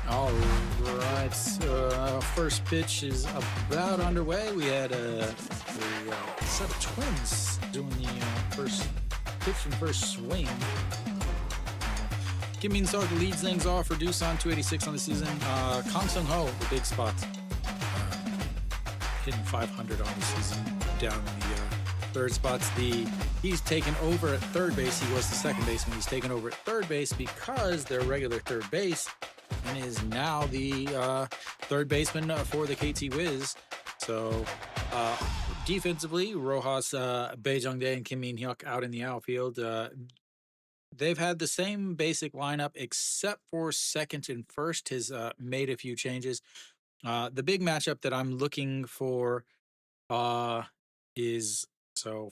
All right. First pitch is about underway. We had a set of twins doing the first pitch and first swing. Kim Min Seok leads things off for Doosan, 286 on the season. Kang Sung Ho, the big spot, hitting 500 on the season, down in the third spots. He's taken over at third base. He was the second baseman. He's taken over at third base because their regular third base and is now the third baseman for the KT Wiz. So defensively, Rojas, Bae Jung-dae, and Kim Min-hyuk out in the outfield. They've had the same basic lineup except for second and first. Has made a few changes. The big matchup that I'm looking for is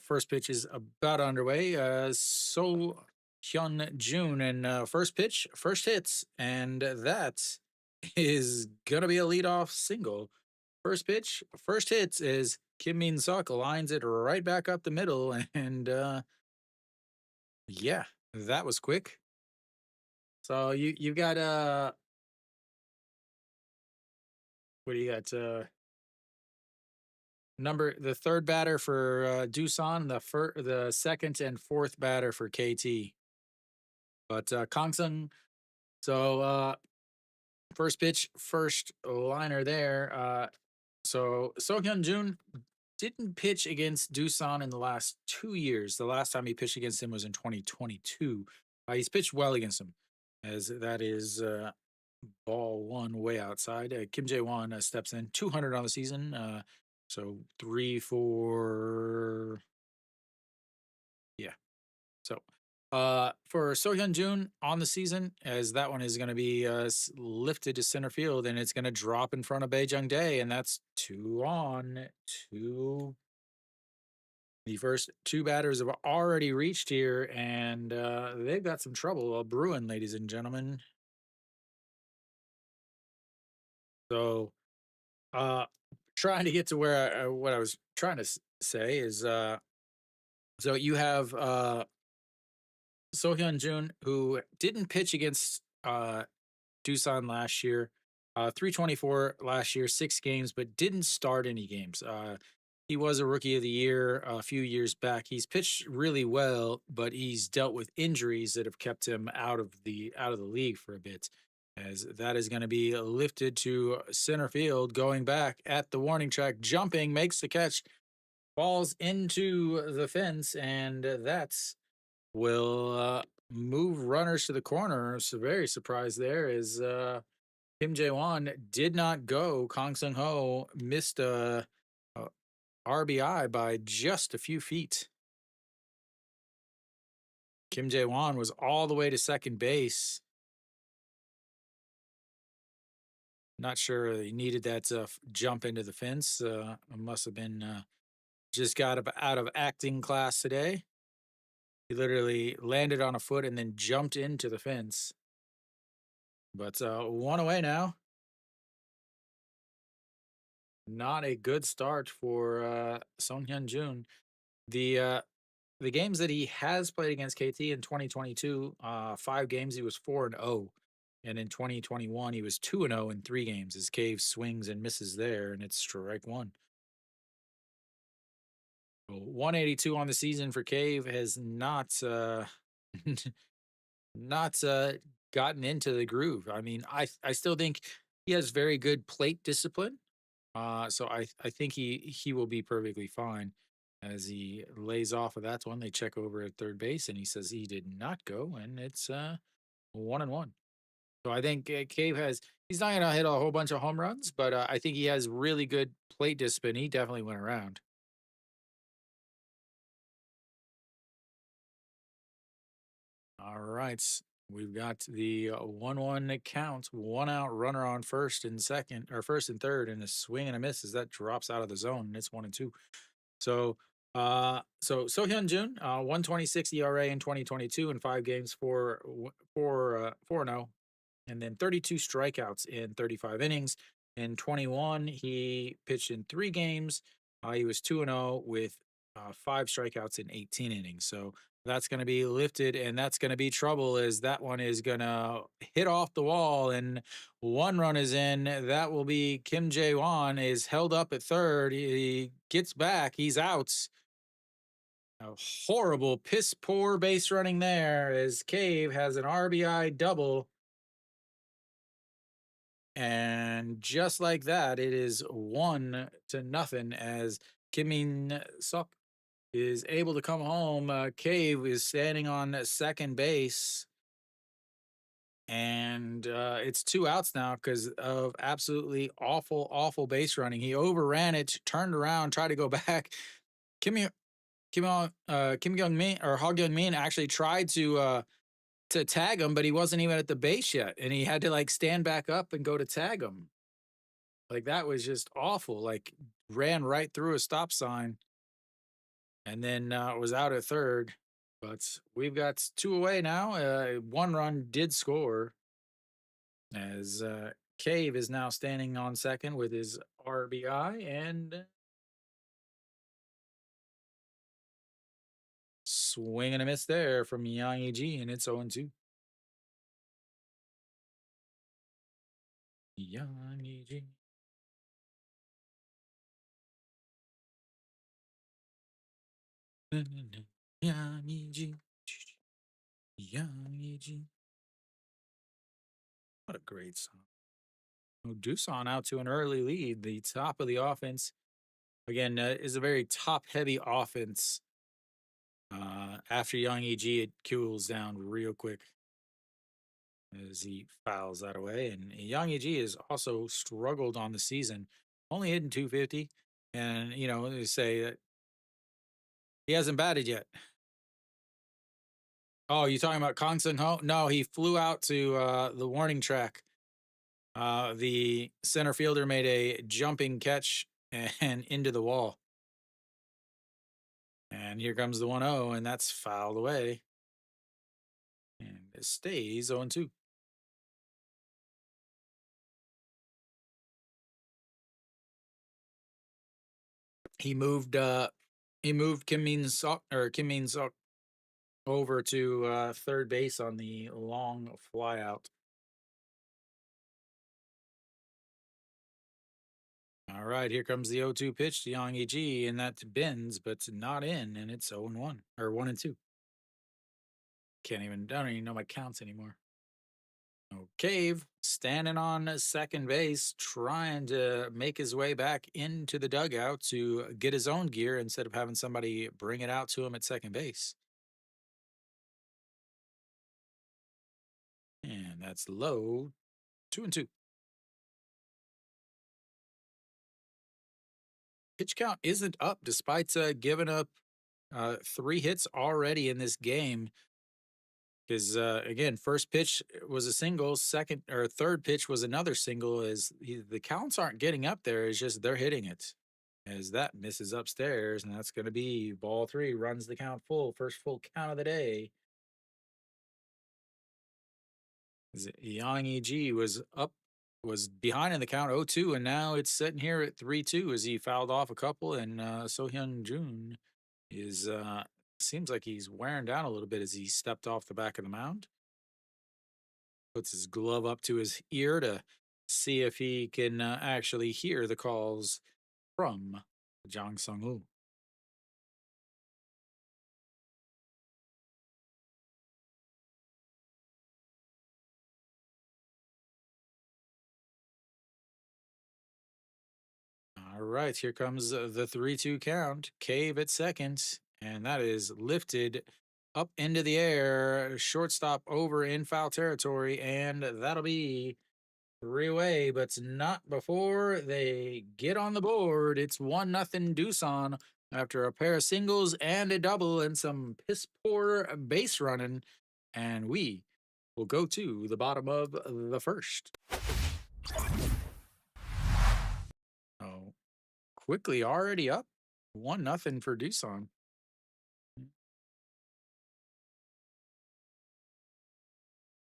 first pitch is about underway. So Hyun Jun and first pitch, first hits, and that is gonna be a leadoff single. First pitch, first hits is Kim Min Seok lines it right back up the middle, and yeah, that was quick. So you got what do you got? The third batter for Doosan, the second and fourth batter for KT. But Kang Sung, so first pitch, first liner there. So Hyun Jun didn't pitch against Doosan in the last 2 years. The last time he pitched against him was in 2022. He's pitched well against him, as that is ball one way outside. Kim Jae-won steps in, 200 on the season. So 3, 4, yeah. So for Sohyun Jun on the season, as that one is going to be lifted to center field, and it's going to drop in front of Bae Jung-dae, and that's 2 on 2. The first 2 batters have already reached here, and they've got some trouble brewing, ladies and gentlemen. So, trying to get to where what I was trying to say is, so you have Sohyun Jun, who didn't pitch against Doosan last year, 324 last year, 6 games, but didn't start any games. He was a rookie of the year a few years back. He's pitched really well, but he's dealt with injuries that have kept him out of the league for a bit. As that is going to be lifted to center field, going back at the warning track, jumping, makes the catch, falls into the fence, and that's will move runners to the corner. So very surprised there is Kim Jae-won did not go. Kang Sung Ho missed a RBI by just a few feet. Kim Jae-won was all the way to second base. Not sure he needed that jump into the fence. It must have been just got out of acting class today. He literally landed on a foot and then jumped into the fence. But 1 away now. Not a good start for Son Hyun Jun. The games that he has played against KT in 2022, 5 games he was 4-0. And in 2021, he was 2-0 in 3 games. His Cave swings and misses there, and it's strike 1. 182 on the season for Cave has not not gotten into the groove. I mean, I still think he has very good plate discipline. So I think he will be perfectly fine. As he lays off of that one, they check over at third base, and he says he did not go, and it's 1-1. So I think Cave he's not going to hit a whole bunch of home runs, but I think he has really good plate discipline. He definitely went around. All right. We've got the 1-1 count, 1 out, runner on first and second, or first and third, and a swing and a miss as that drops out of the zone, and it's 1-2. So Sohyun Jun, 126 ERA in 2022 in 5 games, 4-0, and then 32 strikeouts in 35 innings. In 21, he pitched in 3 games. He was 2-0 with 5 strikeouts in 18 innings. So That's going to be lifted, and that's going to be trouble as that one is going to hit off the wall, and one run is in. That will be Kim Jae-won is held up at third. He gets back. He's out. A horrible, piss poor base running there as Cave has an RBI double. And just like that, it is 1-0 as Kim Min Sok is able to come home. Cave is standing on second base. And it's 2 outs now because of absolutely awful, awful base running. He overran it, turned around, tried to go back. Kim Kim Young Min or Hog Young Min actually tried to tag him, but he wasn't even at the base yet, and he had to like stand back up and go to tag him. Like that was just awful. Like ran right through a stop sign, and then was out at third. But we've got 2 away now. One run did score as Cave is now standing on second with his RBI and swing and a miss there from Yang Yi, and it's 0-2. Yang Yi. Yang Yi. Yang Yi. What a great song. Oh, Doosan out to an early lead. The top of the offense, again, is a very top heavy offense. After Yang Yi, it cools down real quick as he fouls that away. And Yang Yi has also struggled on the season, only hitting 250. And, you know, they say that he hasn't batted yet. Oh, you talking about Kong Sung Ho? No, he flew out to the warning track. The center fielder made a jumping catch and into the wall. And here comes the 1-0, and that's fouled away. And it stays 0-2. He moved Kim Min Sok over to third base on the long flyout. All right, here comes the 0-2 pitch to Yang Yi, and that bends, but not in, and it's 0-1 or 1-2. I don't even know my counts anymore. Oh, Cave standing on second base, trying to make his way back into the dugout to get his own gear instead of having somebody bring it out to him at second base. And that's low, 2-2. Pitch count isn't up despite giving up 3 hits already in this game. Because again, first pitch was a single, second or third pitch was another single. The counts aren't getting up there, it's just they're hitting it. As that misses upstairs, and that's going to be ball 3. Runs the count full, first full count of the day. Yang Yi was behind in the count 0-2, and now it's sitting here at 3-2 as he fouled off a couple, and So Hyun Jun is seems like he's wearing down a little bit as he stepped off the back of the mound. Puts his glove up to his ear to see if he can actually hear the calls from Jang Sung-woo. All right, here comes the 3-2 count. Cave at second, and that is lifted up into the air. Shortstop over in foul territory, and that'll be 3 away, but not before they get on the board. It's 1-0 Doosan after a pair of singles and a double and some piss poor base running, and we will go to the bottom of the first. Oh, quickly already up 1-0 for Doosan.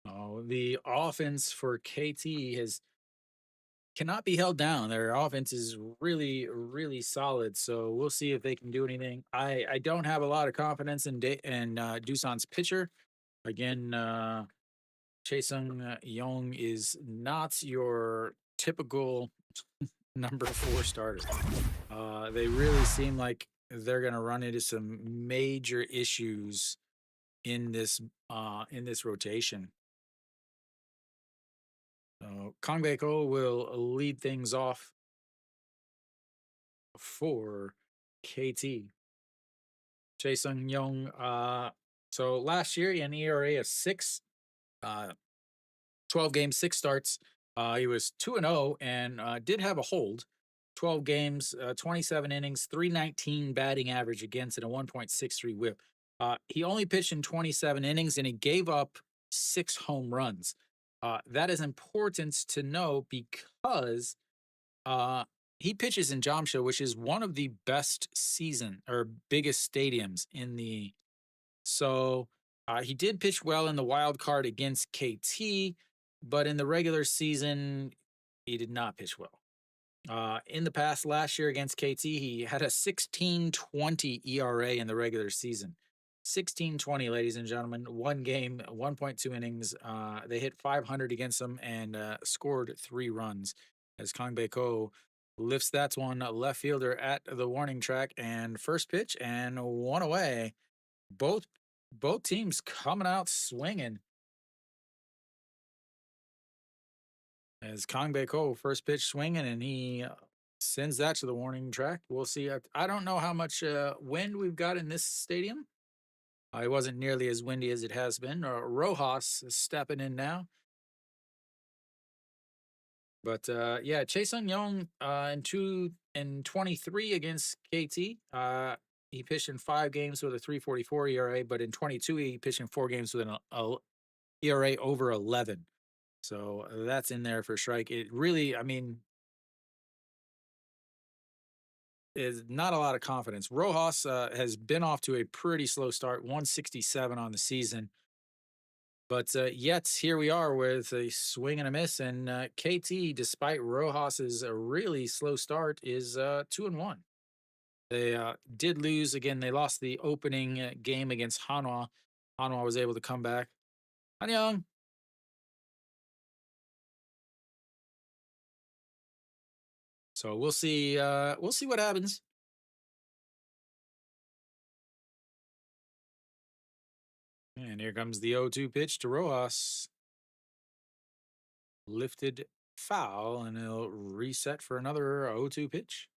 Oh, the offense for KT has cannot be held down. Their offense is really, really solid. So we'll see if they can do anything. I don't have a lot of confidence in Doosan's pitcher. Again, Chaesung Young is not your typical number 4 starter. They really seem like they're going to run into some major issues in this rotation. So Kang Bae-ko will lead things off for KT. Chae Sung Young. So last year, an ERA of 6, 12 games, 6 starts. He was 2-0 and did have a hold. 12 games, 27 innings, 319 batting average against, and a 1.63 whip. He only pitched in 27 innings and he gave up 6 home runs. That is important to know because uh, he pitches in Jamshid, which is one of the best season or biggest stadiums in the. So he did pitch well in the wild card against KT, but in the regular season, he did not pitch well. In the past, last year against KT, he had a 16.20 ERA in the regular season. 16.20, ladies and gentlemen. One game, 1.2 innings. They hit 500 against him and scored 3 runs as Kang Bae-ko lifts that one left fielder at the warning track and first pitch and 1 away. Both teams coming out swinging. As Kang Bae-ko first pitch swinging and he sends that to the warning track. We'll see. I don't know how much wind we've got in this stadium. It wasn't nearly as windy as it has been. Rojas is stepping in now. But yeah, Chae Sung Young in 23 against KT. He pitched in 5 games with a 3.44 ERA, but in 22 he pitched in 4 games with an ERA over 11. So that's in there for strike. It really, I mean, is not a lot of confidence. Rojas has been off to a pretty slow start, 167 on the season. But yet here we are with a swing and a miss. And KT, despite Rojas's really slow start, is 2-1. They did lose again. They lost the opening game against Hanwha. Hanwha was able to come back. Hanyoung. So we'll see. We'll see what happens. And here comes the 0-2 pitch to Rojas. Lifted foul, and it'll reset for another 0-2 pitch.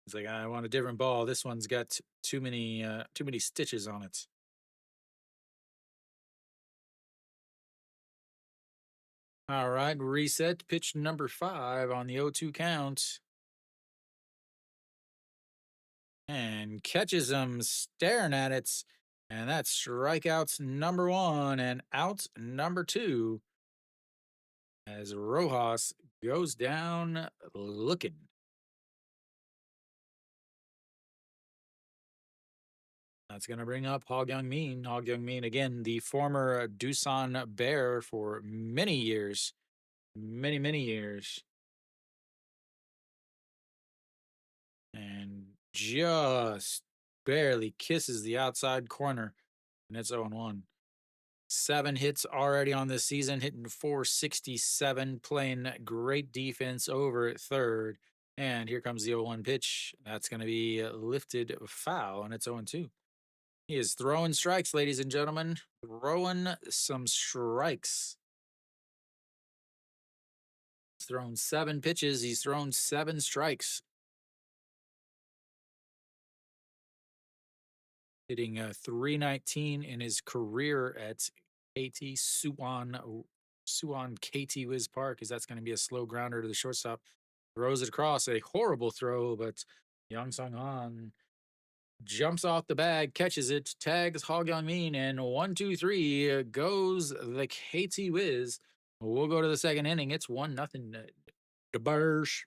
It's like I want a different ball. This one's got too many stitches on it. All right, reset pitch number 5 on the 0-2 count. And catches him staring at it. And that's strikeouts number 1 and out number 2 as Rojas goes down looking. That's going to bring up Hog Young Min. Hog Young Min, again, the former Doosan Bear for many years. Many, many years. And just barely kisses the outside corner. And it's 0-1. 7 hits already on this season, hitting 467, playing great defense over at third. And here comes the 0-1 pitch. That's going to be lifted foul, and it's 0-2. He is throwing strikes, ladies and gentlemen. Throwing some strikes. He's thrown 7 pitches. He's thrown 7 strikes. Hitting 319 in his career at KT Suwon KT Wiz Park, because that's going to be a slow grounder to the shortstop. Throws it across, a horrible throw, but Young Sung Han jumps off the bag, catches it, tags Hog Young Min, and 1, 2, 3 goes the KT Wiz. We'll go to the second inning. It's 1-0. The Bears.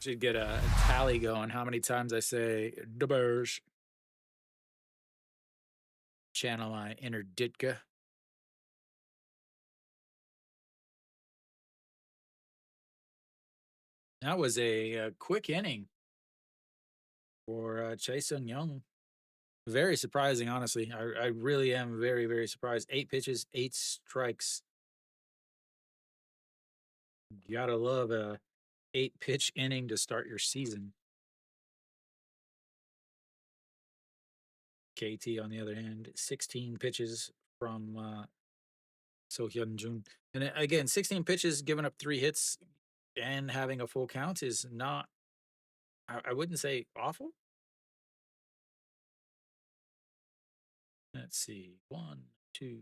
Should get a tally going. How many times I say the Bears? Channel my inner Ditka. That was a quick inning for Chae Young. Very surprising, honestly. I really am very, very surprised. 8 pitches, 8 strikes. You gotta love a 8 pitch inning to start your season. KT, on the other hand, 16 pitches from Hyun Jun. And again, 16 pitches, giving up 3 hits and having a full count is not, I wouldn't say awful. Let's see. One, two.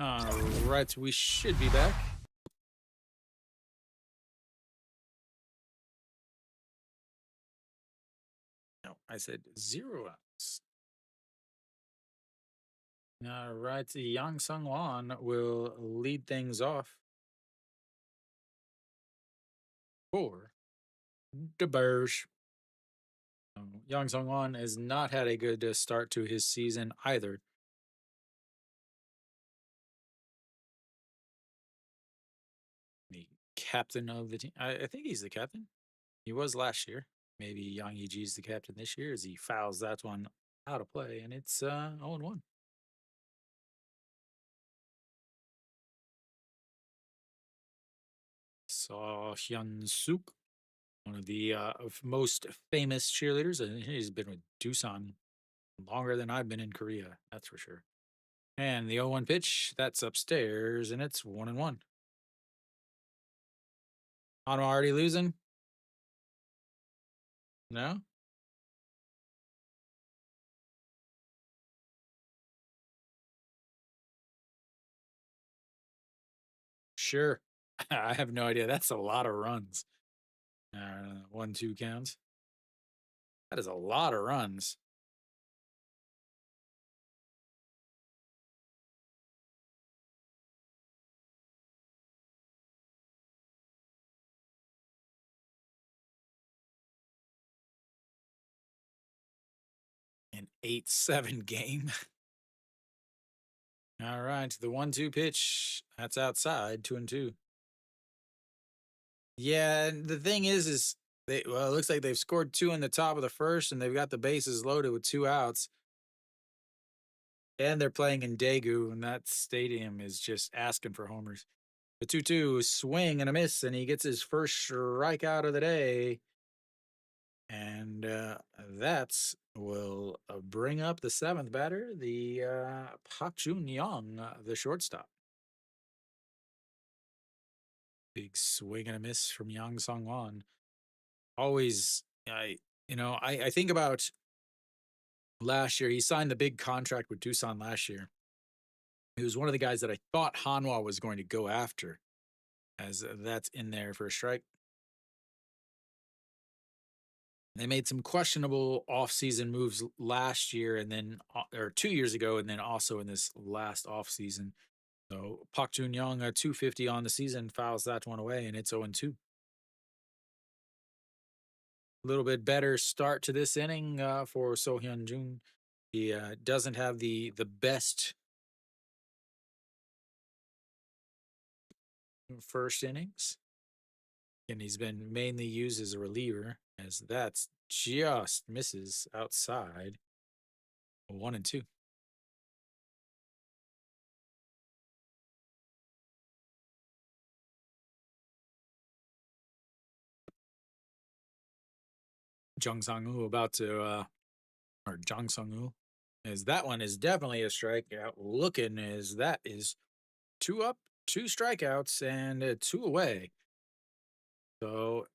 All right, we should be back. No, I said 0 outs. All right, Yang Sung Wan will lead things off for the Bears. Yang Sung Wan has not had a good start to his season either. The captain of the team. I think he's the captain. He was last year. Maybe Yang Yi is the captain this year as he fouls that one out of play, and it's 0-1. So Hyun Suk, one of the most famous cheerleaders, and he's been with Doosan longer than I've been in Korea, that's for sure. And the 0-1 pitch, that's upstairs, and it's 1-1. I'm already losing? No? Sure. I have no idea. That's a lot of runs. 1-2 count. That is a lot of runs. An 8-7 game. All right, the 1-2 pitch. That's outside, 2-2. Yeah, and the thing is it looks like they've scored 2 in the top of the first, and they've got the bases loaded with 2 outs. And they're playing in Daegu, and that stadium is just asking for homers. The 2-2 swing and a miss, and he gets his first strikeout of the day. And that will bring up the 7th batter, the Park Jun Young, the shortstop. Big swing and a miss from Yang Sung Wan. Always, I think about last year. He signed the big contract with Doosan last year. He was one of the guys that I thought Hanwha was going to go after, as that's in there for a strike. They made some questionable offseason moves last year and then, or 2 years ago, and then also in this last offseason. So Park Jun Young, 250 on the season, fouls that one away, and it's 0-2. A little bit better start to this inning for So Hyun Jun. He doesn't have the best first innings, and he's been mainly used as a reliever, as that's just misses outside. 1-2. Jung Sang-woo about to, or Jung Sang-woo, as that one is definitely a strikeout. Looking as that is 2 up, 2 strikeouts, and 2 away. So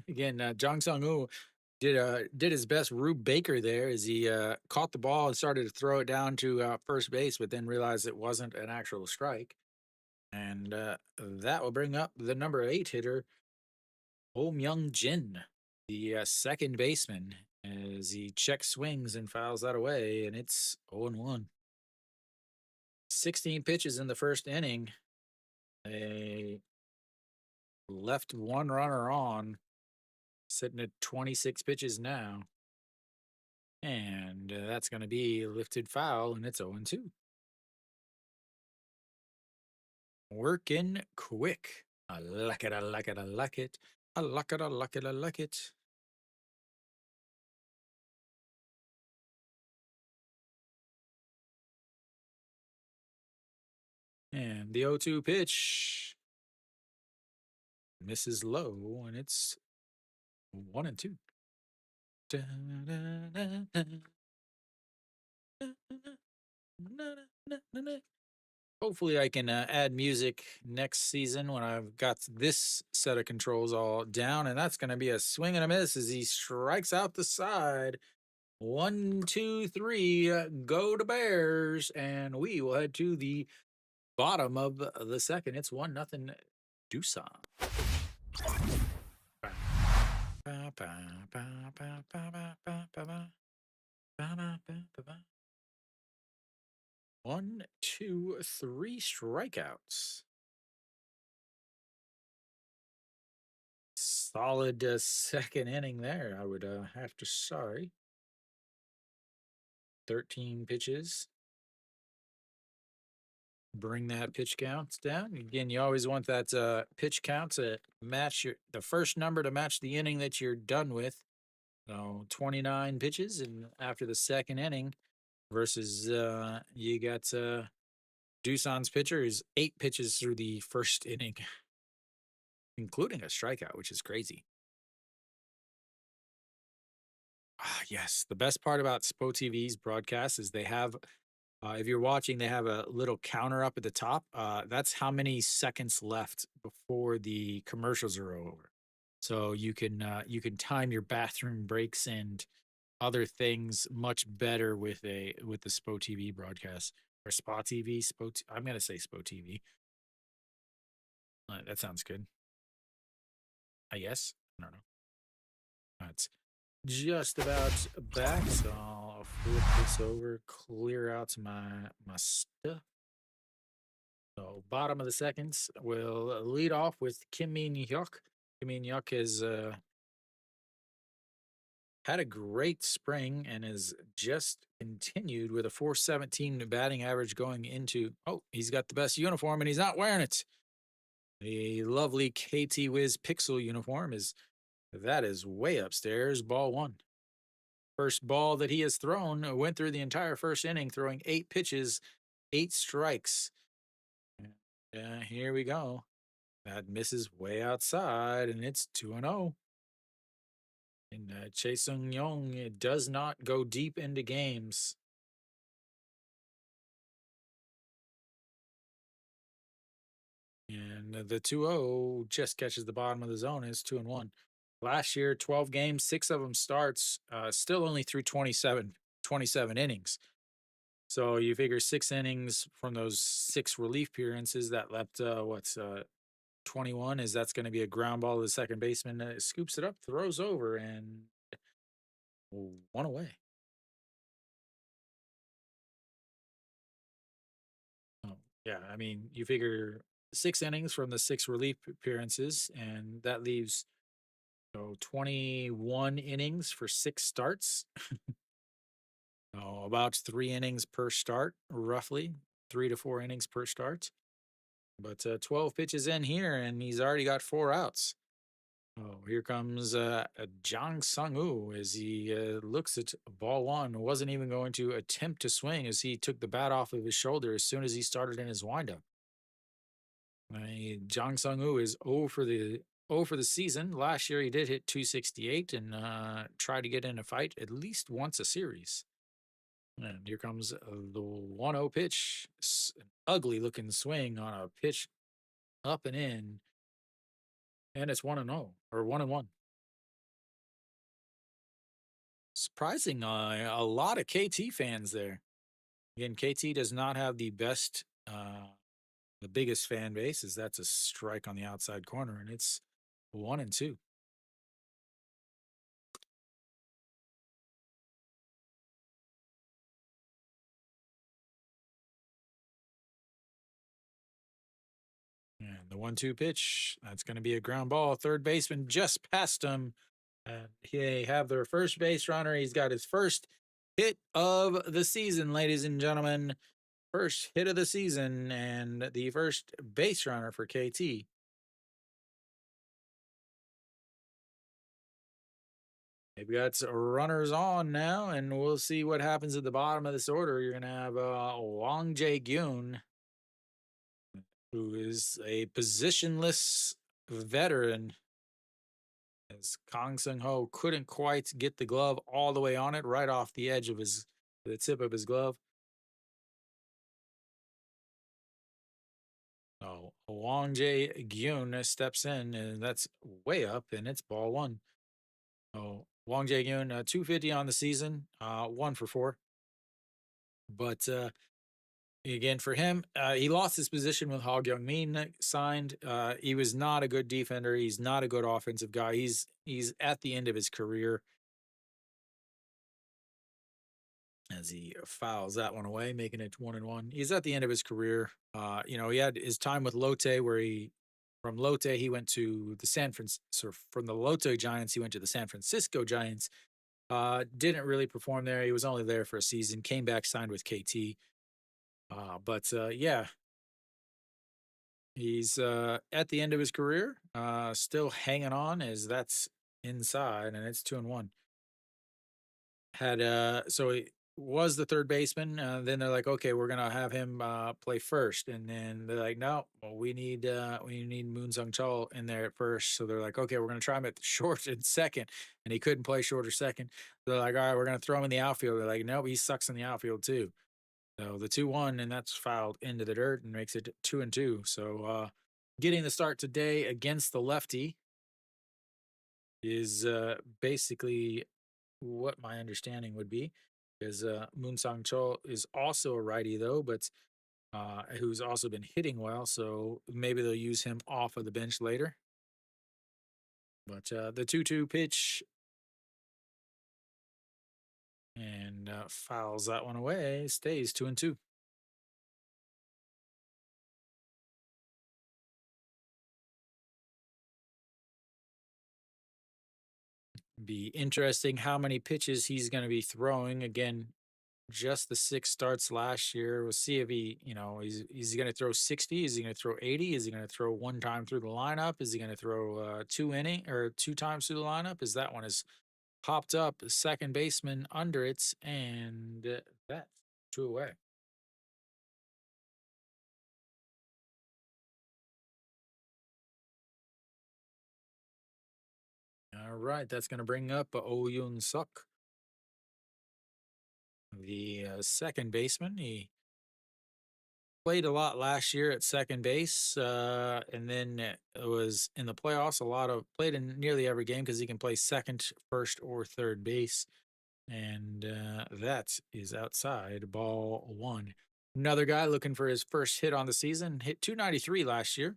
again, Jung Sang-woo did his best Rube Baker there as he caught the ball and started to throw it down to first base, but then realized it wasn't an actual strike. And that will bring up the number 8 hitter, Oh Myung Jin, the second baseman, as he check swings and fouls that away, and it's 0-1. 16 pitches in the first inning. They left one runner on, sitting at 26 pitches now. And that's going to be lifted foul, and it's 0-2. Working quick. I like it, I like it, I like it. I like it, I like it, I like it. And the 0-2 pitch misses low, and it's 1-2. Hopefully, I can add music next season when I've got this set of controls all down, and that's going to be a swing and a miss as he strikes out the side. 1, 2, 3, go to Bears, and we will head to the bottom of the second. It's 1-0 Doosan. 1, 2, 3 strikeouts. Solid second inning there, I would have to say. 13 pitches. Bring that pitch count down. Again, you always want that pitch count to match the first number to match the inning that you're done with. So 29 pitches, and after the second inning, versus you got Doosan's pitcher is 8 pitches through the first inning, including a strikeout, which is crazy. Ah, yes, the best part about Spo TV's broadcast is they have, if you're watching, they have a little counter up at the top. That's how many seconds left before the commercials are over. So you can time your bathroom breaks and other things much better with the Spo TV broadcast or Spa TV. I'm gonna say Spo TV. That sounds good. I guess. I don't know. That's just about back, so I'll flip this over, clear out my stuff. So bottom of the seconds, we'll lead off with Kim Min Hyuk. Kim Min Hyuk has had a great spring and has just continued with a 417 batting average going into. Oh, he's got the best uniform and he's not wearing it. The lovely KT Wiz Pixel uniform is way upstairs. Ball 1. First ball that he has thrown went through the entire first inning, throwing 8 pitches, 8 strikes. Here we go. That misses way outside, and it's 2-0. And Chae Sung Young does not go deep into games. And the 2-0 just catches the bottom of the zone. It's 2-1. Last year, 12 games, 6 of them starts, still only through 27 innings. So you figure 6 innings from those 6 relief appearances that left, 21 is that's going to be a ground ball to the second baseman. Scoops it up, throws over, and 1 away. Oh, yeah, I mean, you figure 6 innings from the 6 relief appearances, and that leaves 21 innings for 6 starts. About 3 innings per start, roughly 3 to 4 innings per start. But 12 pitches in here, and he's already got 4 outs. Oh, here comes Jang Sung-woo as he looks at ball 1. Wasn't even going to attempt to swing as he took the bat off of his shoulder as soon as he started in his windup. Jang Sung-woo is 0 for the season. Last year he did hit 268 and try to get in a fight at least once a series. And here comes the 1-0 pitch. An ugly looking swing on a pitch up and in. And it's 1-0 or 1-1. Surprising, a lot of KT fans there. Again, KT does not have the biggest fan base, as that's a strike on the outside corner, and it's 1-2. And the 1-2 pitch, that's going to be a ground ball. Third baseman just passed him. And they have their first base runner. He's got his first hit of the season, ladies and gentlemen. First hit of the season and the first base runner for KT. They've got runners on now, and we'll see what happens at the bottom of this order. You're going to have Wang Jae-gyun, who is a positionless veteran, as Kang Seung-ho couldn't quite get the glove all the way on it, right off the edge of the tip of his glove. Oh, Wang Jae-gyun steps in, and that's way up, and it's ball one. Oh, Wang Jae-gyun, 250 on the season, 1 for 4. But again, for him, he lost his position with Ha Kyung-min signed. He was not a good defender. He's not a good offensive guy. He's at the end of his career. As he fouls that one away, making it 1-1. He's at the end of his career. He had his time with Lotte, where from Lotte he went to the from the Lotte Giants he went to the San Francisco Giants. Didn't really perform there. He was only there for a season. Came back, signed with KT. Yeah, he's at the end of his career. Still hanging on, as that's inside, and it's 2-1. So he was the third baseman. Then they're like, okay, we're gonna have him play first, and then they're like, no, well, we need Moon Sung Chul in there at first. So they're like, okay, we're gonna try him at short and second, and he couldn't play short or second. They're like, all right, we're gonna throw him in the outfield. They're like, nope, he sucks in the outfield too. So the 2-1, and that's fouled into the dirt and makes it 2-2. So getting the start today against the lefty is basically what my understanding would be, because Moon Sang Chul is also a righty though, but who's also been hitting well, so maybe they'll use him off of the bench later. But the 2-2 pitch, and fouls that one away, stays 2-2. Be interesting how many pitches he's going to be throwing. Again, just the 6 starts last year. We'll see if is he going to throw 60? Is he going to throw 80? Is he going to throw 1 time through the lineup? Is he going to throw 2 times through the lineup? As that one is popped up, second baseman under it, and that's 2 away. All right, that's going to bring up Oh Yoon Suk, the second baseman. He played a lot last year at second base, and then it was in the playoffs. Played in nearly every game because he can play second, first, or third base, and that is outside, ball one. Another guy looking for his first hit on the season, hit 293 last year.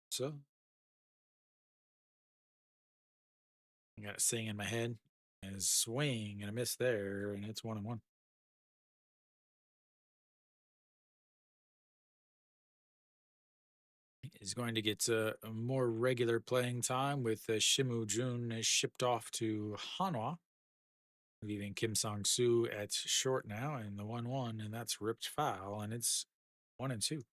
So I got to sing in my head. And a swing and a miss there, and it's 1-1. Is going to get a more regular playing time, with Shimu Jun shipped off to Hanwha, leaving Kim Sang-soo at short now, and the 1-1, and that's ripped foul, and it's 1-2.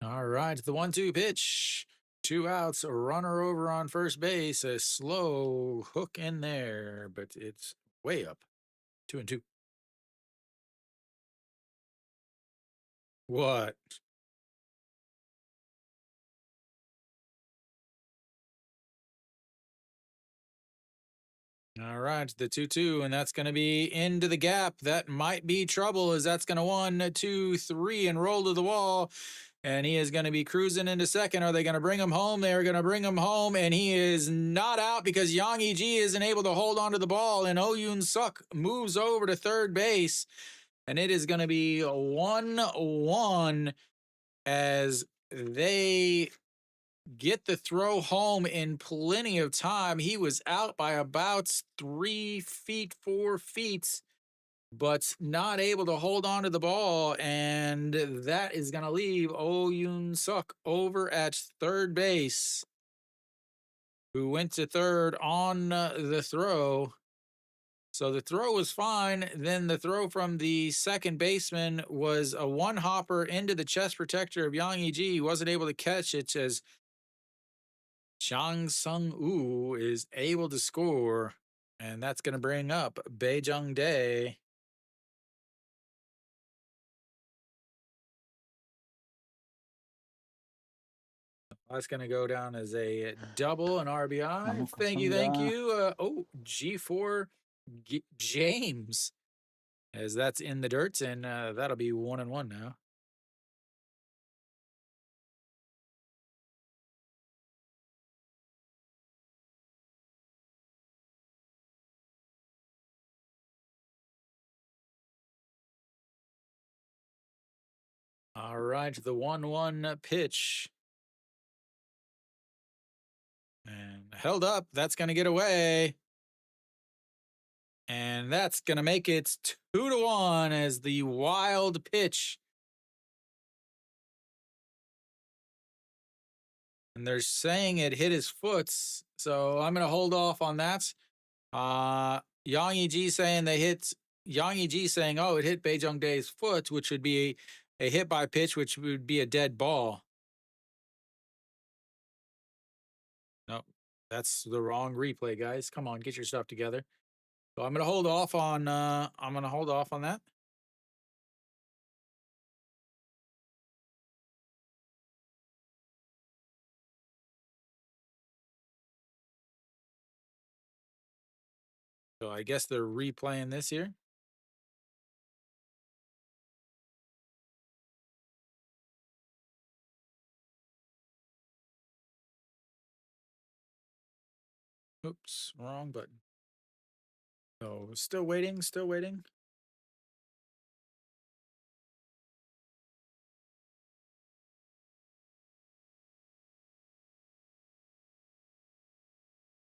All right, the 1-2 pitch. 2 outs, a runner over on first base, a slow hook in there, but it's way up. 2-2. What? All right, the 2-2, and that's going to be into the gap. That might be trouble, as that's going to 1, 2, 3, and roll to the wall. And he is going to be cruising into second. Are they going to bring him home? They are going to bring him home, and he is not out because Yang Yi-ji isn't able to hold on to the ball, and Oh Yoon Suk moves over to third base. and it is going to be 1-1 as they get the throw home in plenty of time. He was out by about 3 feet, 4 feet, but not able to hold on to the ball. And that is going to leave Oh Yoon Suk over at third base, who went to third on the throw. So the throw was fine. Then the throw from the second baseman was a one hopper into the chest protector of Yang Yi-ji. He wasn't able to catch it as Chang Sung-woo is able to score. And that's going to bring up Bae-jung Dae. That's going to go down as a double, an RBI. Thank you, thank you. G4 James, as that's in the dirt, and that'll be 1-1 now. All right, the 1-1 pitch. And held up. That's going to get away. And that's going to make it 2-1 as the wild pitch. And they're saying it hit his foot. So I'm going to hold off on that. Yang Yi-ji saying Yang Yi-ji saying, oh, it hit Bae-jung Dae's foot, which would be a hit by pitch, which would be a dead ball. Nope, that's the wrong replay, guys. Come on, get your stuff together. So I'm gonna hold off on that. So I guess they're replaying this here. Oops, wrong button. So still waiting, still waiting.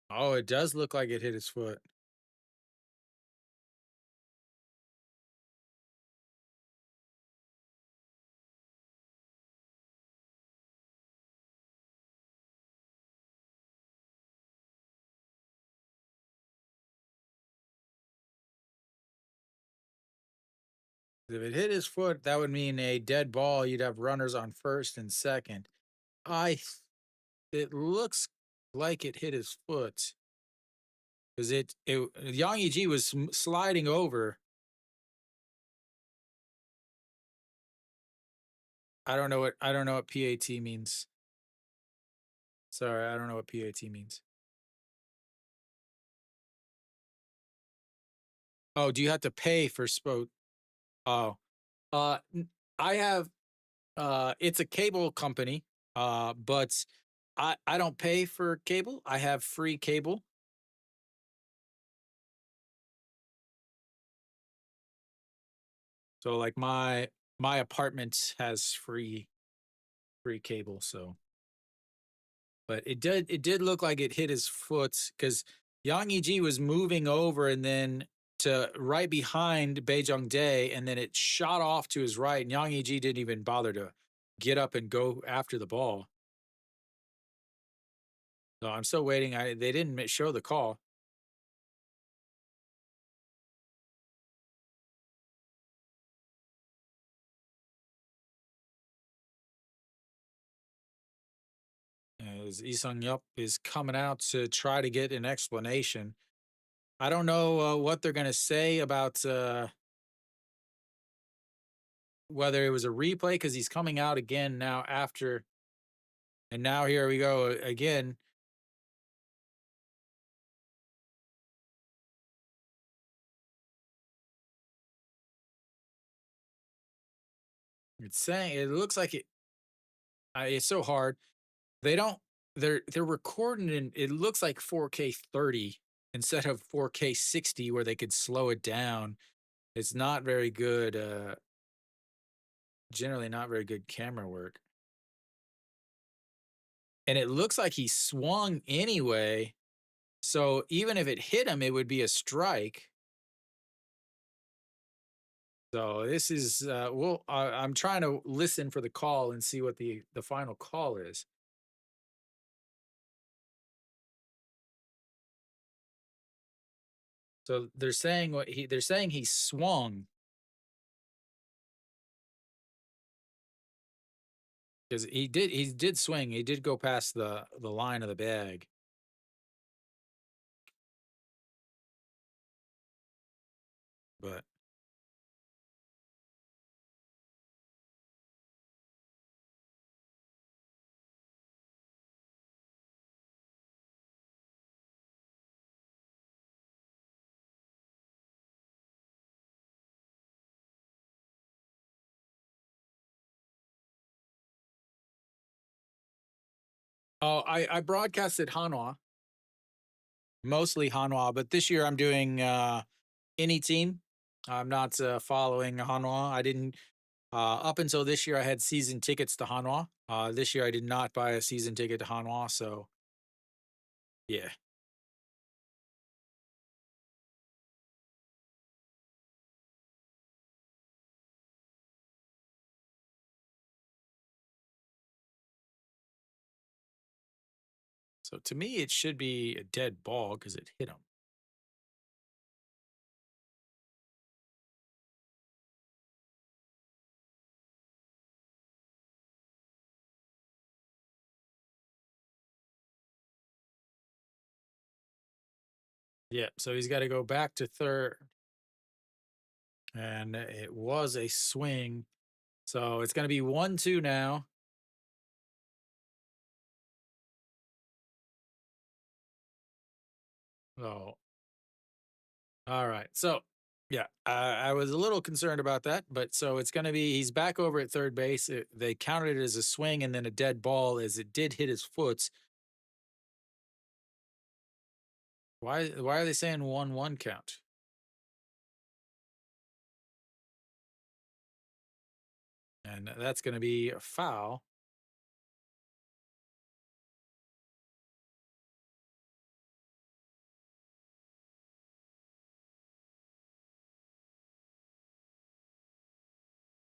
Oh, it does look like it hit his foot. If it hit his foot, that would mean a dead ball. You'd have runners on first and second. It looks like it hit his foot because Yang Yi-ji was sliding over. I don't know what PAT means. Sorry, I don't know what PAT means. Oh, do you have to pay for spot? Oh, I have. It's a cable company. But I don't pay for cable. I have free cable. So like my apartment has free cable. So, but it did look like it hit his foot because Yang Yi-ji was moving over and then to right behind Bae-jung Dae, and then it shot off to his right, and Yang Yi-ji didn't even bother to get up and go after the ball. So I'm still waiting. They didn't show the call. As Lee Sung-yup is coming out to try to get an explanation. I don't know what they're going to say about whether it was a replay because he's coming out again now after. And now here we go again. It's saying it looks like it. It's so hard. They're recording in, it looks like 4K 30 instead of 4K 60 where they could slow it down. It's not very good, generally not very good camera work. And it looks like he swung anyway, so even if it hit him, it would be a strike. So this is well, I'm trying to listen for the call and see what the final call is. So they're saying he swung because he did swing. He did go past the line of the bag, but oh, I broadcasted Hanwha, mostly Hanwha, but this year I'm doing any team. I'm not following Hanwha. I didn't up until this year. I had season tickets to Hanwha. This year I did not buy a season ticket to Hanwha, so yeah. So to me, it should be a dead ball because it hit him. Yeah, so he's got to go back to third, and it was a swing. So it's going to be 1-2 now. Oh, all right. So yeah, I was a little concerned about that, but so it's going to be he's back over at third base. They counted it as a swing and then a dead ball as it did hit his foot. Why are they saying 1-1 count? And that's going to be a foul.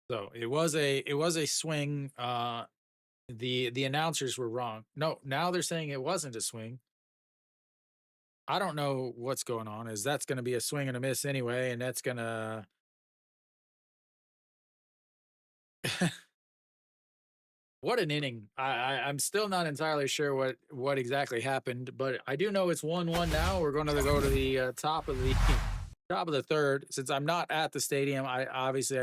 So it was a swing. The announcers were wrong. No, now they're saying it wasn't a swing. I don't know what's going on. Is that's going to be a swing and a miss anyway, and that's going to what an inning. I'm still not entirely sure what exactly happened, but I do know it's 1-1 now. We're going to go to the top of the top of the third. Since I'm not at the stadium, I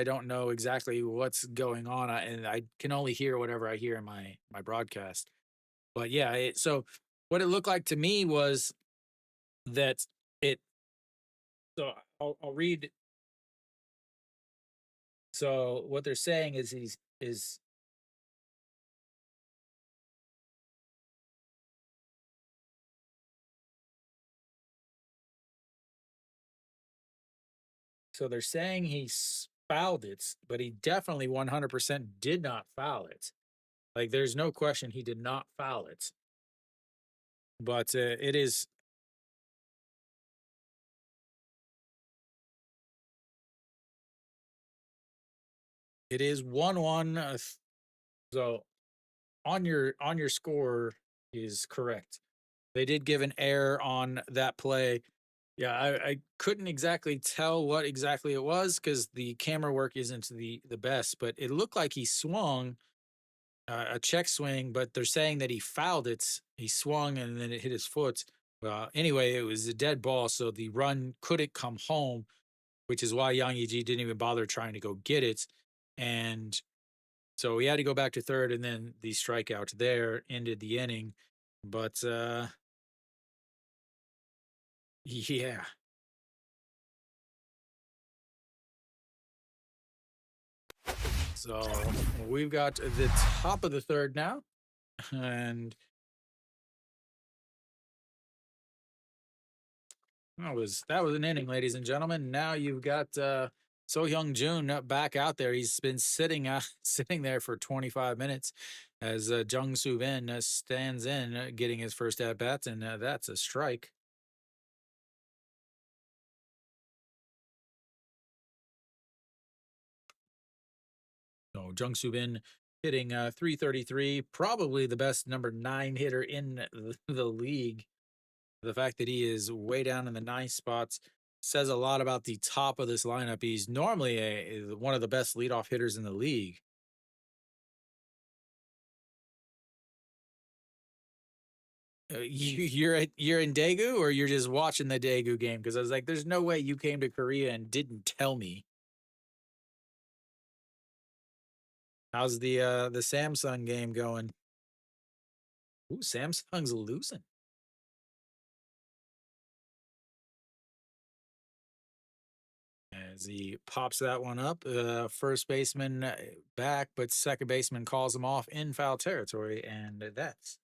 don't know exactly what's going on, and I can only hear whatever I hear in my broadcast. But yeah, so what it looked like to me was that it. So I'll read. So what they're saying is he's is so they're saying he fouled it, but he definitely 100% did not foul it. Like there's no question he did not foul it. But it is 1-1. So on your score is correct. They did give an error on that play. Yeah, I couldn't exactly tell what exactly it was because the camera work isn't the best, but it looked like he swung a check swing, but they're saying that he fouled it. He swung and then it hit his foot. Anyway, it was a dead ball, so the run couldn't come home, which is why Yang Yiji didn't even bother trying to go get it. And so he had to go back to third, and then the strikeout there ended the inning. But yeah. So we've got the top of the third now, and that was an inning, ladies and gentlemen. Now you've got So Young Jun back out there. He's been sitting sitting there for 25 minutes as Jung Soo Bin stands in, getting his first at bat, and that's a strike. So Jung Soo Bin hitting 333, probably the best number 9 hitter in the league. The fact that he is way down in the ninth spots says a lot about the top of this lineup. He's normally one of the best leadoff hitters in the league. You're in Daegu, or you're just watching the Daegu game? Because I was like, there's no way you came to Korea and didn't tell me. How's the Samsung game going? Ooh, Samsung's losing. As he pops that one up, first baseman back, but second baseman calls him off in foul territory, and that's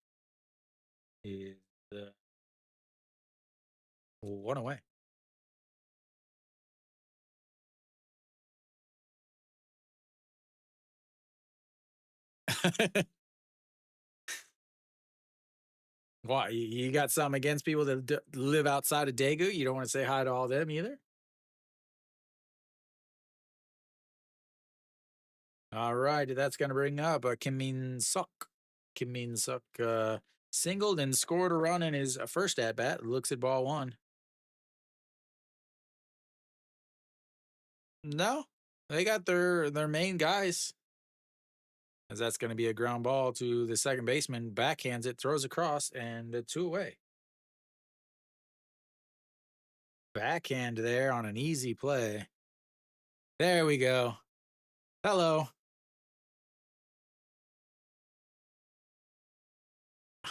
is the one away. Why? You got something against people that live outside of Daegu? You don't want to say hi to all them either? All right, that's going to bring up Kim Min Suk. Kim Min Suk singled and scored a run in his first at bat. Looks at ball one. No, they got their main guys. As that's going to be a ground ball to the second baseman. Backhands it, throws across, and 2 away. Backhand there on an easy play. There we go. Hello.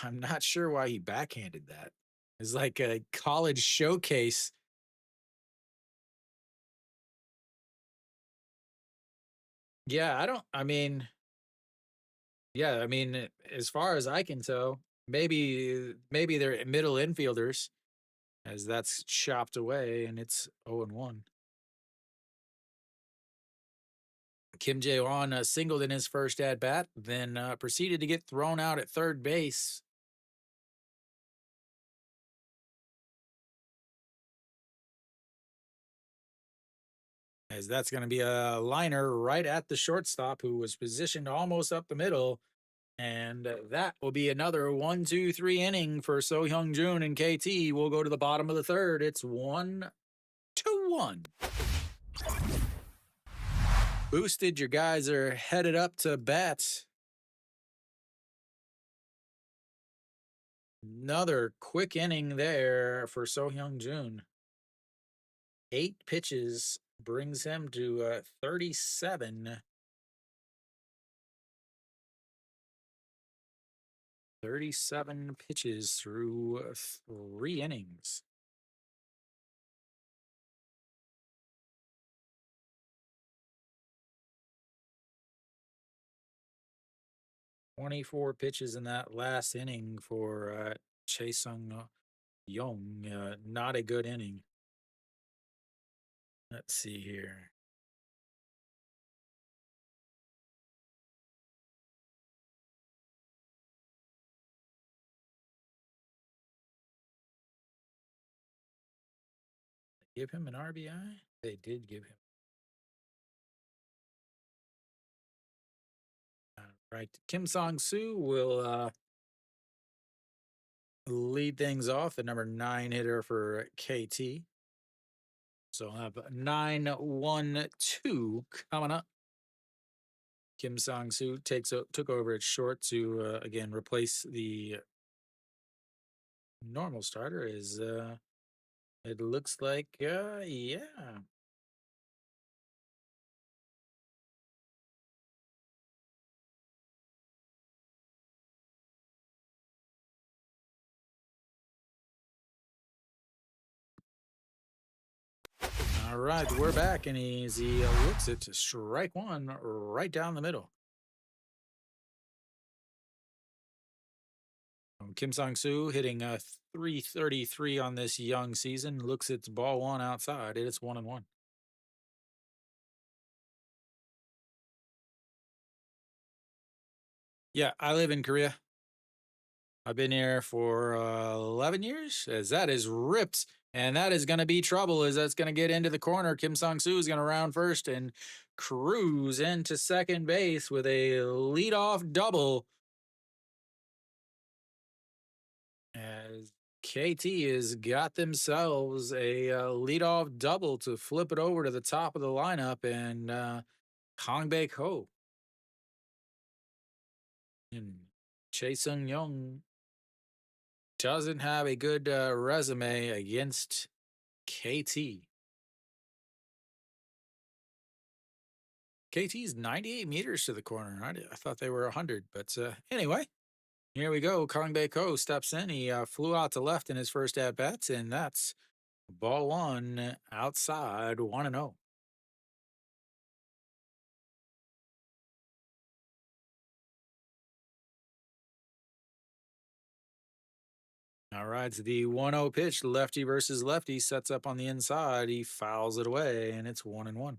I'm not sure why he backhanded that. It's like a college showcase. Yeah, I mean, as far as I can tell, maybe they're middle infielders, as that's chopped away and it's 0-1. Kim Jae-won singled in his first at bat, then proceeded to get thrown out at third base. As that's going to be a liner right at the shortstop, who was positioned almost up the middle. And that will be another 1-2-3 inning for So Hyung Jun and KT. We'll go to the bottom of the third. It's 1-1. Boosted, your guys are headed up to bat. Another quick inning there for So Hyung Jun. 8 pitches brings him to 37. 37 pitches through 3 innings. "24 pitches in that last inning for Chae Sung Young. Not a good inning. Let's see here. Give him an RBI? They did give him. Right. Kim Song-soo will lead things off, the number 9 hitter for KT. So I'll have 9-1-2 coming up. Kim Song-soo took over at short to again replace the normal starter. Is it looks like yeah. All right, we're back, and he looks at strike one right down the middle. Kim Song-soo hitting 333 on this young season. Looks it's ball one outside. It's 1-1. Yeah, I live in Korea. I've been here for 11 years, as that is ripped. And that is going to be trouble, as that's going to get into the corner. Kim Sung-soo is going to round first and cruise into second base with a leadoff double, as KT has got themselves a leadoff double to flip it over to the top of the lineup. And Kang Baek Ho and Chae Sung Young doesn't have a good resume against KT. KT's 98 meters to the corner. I thought they were 100, but anyway, here we go. Kang Baek Ho steps in. He flew out to left in his first at bats, and that's ball one outside 1-0. All right, it's the 1-0 pitch. Lefty versus lefty, sets up on the inside. He fouls it away, and it's 1-1.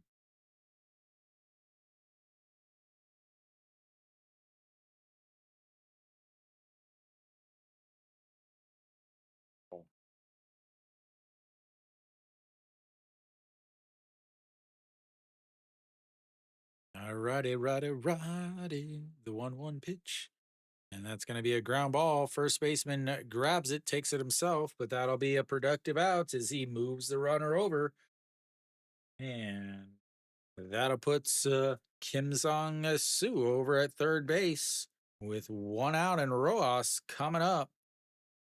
All righty, righty, righty. The 1-1 pitch. And that's going to be a ground ball. First baseman grabs it, takes it himself, but that'll be a productive out as he moves the runner over. And that'll put Kim Sung-soo over at third base with one out, and Rojas coming up.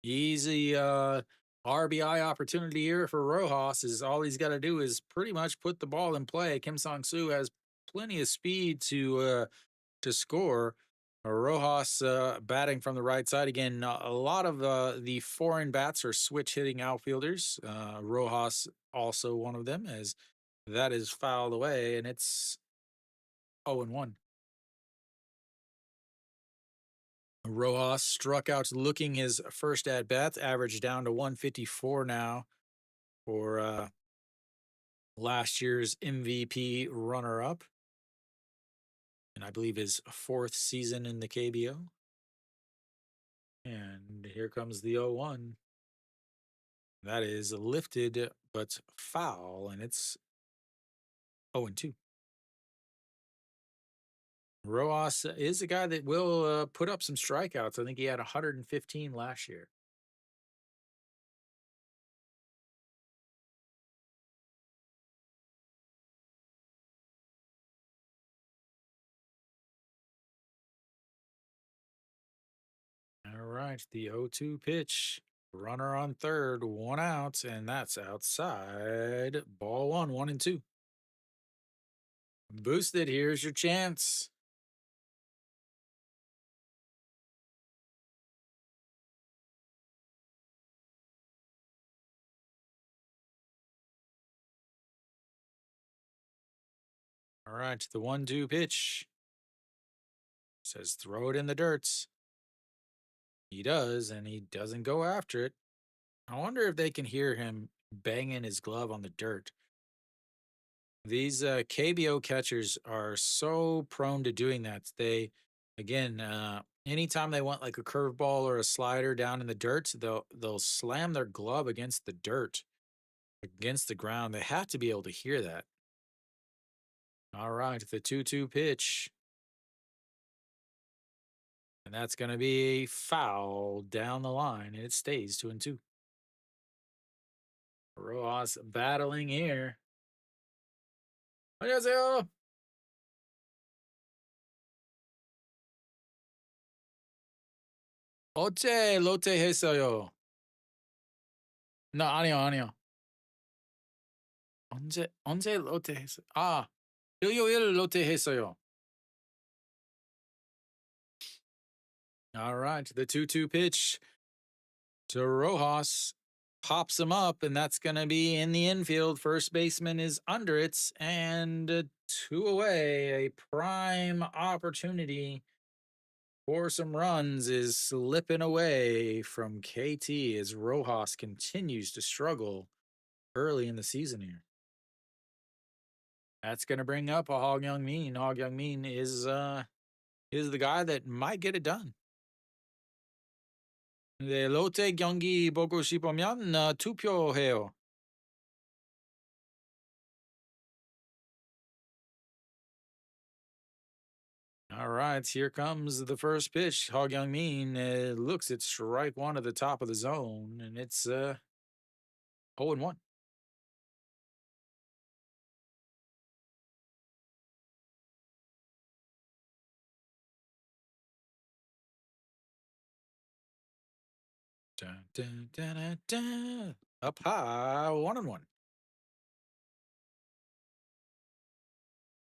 Easy RBI opportunity here for Rojas. Is all he's got to do is pretty much put the ball in play. Kim Sung-soo has plenty of speed to score. Rojas batting from the right side again. A lot of the foreign bats are switch hitting outfielders. Rojas also one of them, as that is fouled away, and it's 0-1. Rojas struck out looking his first at bat, average down to 154 now for last year's MVP runner up, and I believe his fourth season in the KBO. And here comes the 0-1. That is lifted but foul, and it's 0-2. Rojas is a guy that will put up some strikeouts. I think he had 115 last year. All right, the 0-2 pitch. Runner on third, one out, and that's outside. Ball one, 1-2. Boosted, here's your chance. All right, the 1-2 pitch. Says throw it in the dirt. He does, and he doesn't go after it. I wonder if they can hear him banging his glove on the dirt. These KBO catchers are so prone to doing that. They, again, anytime they want like a curveball or a slider down in the dirt, they'll slam their glove against the dirt, against the ground. They have to be able to hear that. All right, the 2-2 pitch. And that's going to be a foul down the line, and it stays 2-2. Rojas battling here. 안녕하세요. 어제 롯데 했어요. 나 아니요, 아니요. 언제 롯데 했어요? 아, 일요일 롯데 했어요. All right, the 2-2 pitch to Rojas pops him up, and that's going to be in the infield. First baseman is under it, and two away. A prime opportunity for some runs is slipping away from KT as Rojas continues to struggle early in the season here. That's going to bring up a Hog Young Min. Hog Young Min is is the guy that might get it done. 네, 롯데 경기 보고 싶으면 투표해요. All right, here comes the first pitch. Hog Young Min looks at strike one at the top of the zone, and it's 0-1. Dun, dun, dun, dun, dun. Up high, 1-1.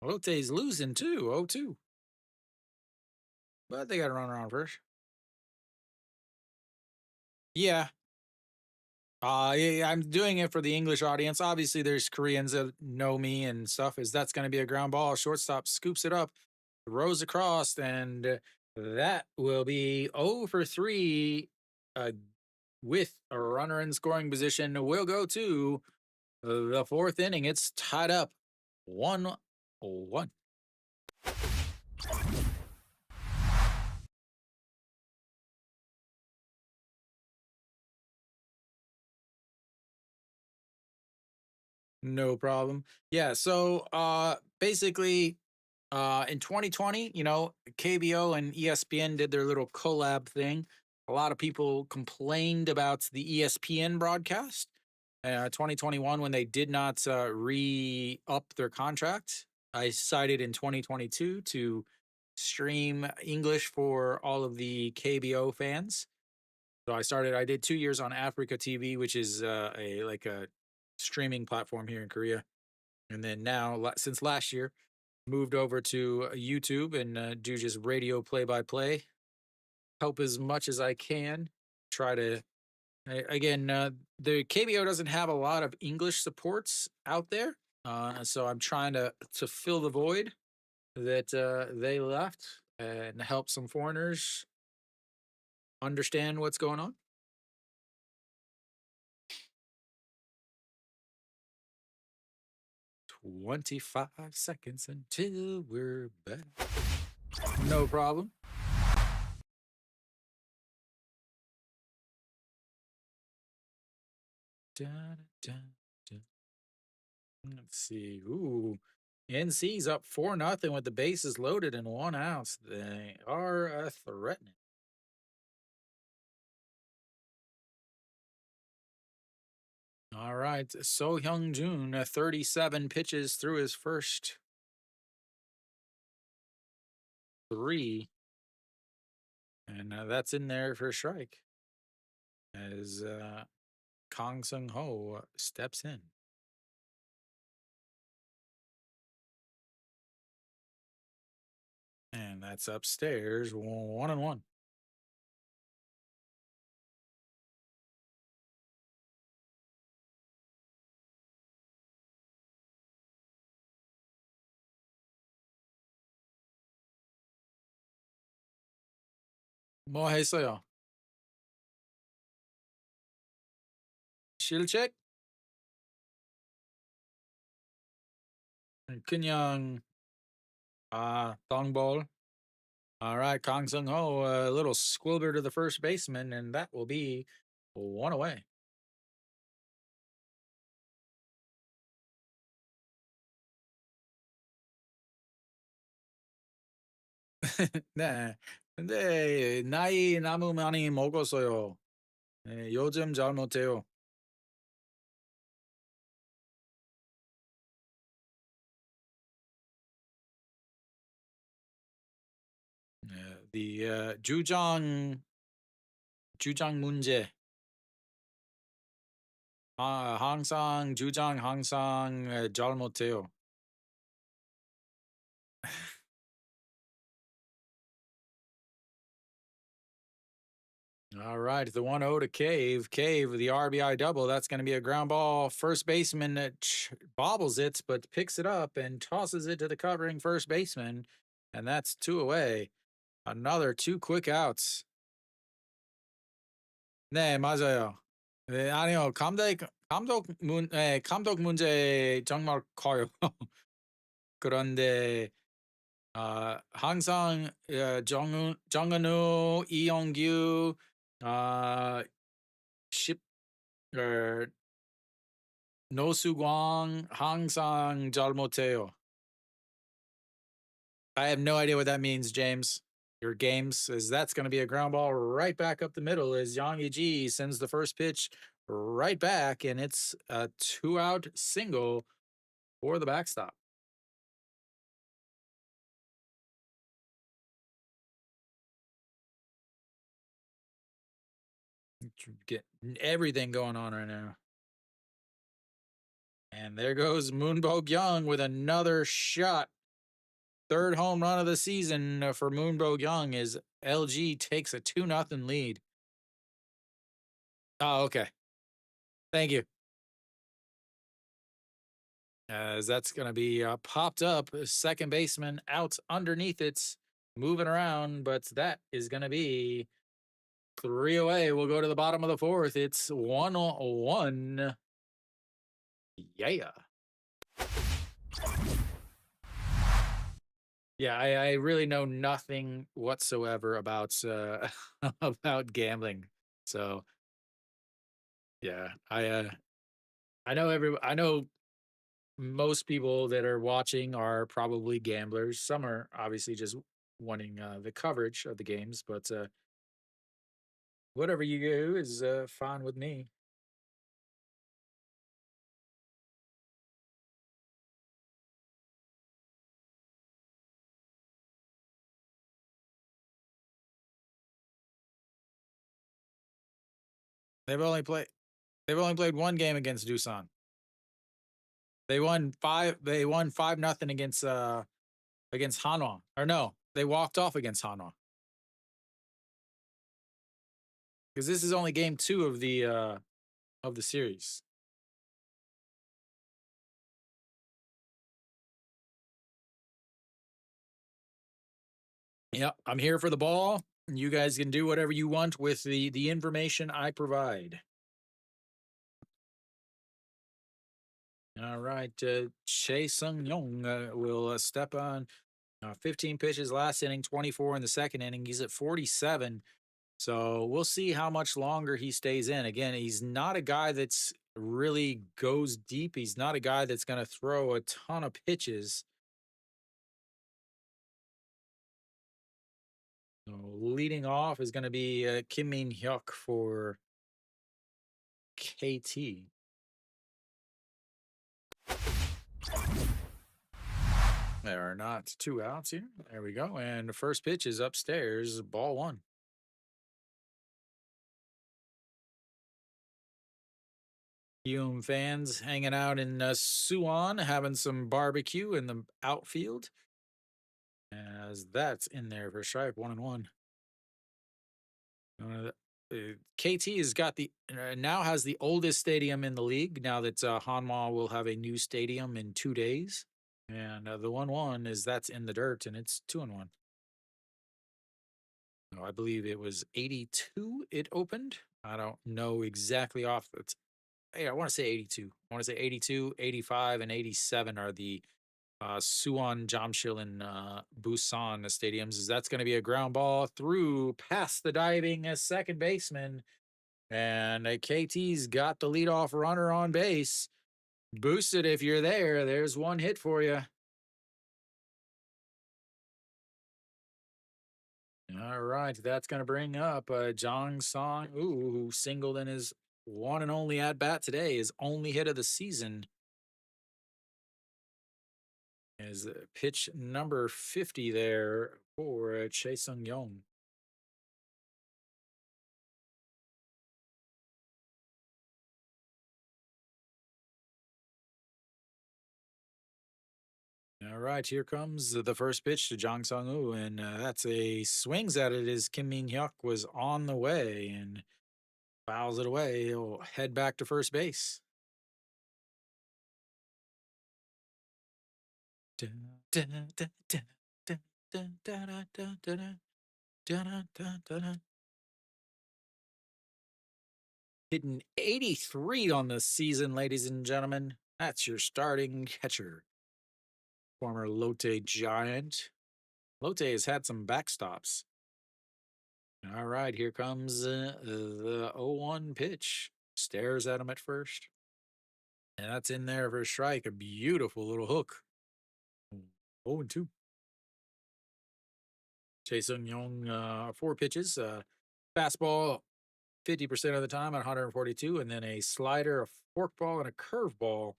Lotte's losing too, 0-2. But they got to run around first. Yeah. Yeah, I'm doing it for the English audience. Obviously, there's Koreans that know me and stuff. Is that's going to be a ground ball? Shortstop scoops it up, throws across, and that will be 0 for 3 with a runner in scoring position. We'll go to the fourth inning. It's tied up 1-1. No problem. Yeah, so basically in 2020, KBO and ESPN did their little collab thing. A lot of people complained about the ESPN broadcast. 2021 when they did not re-up their contract. I decided in 2022 to stream English for all of the KBO fans. So I did 2 years on Africa TV, which is a streaming platform here in Korea. And then now, since last year, moved over to YouTube and do just radio play-by-play. Help as much as I can. Try to, again, the KBO doesn't have a lot of English supports out there. So I'm trying to fill the void that they left and help some foreigners understand what's going on. 25 seconds until we're back. No problem. Dun, dun, dun. Let's see. Ooh. NC's up 4-0 with the bases loaded and 1 out. They are threatening. All right. So Hyung Jun, 37 pitches through his first 3. And that's in there for a strike. As Kang Sung Ho steps in. And that's upstairs, 1-1. 뭐 했어요? 실책? 그냥 long ball. All right, Kang Sung Ho, a little squilber to the first baseman, and that will be 1 away. 네. 근데 나이 너무 많이 먹었어요. 네, 요즘 잘 못해요. The 주장 문제. 항상 주장 항상 잘 못해요. All right, the 1-0 to Cave. Cave, the RBI double. That's going to be a ground ball. First baseman bobbles it, but picks it up and tosses it to the covering first baseman. And that's 2 away. Another 2 quick outs. 네, 맞아요. 네, 아니요. 감독 문제 정말 커요. 그런데 Hangsang, Jonganu, Iongyu, Ship, or Nosugwang, Hangsang, Jalmoteo. I have no idea what that means, James. Your games is that's going to be a ground ball right back up the middle as Yang Yiji sends the first pitch right back, and it's a 2-out single for the backstop. Get everything going on right now. And there goes Moonbo Young with another shot. Third home run of the season for Moonbo Young as LG takes a 2-0 lead. Oh, okay. Thank you. As that's going to be popped up. Second baseman out underneath it, moving around, but that is going to be 3 away. We'll go to the bottom of the fourth. It's 1-1. Yeah. Yeah, I really know nothing whatsoever about about gambling. So yeah, I know most people that are watching are probably gamblers. Some are obviously just wanting the coverage of the games, but whatever you do is fine with me. They've only played they've only played one game against Doosan. They won 5-0 against Hanwha. Or no, they walked off against Hanwha. Because this is only game 2 of the series. Yep, I'm here for the ball. You guys can do whatever you want with the information I provide. All right, Chae Sung Young will step on 15 pitches last inning, 24 in the second inning. He's at 47. So we'll see how much longer he stays in. Again, he's not a guy that's really goes deep. He's not a guy that's going to throw a ton of pitches. So leading off is going to be Kim Min Hyuk for KT. There are not 2 outs here. There we go. And the first pitch is upstairs, ball 1. Hume fans hanging out in Suwon, having some barbecue in the outfield. As that's in there for strike 1-1. KT has got the now has the oldest stadium in the league. Now that Hanwha will have a new stadium in 2 days, and the 1-1 is that's in the dirt, and it's 2-1. No, I believe it was 82. It opened. I don't know exactly off. Hey, I want to say 82. I want to say 82, 85, and 87 are the Suwon, Jamshil, and Busan stadiums. Is that's going to be a ground ball through past the diving second baseman, and KT's got the leadoff runner on base. Boosted if you're there. There's one hit for you. All right, that's going to bring up Jong Song, who singled in his one and only at bat today, his only hit of the season. Is pitch number 50 there for Chae Sung Young. All right, here comes the first pitch to Jang Sung Woo, and that's a swings at it as Kim Min Hyuk was on the way and fouls it away. He'll head back to first base. Hitting 83 on the season, ladies and gentlemen. That's your starting catcher. Former Lotte Giant. Lotte has had some backstops. All right, here comes the 0-1 pitch. Stares at him at first. And that's in there for a strike. A beautiful little hook. 0-2. Chae Sung Young, 4 pitches. Fastball 50% of the time at 142, and then a slider, a forkball, and a curveball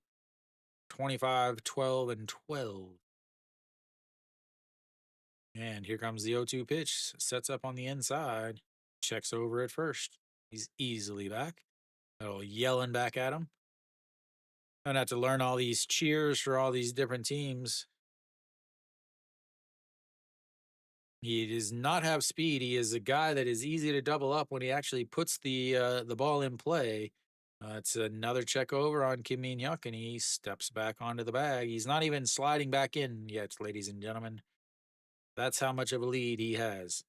25, 12, and 12. And here comes the 0-2 pitch. Sets up on the inside. Checks over at first. He's easily back. Oh, yelling back at him. Don't have to learn all these cheers for all these different teams. He does not have speed. He is a guy that is easy to double up when he actually puts the ball in play. It's another check over on Kim Min Hyuk, and he steps back onto the bag. He's not even sliding back in yet, ladies and gentlemen. That's how much of a lead he has.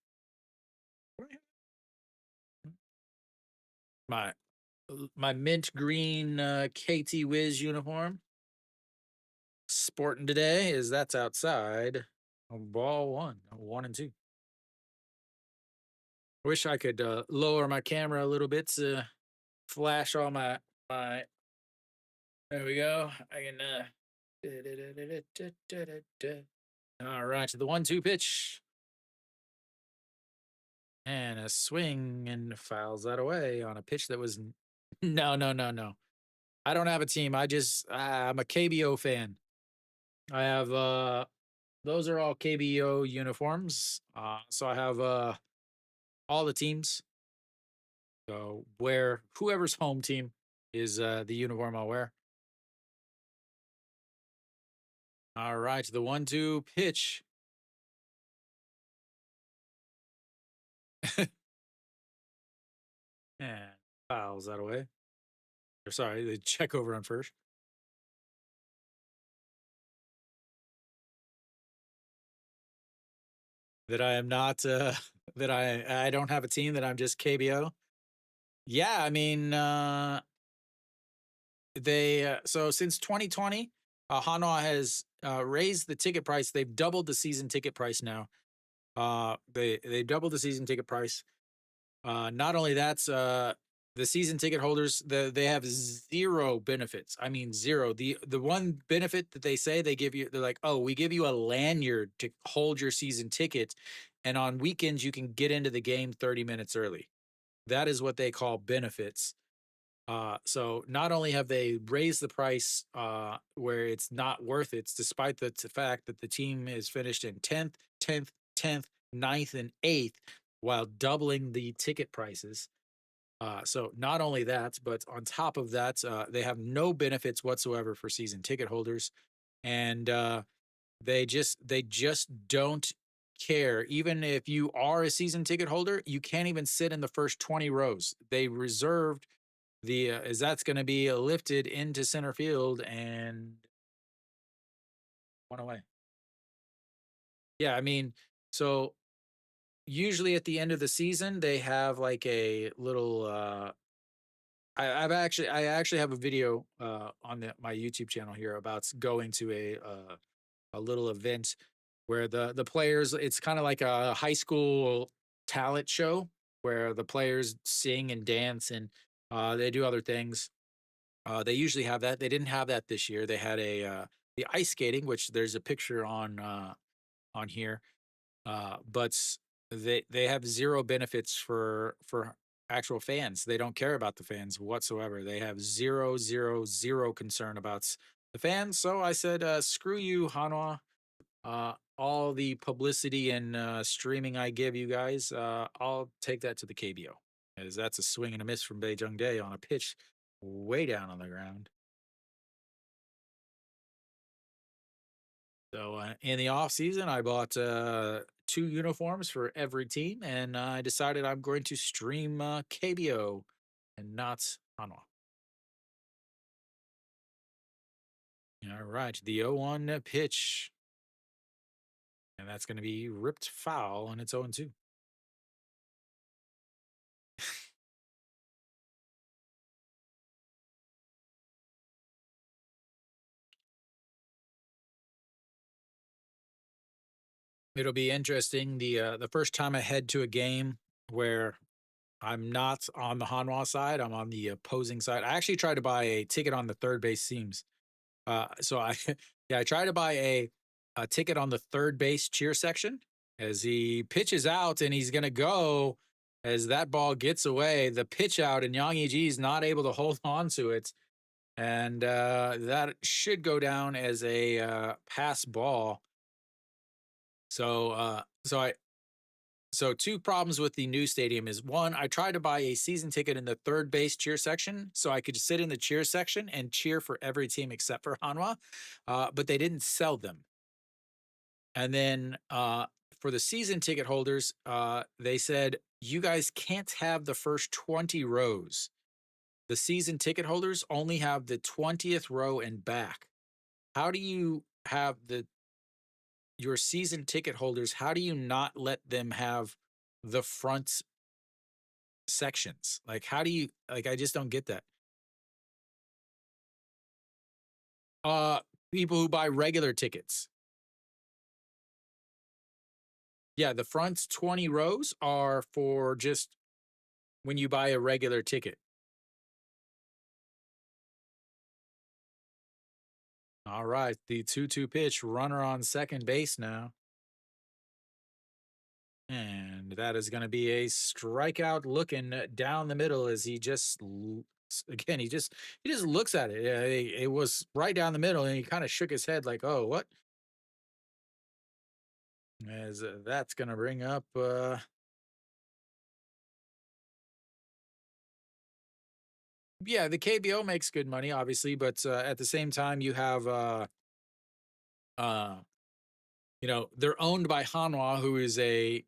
My my mint green KT Wiz uniform. Sporting today is that's outside. Ball one, 1-2. Wish I could lower my camera a little bit to flash all my. There we go. I can. All right, the 1-2 pitch. And a swing and fouls that away on a pitch that was no, no, no, no. I don't have a team. I'm a KBO fan. I have those are all KBO uniforms. So I have all the teams. So where whoever's home team is the uniform I'll wear. All right, the 1-2 pitch. And fouls that away. Or sorry, they check over on first. That I am not that I don't have a team, that I'm just KBO. Yeah, I mean they so since 2020, Hanwha has raised the ticket price. They've doubled the season ticket price now. They doubled the season ticket price. Not only that's the season ticket holders, they have zero benefits. I mean zero. The one benefit that they say they give you, they're like, oh, we give you a lanyard to hold your season ticket, and on weekends you can get into the game 30 minutes early. That is what they call benefits. So not only have they raised the price where it's not worth it, despite the fact that the team is finished in 10th, 9th, and 8th, while doubling the ticket prices. So not only that, but on top of that, they have no benefits whatsoever for season ticket holders, and they just don't care. Even if you are a season ticket holder, you can't even sit in the first 20 rows. They reserved the as that's going to be lifted into center field and one away. Yeah, I mean, so usually at the end of the season they have like a little I actually have a video on my YouTube channel here about going to a little event where the players, it's kind of like a high school talent show where the players sing and dance, and they do other things. They usually have that. They didn't have that this year. They had the ice skating, which there's a picture on here, but they have zero benefits for actual fans. They don't care about the fans whatsoever. They have zero concern about the fans. So I said, screw you, Hanwha. All the publicity and streaming I give you guys, I'll take that to the KBO, as that's a swing and a miss from Bae Jung Dae on a pitch way down on the ground. So in the off season, I bought 2 uniforms for every team, and I decided I'm going to stream KBO and not Hanwha. All right, the 0-1 pitch, and that's going to be ripped foul, and it's 0-2. It'll be interesting. The first time I head to a game where I'm not on the Hanwha side, I'm on the opposing side. I actually tried to buy a ticket on the third base seams. So I yeah, I tried to buy a ticket on the third base cheer section as he pitches out and he's gonna go as that ball gets away, the pitch out, and Yang Yiji is not able to hold on to it. And that should go down as a pass ball. So two problems with the new stadium is one, I tried to buy a season ticket in the third base cheer section so I could sit in the cheer section and cheer for every team except for Hanwha, but they didn't sell them. And then for the season ticket holders, they said you guys can't have the first 20 rows. The season ticket holders only have the 20th row and back. How do you have your season ticket holders? How do you not let them have the front sections? Like, how do you like? I just don't get that. Uh, People who buy regular tickets. Yeah, the front 20 rows are for just when you buy a regular ticket. All right, the 2-2 pitch, runner on second base now. And that is going to be a strikeout looking down the middle as he just again he just looks at it. Yeah, it was right down the middle and he kind of shook his head like, "Oh, what?" As that's going to bring up yeah, the KBO makes good money obviously, but at the same time you have uh they're owned by Hanwha, who is a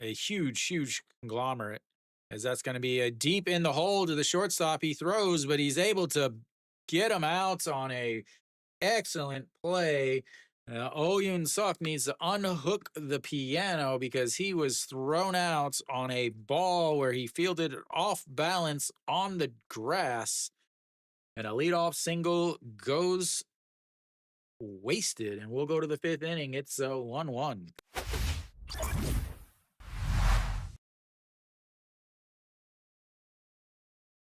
huge conglomerate. As that's going to be a deep in the hole to the shortstop. He throws, but he's able to get him out on a excellent play. Oh Yun Suk needs to unhook the piano because he was thrown out on a ball where he fielded it off balance on the grass. And a leadoff single goes wasted, and we'll go to the fifth inning. It's 1-1.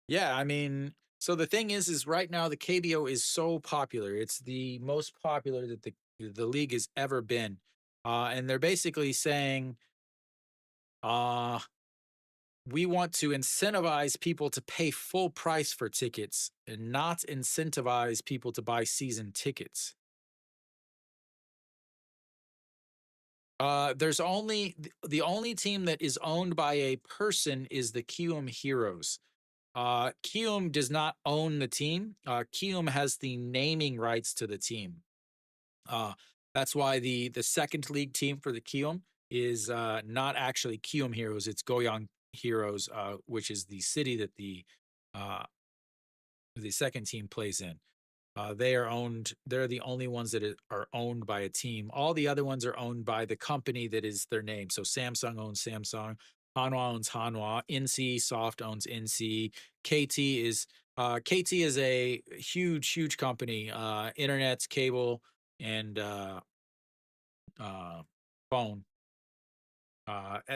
Yeah, I mean, so the thing is right now the KBO is so popular. It's the most popular that the league has ever been. And they're basically saying, uh, we want to incentivize people to pay full price for tickets and not incentivize people to buy season tickets. There's only the only team that is owned by a person is the Kium Heroes. Kium does not own the team. Kium has the naming rights to the team. Uh, that's why the second league team for the Kium is not actually Kium Heroes. It's Goyang Heroes, which is the city that uh, the second team plays in. They are owned. They're the only ones that are owned by a team. All the other ones are owned by the company that is their name. So Samsung owns Samsung, Hanwha owns Hanwha, NC Soft owns NC. KT is a huge company. Internet, cable, and uh, phone.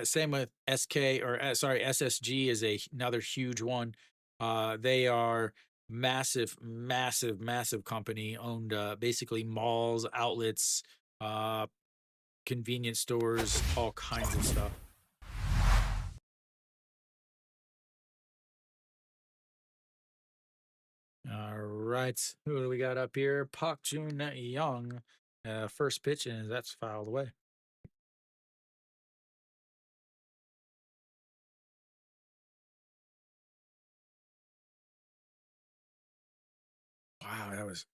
Same with SSG is another huge one. They are massive company owned basically malls, outlets, uh, convenience stores, all kinds of stuff. All right, who do we got up here? Park Jun Young, first pitch, and that's fouled away. Wow, that was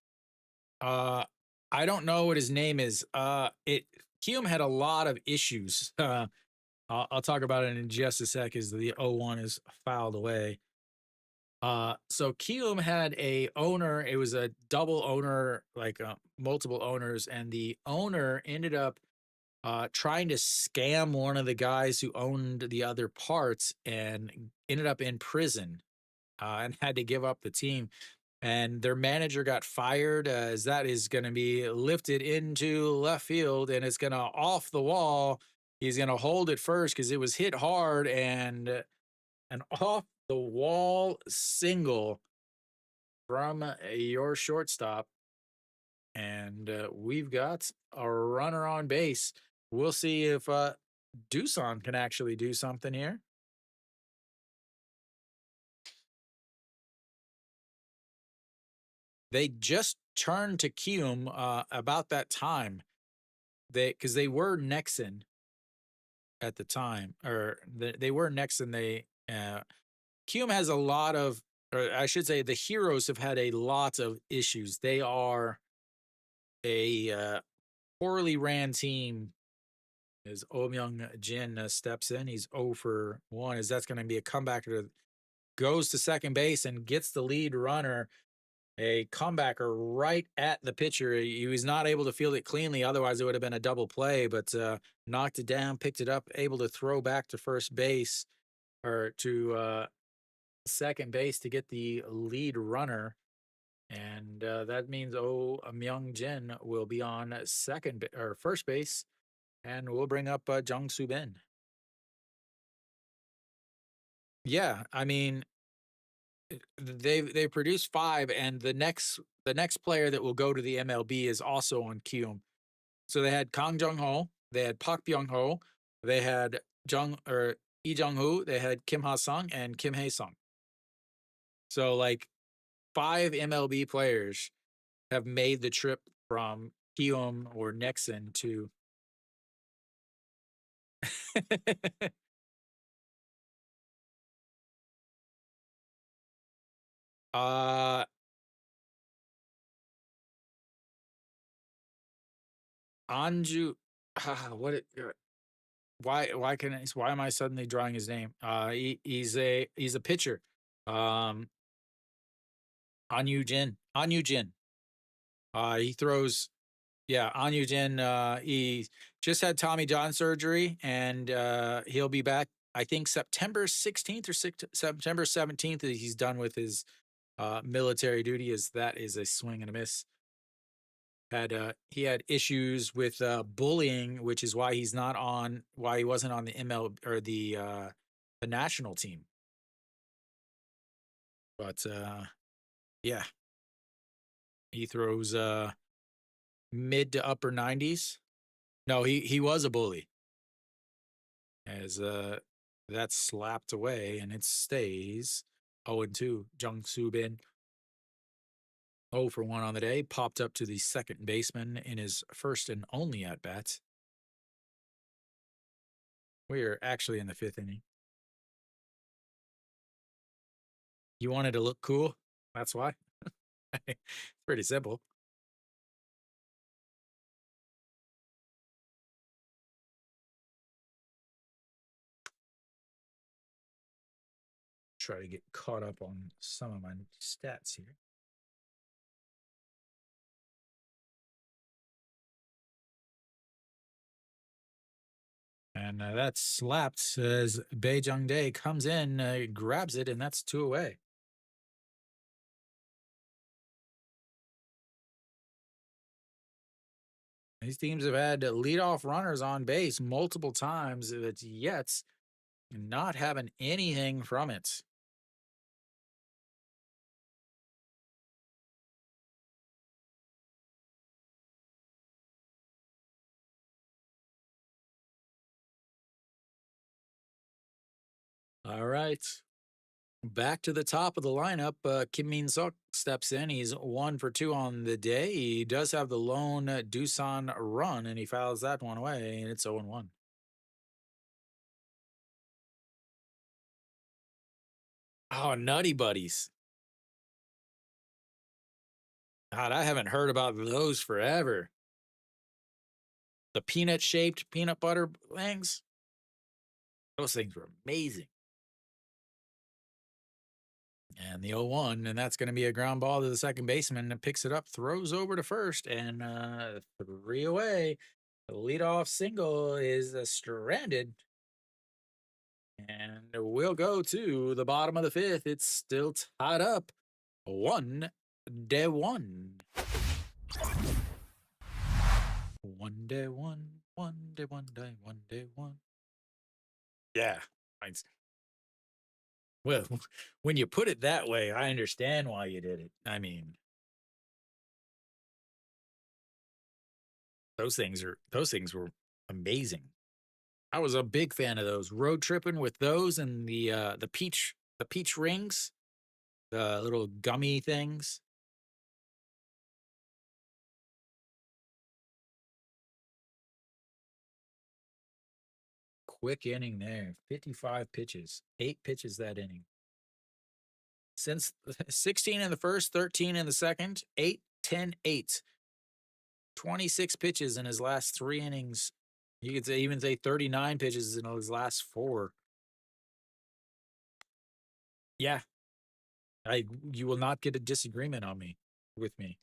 uh I don't know what his name is. It Hume had a lot of issues. I'll talk about it in just a sec as the 0-1 is fouled away. So Kium had a owner. It was a double owner, like multiple owners, and the owner ended up trying to scam one of the guys who owned the other parts and ended up in prison and had to give up the team. and their manager got fired, as that is going to be lifted into left field, and it's going to off the wall. He's going to hold it first because it was hit hard, and an off the wall single from your shortstop. And we've got a runner on base. We'll see if Doosan can actually do something here. They just turned to Kium about that time. Because they were Nexon at the time, or they were Nexon. Kium has a lot of, or I should say, the Heroes have had a lot of issues. They are a poorly ran team. As Oh Myung Jin steps in, he's 0 for 1. As that's going to be a comebacker, goes to second base and gets the lead runner. A comebacker right at the pitcher. He was not able to field it cleanly. Otherwise, it would have been a double play, but knocked it down, picked it up, able to throw back to first base or to second base to get the lead runner. And that means Myung Jin will be on second or first base, and we'll bring up Jung Soo Bin. Yeah, I mean, they produced 5, and the next player that will go to the MLB is also on Kium. So they had Kang Jung Ho, they had Park Byung Ho, they had Lee Jung Hoo, they had Kim Ha Sung and Kim Hae Sung. So like 5 MLB players have made the trip from Kium or Nexon to uh Anju what it why am I suddenly drawing his name? He's a pitcher. Anyu Jin. Anyu Jin. He throws, yeah, Anyu Jin. He just had Tommy John surgery, and he'll be back, I think, September 16th or September 17th. He's done with his military duty, as that is a swing and a miss. He had issues with bullying, which is why he wasn't on the ML or the national team. But yeah, he throws mid to upper 90s. No, he was a bully. As that's slapped away, and it stays 0-2. Jung Soo Bin 0 for 1 on the day, popped up to the second baseman in his first and only at bat. We are actually in the 5th inning. You wanted to look cool? That's why. It's pretty simple. Try to get caught up on some of my stats here. And that's slapped as Bae Jung Dae comes in, grabs it, and that's 2 away. These teams have had leadoff runners on base multiple times, but yet not having anything from it. All right. Back to the top of the lineup. Kim Min Suk steps in. He's 1 for 2 on the day. He does have the lone Doosan run, and he fouls that one away, and it's 0-1. Oh, Nutty Buddies. God, I haven't heard about those forever. The peanut-shaped peanut butter things. Those things were amazing. And the 0-1, and that's going to be a ground ball to the second baseman, and picks it up, throws over to first, and 3 away. The leadoff single is stranded. And we'll go to the bottom of the 5th. It's still tied up 1-1. day one. One day one, one day, one day, one day one. Yeah. Well, when you put it that way, I understand why you did it. I mean, those things were amazing. I was a big fan of those. Road tripping with those and the peach rings, the little gummy things. Quick inning there. 55 pitches. 8 pitches that inning. Since 16 in the first, 13 in the second, 8, 10, 8. 26 pitches in his last 3 innings. You could say even say 39 pitches in his last 4. Yeah, I you will not get a disagreement on me with me.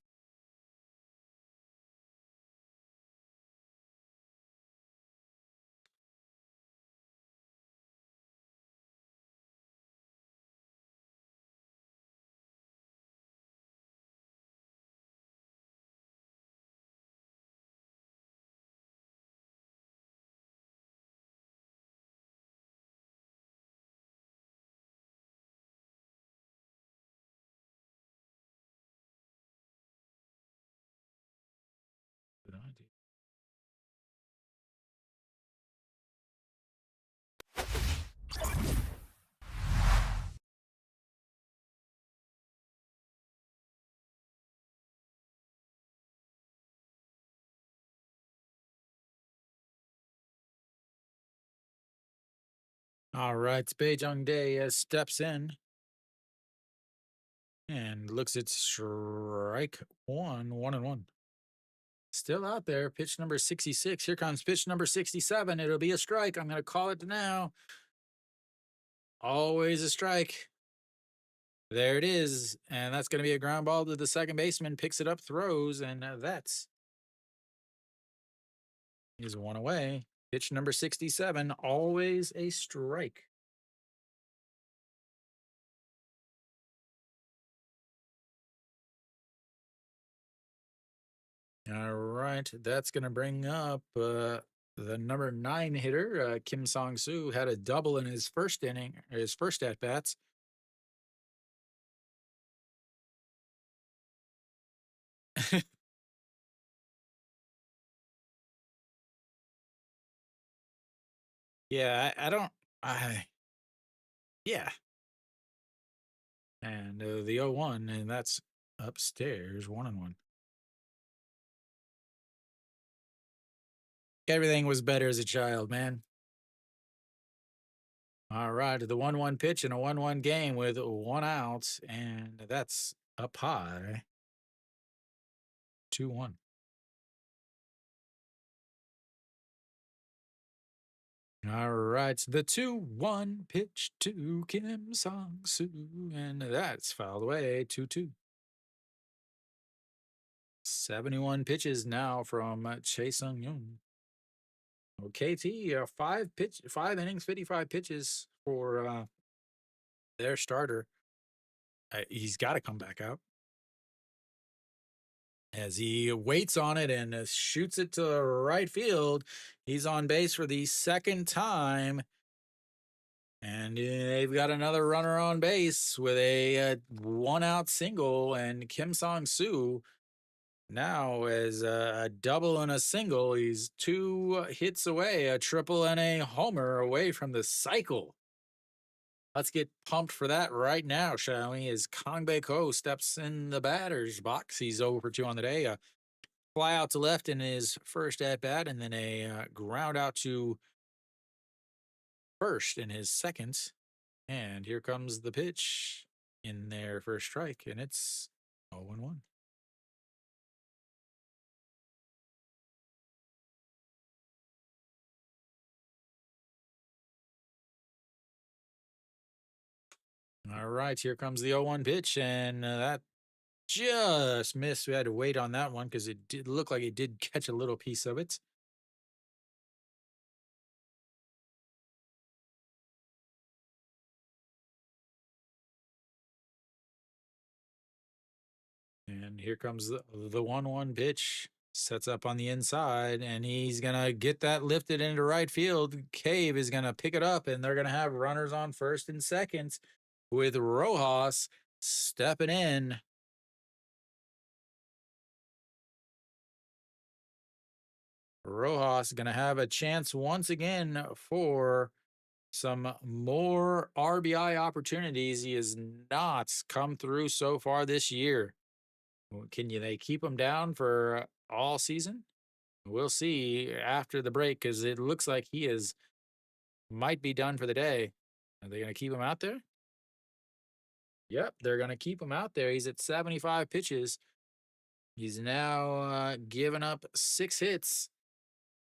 All right, Beijing Day steps in and looks at strike one, 1-1. Still out there, pitch number 66. Here comes pitch number 67. It'll be a strike. I'm going to call it now. Always a strike. There it is. And that's going to be a ground ball to the second baseman. Picks it up, throws, and that's is one away. Pitch number 67. Always a strike. All right, that's going to bring up the number 9 hitter, Kim Song-soo, had a double in his first inning, his first at bats. Yeah, I don't, I, yeah. And the 0-1, and that's upstairs, 1-1. Everything was better as a child, man. All right, the 1-1 pitch in a 1-1 game with 1 out, and that's up high, 2-1. All right, the 2-1 pitch to Kim Song-soo, and that's fouled away, 2-2. 71 pitches now from Chae Sung-yoon. KT, 5 innings, 55 pitches for their starter. He's got to come back out as he waits on it and shoots it to right field. He's on base for the second time. And they've got another runner on base with a 1-out single. And Kim Song-soo now is a double and a single. He's 2 hits away, a triple and a homer away from the cycle. Let's get pumped for that right now, shall we? As Kang Bae-ko steps in the batter's box. He's 0 for 2 on the day. A fly out to left in his first at bat, and then a ground out to first in his second. And here comes the pitch in their first strike, and it's 0-1. All right, here comes the 0-1 pitch, and that just missed. We had to wait on that one because it did look like it did catch a little piece of it. And here comes the 1-1 pitch. Sets up on the inside, and he's going to get that lifted into right field. Cave is going to pick it up, and they're going to have runners on first and second with Rojas stepping in. Rojas going to have a chance once again for some more RBI opportunities. He has not come through so far this year. They keep him down for all season? We'll see after the break because it looks like he might be done for the day. Are they going to keep him out there? Yep, they're going to keep him out there. He's at 75 pitches. He's now given up 6 hits.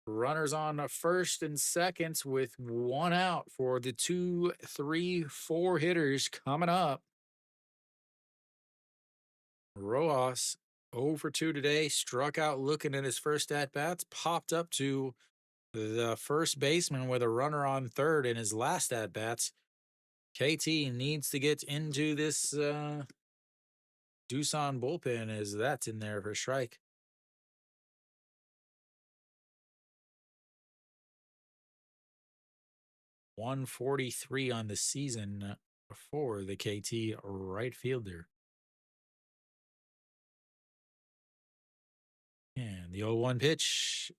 Runners on first and second with 1 out for the 2, 3, 4 hitters coming up. Rojas 0 for 2 today, struck out looking at his first at-bats, popped up to the first baseman with a runner on third in his last at-bats. KT needs to get into this Doosan bullpen as that's in there for strike. .143 on the season for the KT right fielder. And the 0-1 pitch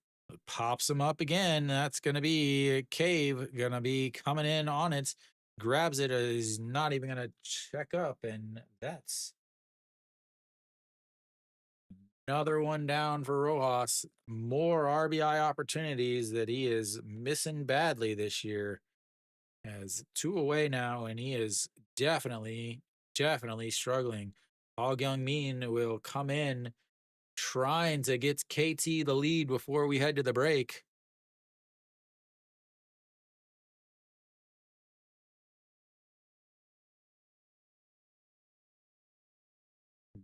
pops him up again. That's going to be Cave going to be coming in on it. Grabs it. Is not even going to check up. And that's another one down for Rojas. More RBI opportunities that he is missing badly this year. Has 2 away now, and he is definitely struggling. All Young Min will come in trying to get KT the lead before we head to the break.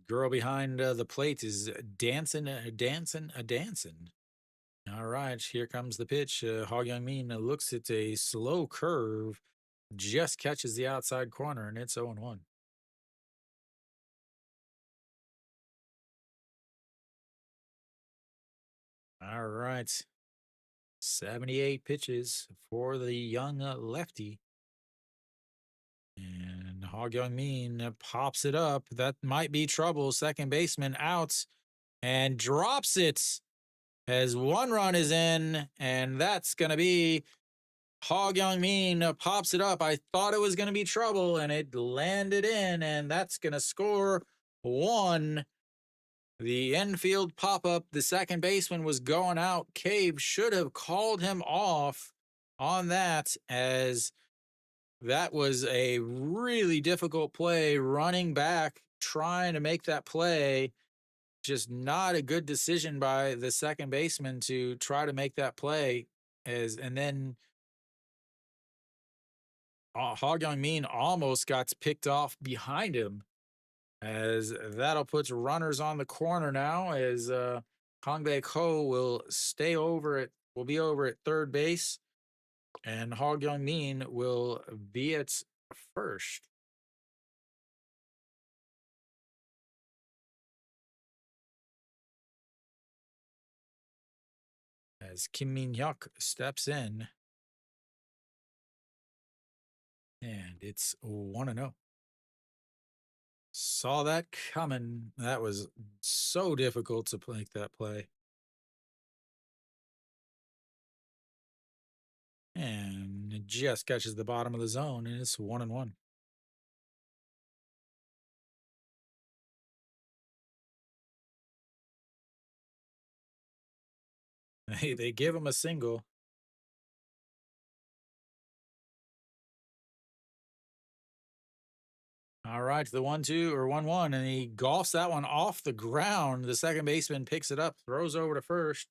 Girl behind the plate is dancing. All right, here comes the pitch. Hog Young Min looks at a slow curve, just catches the outside corner, and it's 0-1. All right, 78 pitches for the young lefty. And Hog Young Min pops it up. That might be trouble. Second baseman out and drops it as 1 run is in, and that's going to be Hog Young Min pops it up. I thought it was going to be trouble, and it landed in, and that's going to score 1. The infield pop-up, the second baseman was going out. Cave should have called him off on that, as that was a really difficult play, running back, trying to make that play. Just not a good decision by the second baseman to try to make that play. And then Hog Young Min almost got picked off behind him, as that'll put runners on the corner now, as Kong Bae Ko will be over at third base, and Hog Young Min will be at first. As Kim Min-hyuk steps in. And it's 1-0. Saw that coming. That was so difficult to make that play. And it just catches the bottom of the zone, and it's 1-1. They give him a single. All right, the 1-2 or 1-1, and he golfs that one off the ground. The second baseman picks it up, throws over to first.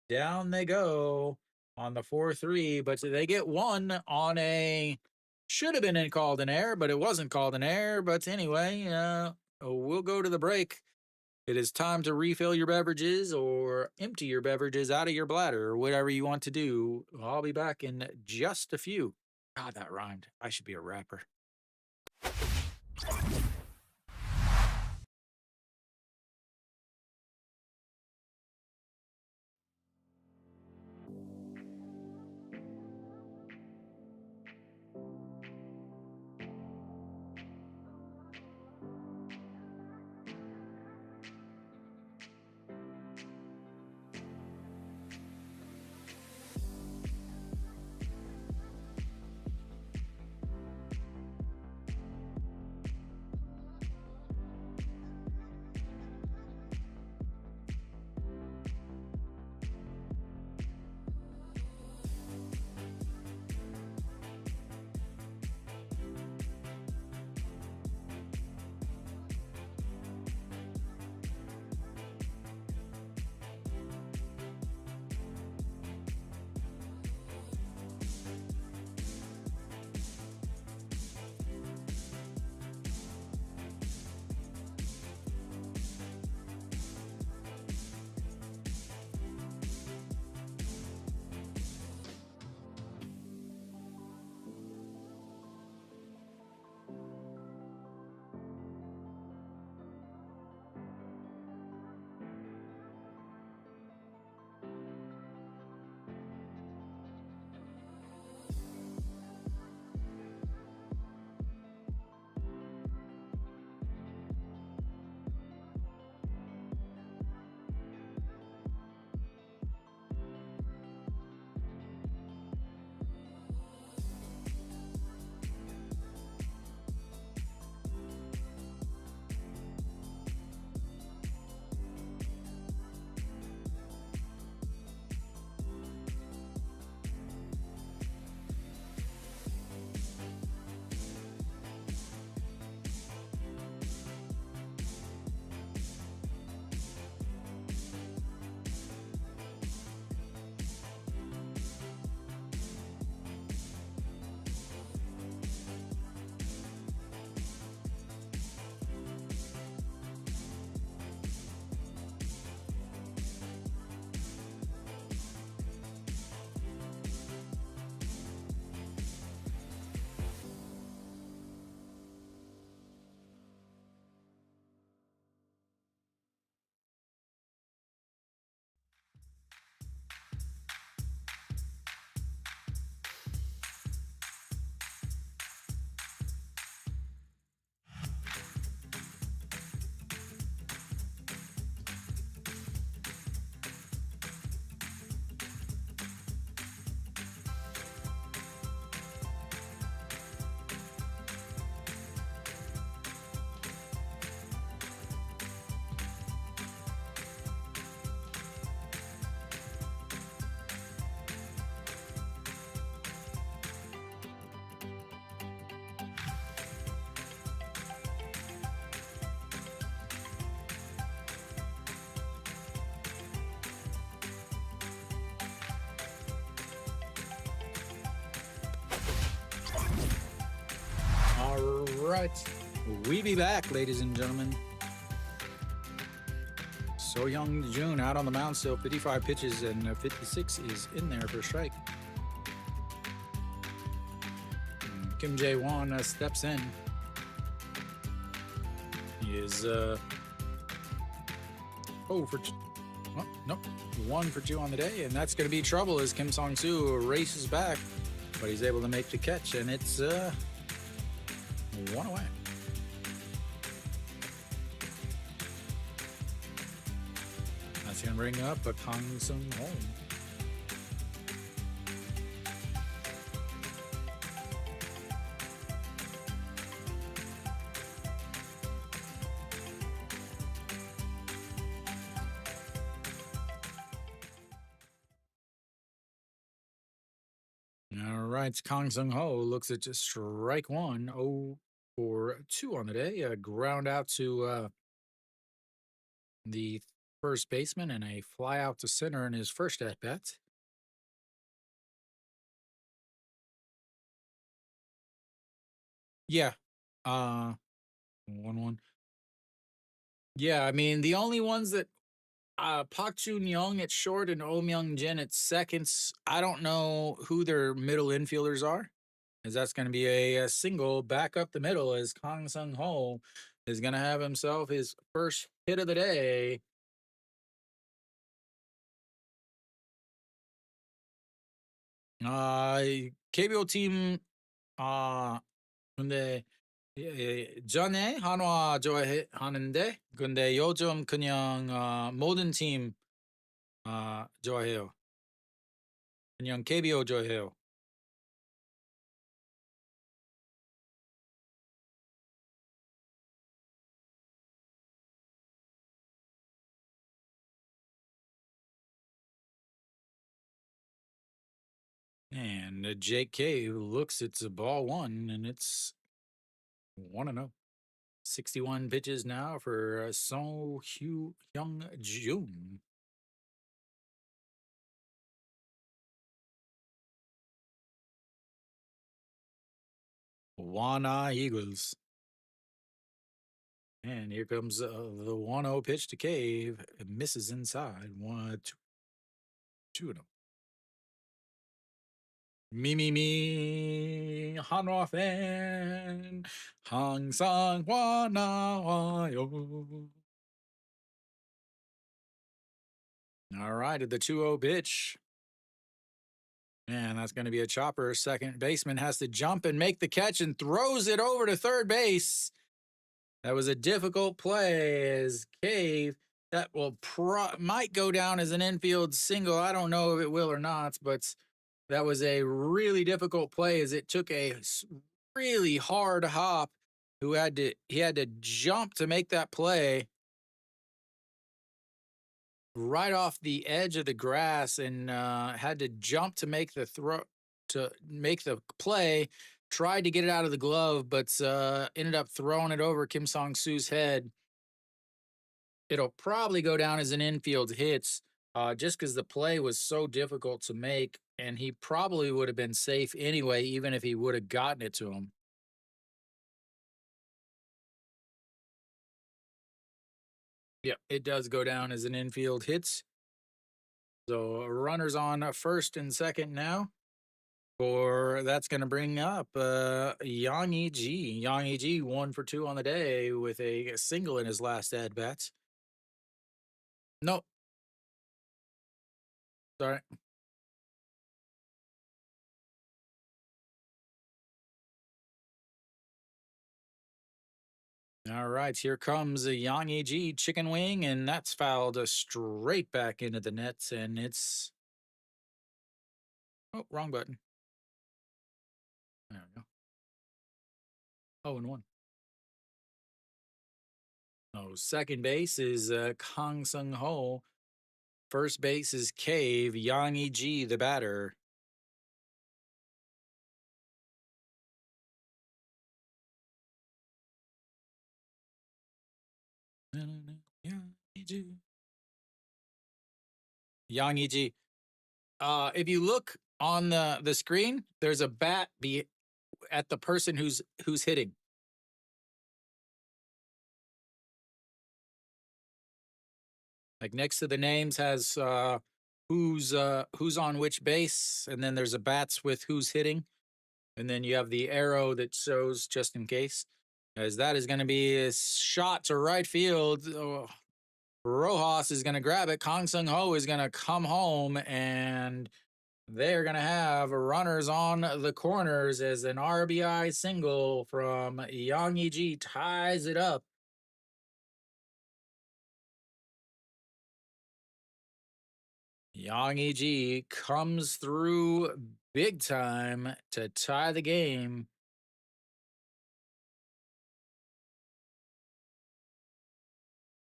Down they go on the 4-3, but they get 1 on a should have been called an error, but it wasn't called an error. But anyway, we'll go to the break. It is time to refill your beverages or empty your beverages out of your bladder, or whatever you want to do. I'll be back in just a few. God, that rhymed. I should be a rapper. right. We be back, ladies and gentlemen. So Young June out on the mound still, 55 pitches, and 56 is in there for strike. Kim Jae-won steps in. He is 0 for nope, 1 for 2 on the day, and that's going to be trouble as Kim Song-soo races back, but he's able to make the catch, and it's 1 away. That's going to bring up a Kang Sung-ho. All right, Kang Sung-ho looks at just strike 1, 0 for 2 on the day. A ground out to the first baseman and a fly out to center in his first at bat. Yeah, 1-1. Yeah, I mean the only ones that Park Jun Young at short and Oh Myung Jin at seconds. I don't know who their middle infielders are, as that's going to be a single back up the middle as Kang Sung Ho is going to have himself his first hit of the day. KBO 팀 근데 전에 한화 좋아하는데 근데 요즘 그냥 모든 팀 좋아해요. 그냥 KBO 좋아해요. And Jake K looks, it's a ball 1, and it's 1-0. 61 pitches now for So Hyung Jun. Wana Eagles. And here comes the 1-0 pitch to Cave. It misses inside. 1-2. 2-0. Me, 한화 fan. 항상 화나와요. All right, at the 2-0 pitch. Man, that's going to be a chopper. Second baseman has to jump and make the catch and throws it over to third base. That was a difficult play as Cave. That will might go down as an infield single. I don't know if it will or not, but that was a really difficult play as it took a really hard hop. He had to jump to make that play right off the edge of the grass and had to jump to make the play. Tried to get it out of the glove, but ended up throwing it over Kim Song-soo's head. It'll probably go down as an infield hit, just because the play was so difficult to make, and he probably would have been safe anyway, even if he would have gotten it to him. Yeah, it does go down as an infield hit. So runners on first and second now. That's going to bring up Yang E.G. Yang E.G. 1 for 2 on the day with a single in his last at bat. Nope. Sorry. All right, here comes a Yang E.G. chicken wing, and that's fouled straight back into the nets, and it's wrong button. There we go. 0-1. Oh, second base is Kang Sung Ho. First base is Cave. Yang E.G. the batter. Yang E.G. If you look on the screen, there's a bat at the person who's hitting. Like next to the names has who's on which base, and then there's a bats with who's hitting, and then you have the arrow that shows just in case. As that is going to be a shot to right field. Oh, Rojas is going to grab it. Kang Sung Ho is going to come home, and they're going to have runners on the corners as an RBI single from Yang Yi ties it up. Yang Yi comes through big time to tie the game.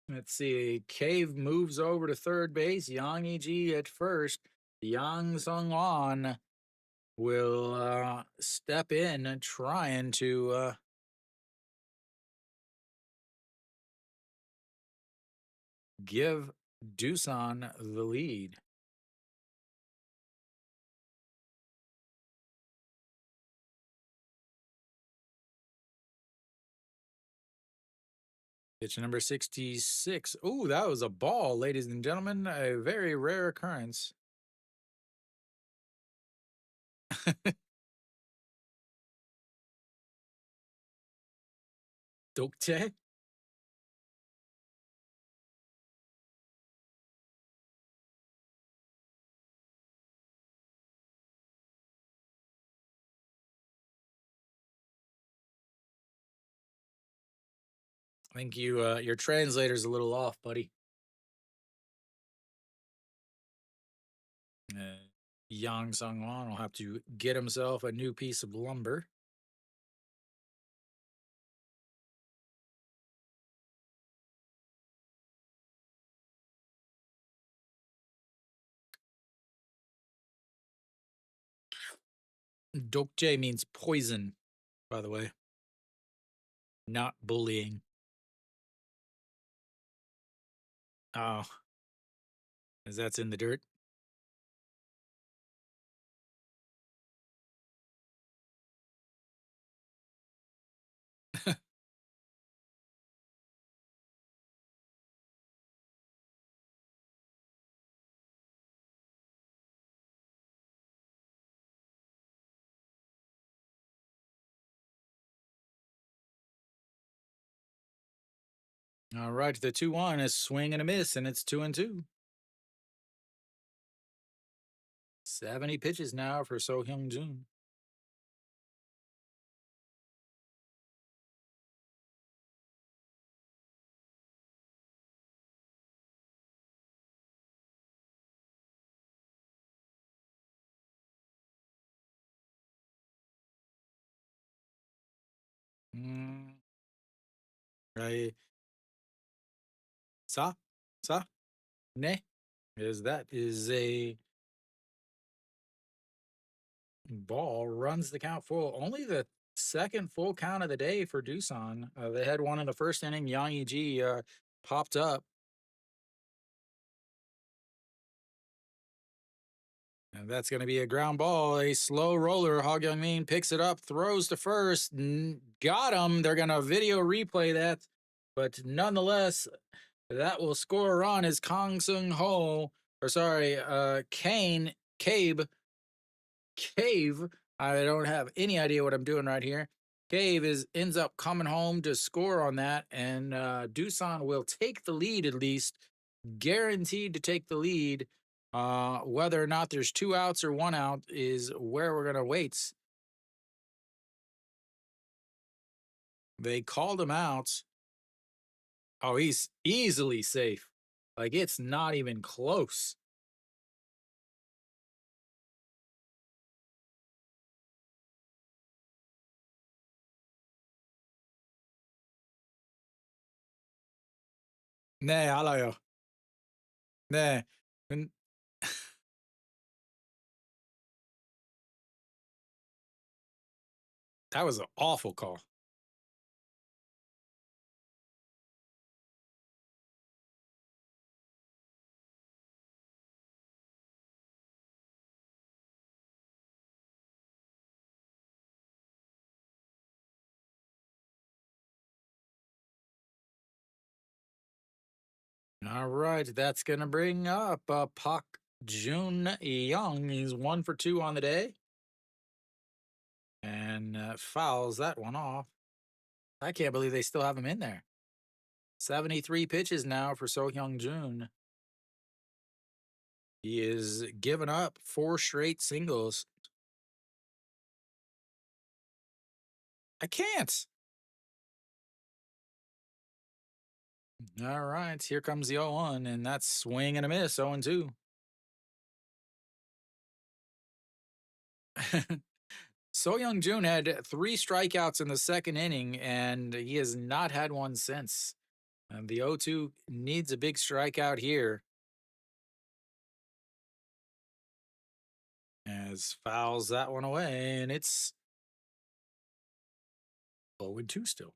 Let's see. Cave moves over to third base. Yang Yi at first. Yang Sung Wan will step in trying to give Doosan the lead. Pitch number 66. Oh, that was a ball, ladies and gentlemen. A very rare occurrence. Dokte? I think your translator's a little off, buddy. Yang Sung-wan will have to get himself a new piece of lumber. Dokje means poison, by the way. Not bullying. Oh. As that's in the dirt. All right, the 2-1 is swing and a miss, and it's 2-2. 70 pitches now for So Hyung Jun. Right. Sa? Sa? Ne? Is that is a ball, runs the count full. Only the second full count of the day for Doosan. They had one in the first inning. Yang Yi popped up. And that's going to be a ground ball. A slow roller. Hog Young Min picks it up, throws to first. Got him. They're going to video replay that. But nonetheless, that will score a run as Kang Sung Ho, or sorry, Cave. I don't have any idea what I'm doing right here. Cave ends up coming home to score on that, and Doosan will take the lead at least, guaranteed to take the lead. Whether or not there's 2 outs or 1 out is where we're gonna wait. They called him out. Oh, he's easily safe. Like it's not even close. Nee, alayo. Nee. That was an awful call. All right, that's gonna bring up Pak Jun Young. He's 1 for 2 on the day, and fouls that one off. I can't believe they still have him in there. 73 pitches now for So Hyung Jun. He is giving up 4 straight singles. I can't. All right, here comes the 0-1, and that's swing and a miss, 0-2. So Young Jun had 3 strikeouts in the second inning, and he has not had one since. And the 0-2 needs a big strikeout here, as fouls that one away, and it's 0-2 still.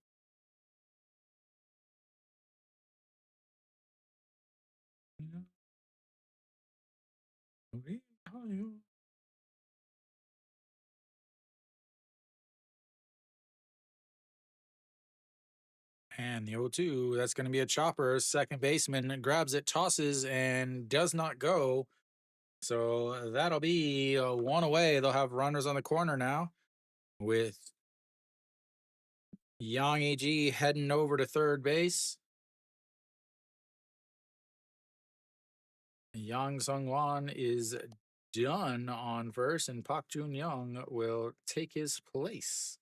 And the 0-2, that's going to be a chopper. Second baseman grabs it, tosses, and does not go. So that'll be one away. They'll have runners on the corner now with Yang AG heading over to third base. Yang Sung-wan is done on first, and Park Jun-young will take his place.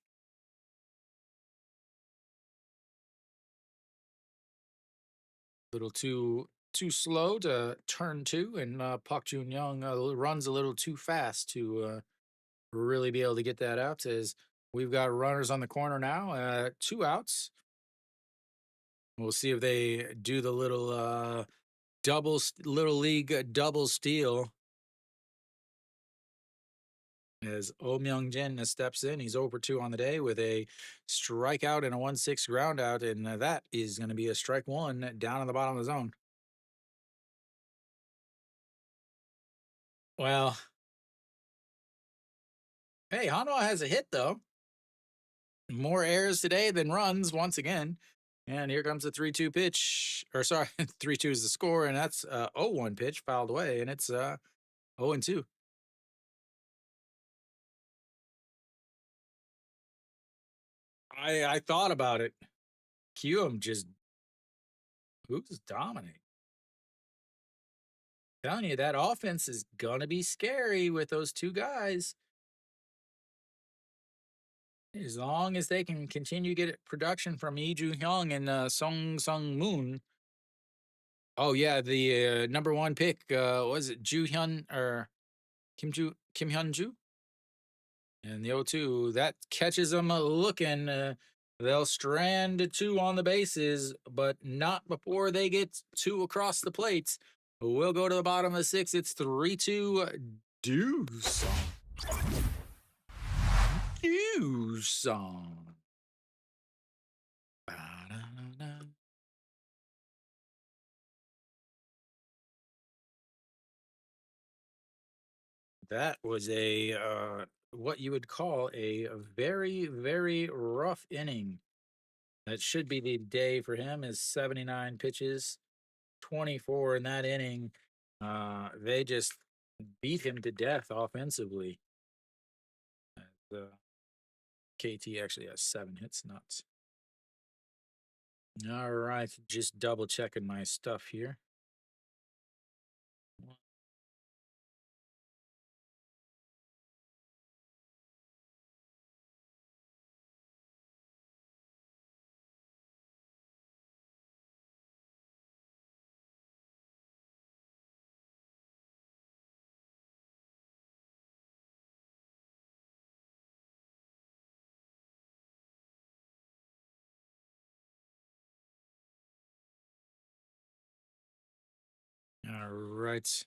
Little too slow to turn two, and Park Jun-young runs a little too fast to really be able to get that out. As we've got runners on the corner now, 2 outs. We'll see if they do the little little league double steal. As Oh Myung Jin steps in, he's over 2 on the day with a strikeout and a 1-6 ground out, and that is going to be a strike 1 down in the bottom of the zone. Well, hey, Hanwha has a hit though. More errors today than runs once again. And here comes the 3-2 pitch. Or sorry, 3-2 is the score, and that's 0-1 pitch fouled away, and it's 0-2. I thought about it. Cue him, just who's dominate. Telling you that offense is gonna be scary with those 2 guys. As long as they can continue to get production from Lee Ju Hyung and Song Sung Moon. Oh yeah, the #1 pick was it Ju Hyun or Kim Hyun Ju? And the 0-2 that catches them looking. They'll strand 2 on the bases, but not before they get 2 across the plates. We'll go to the bottom of the 6th. It's 3-2 Doosan. Doosan. Ba-da-da-da. That was a what you would call a very, very rough inning. That should be the day for him. Is 79 pitches, 24 in that inning. They just beat him to death offensively. The KT actually has 7 hits, nuts. All right, just double checking my stuff here. All right.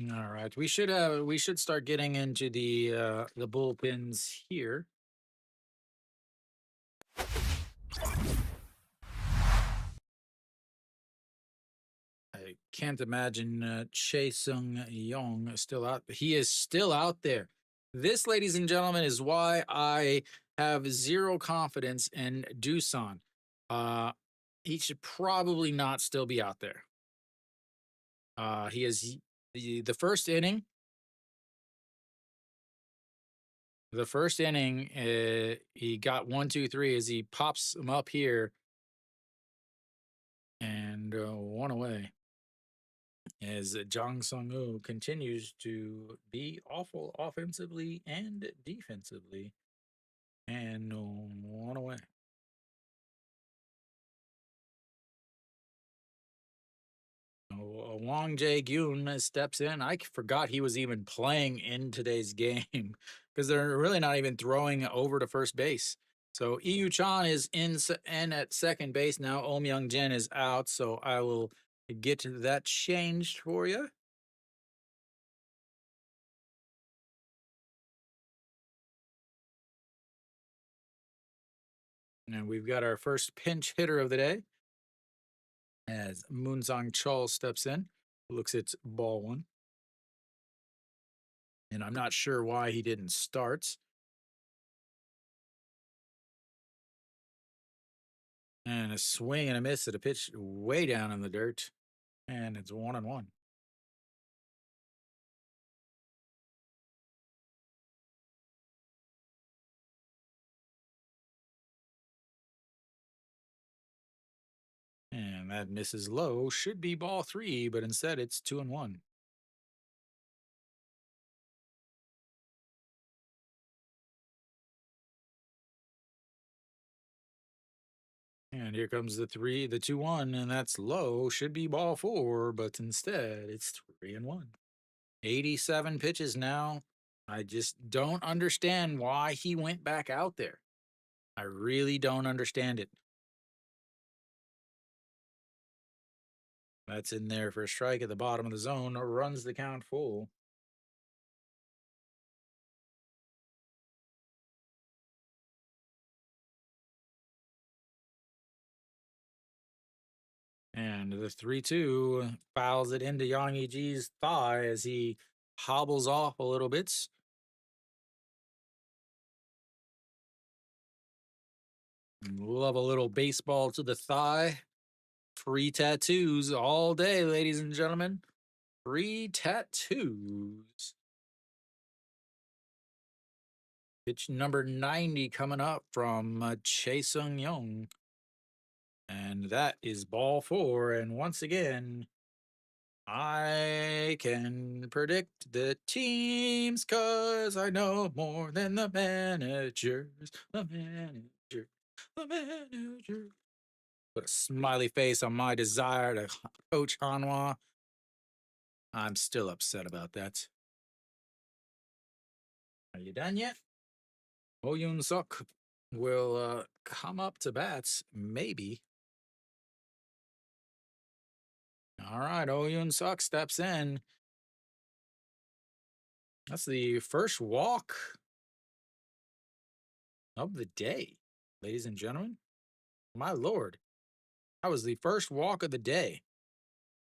All right, we should start getting into the bullpens here. I can't imagine Chae Sung Young is still out. He is still out there. This, ladies and gentlemen, is why I have zero confidence in Doosan. Uh, he should probably not still be out there. He is the first inning. The first inning, he got 1, 2, 3 as he pops him up here and one away. As Jang Sung-woo continues to be awful offensively and defensively, and one away. Wang Jae-gyun steps in. I forgot he was even playing in today's game because they're really not even throwing over to first base. So Yu Chan is in at second base now. Oh Myung Jin is out, so I will get that changed for you. And we've got our first pinch hitter of the day as Moon Sang Chol steps in. Looks at ball one. And I'm not sure why he didn't start. And a swing and a miss at a pitch way down in the dirt. And it's 1-1. And that misses low. Should be ball three, but instead it's 2-1. And here comes the 2-1, and that's low. Should be ball four, but instead it's 3-1. 87 pitches now. I just don't understand why he went back out there. I really don't understand it. That's in there for a strike at the bottom of the zone. Runs the count full. And the 3-2 fouls it into Yang Yiji's thigh as he hobbles off a little bit. Love a little baseball to the thigh. Free tattoos all day, ladies and gentlemen. Free tattoos. Pitch number 90 coming up from Chae Sung Young. And that is ball four. And once again, I can predict the teams because I know more than the managers. The manager. The manager. Put a smiley face on my desire to coach Hanwha. I'm still upset about that. Are you done yet? Oh Yoon Suk will come up to bats, maybe. All right, Oh Yoon Suk steps in. That's the first walk of the day, ladies and gentlemen. My lord, that was the first walk of the day.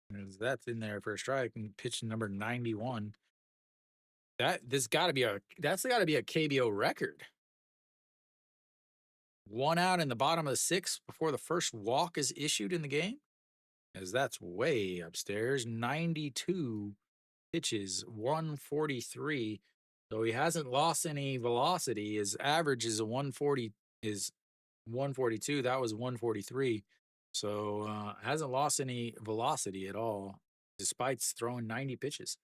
That's in there for a strike and pitch number 91. That's got to be a KBO record. 1 out in the bottom of the sixth before the first walk is issued in the game, as that's way upstairs. 92 pitches, 143. So he hasn't lost any velocity. His average is 142. That was 143. So hasn't lost any velocity at all, despite throwing 90 pitches.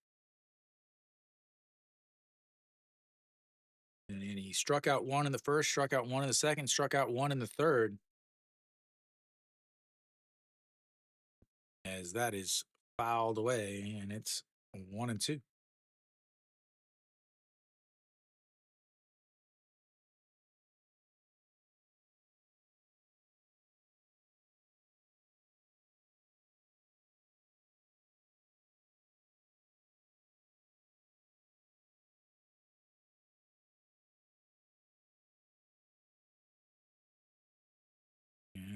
And he struck out one in the first, struck out one in the second, struck out one in the third. As that is fouled away, and it's 1-2.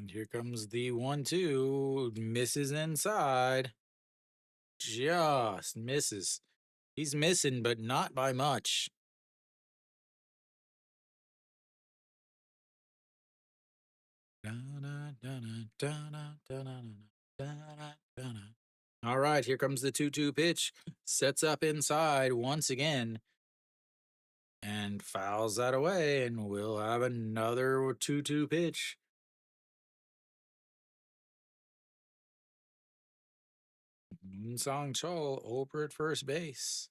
And here comes the 1-2. Misses inside. Just misses. He's missing, but not by much. All right, here comes the 2-2 pitch. Sets up inside once again and fouls that away, and we'll have another 2-2 pitch. Moonsong Chol over at first base.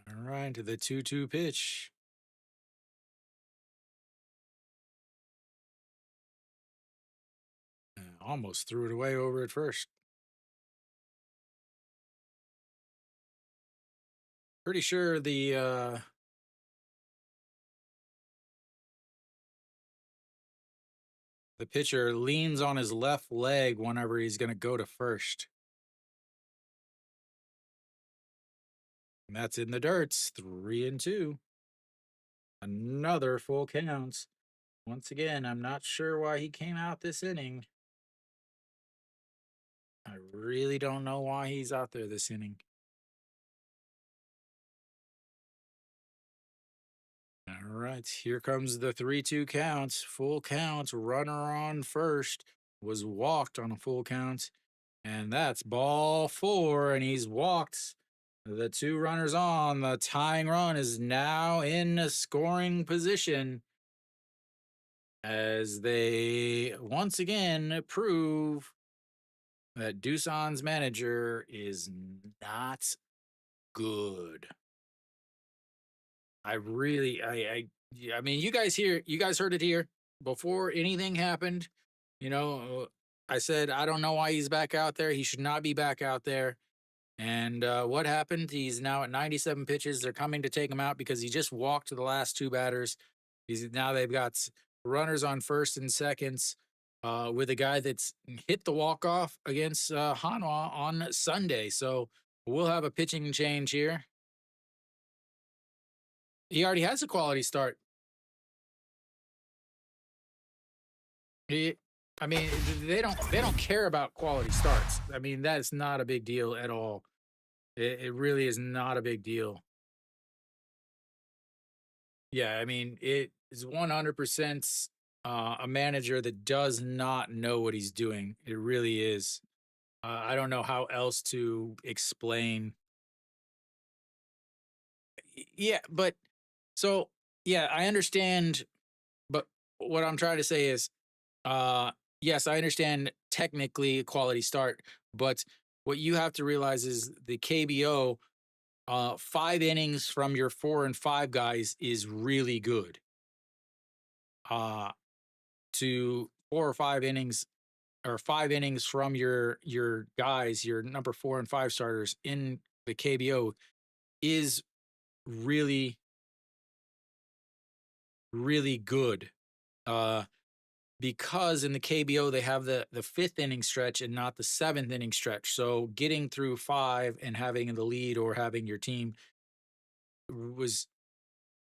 All right, to the 2-2 pitch. Almost threw it away over at first. Pretty sure the pitcher leans on his left leg whenever he's going to go to first. And that's in the dirts. 3-2. Another full count. Once again, I'm not sure why he came out this inning. I really don't know why he's out there this inning. All right, here comes the 3-2 count. Full count. Runner on first was walked on a full count. And that's ball 4, and he's walked the 2 runners on. The tying run is now in a scoring position as they once again prove that Doosan's manager is not good. I mean, you guys heard it here before anything happened. You know, I said, I don't know why he's back out there. He should not be back out there. And what happened? He's now at 97 pitches. They're coming to take him out because he just walked to the last 2 batters. Now they've got runners on first and seconds with a guy that's hit the walk-off against Hanwha on Sunday. So we'll have a pitching change here. He already has a quality start. I mean, they don't care about quality starts. I mean, that's not a big deal at all. It really is not a big deal. Yeah, I mean, it is 100% a manager that does not know what he's doing. It really is. I don't know how else to explain. Yeah, but so yeah, I understand. But what I'm trying to say is, yes, I understand technically a quality start, but what you have to realize is the KBO 5 innings from your 4 and 5 guys is really good. To 4 or 5 innings or 5 innings from your guys, your number 4 and 5 starters in the KBO is really, really good. Because in the KBO they have the 5th inning stretch and not the 7th inning stretch. So getting through 5 and having the lead or having your team was,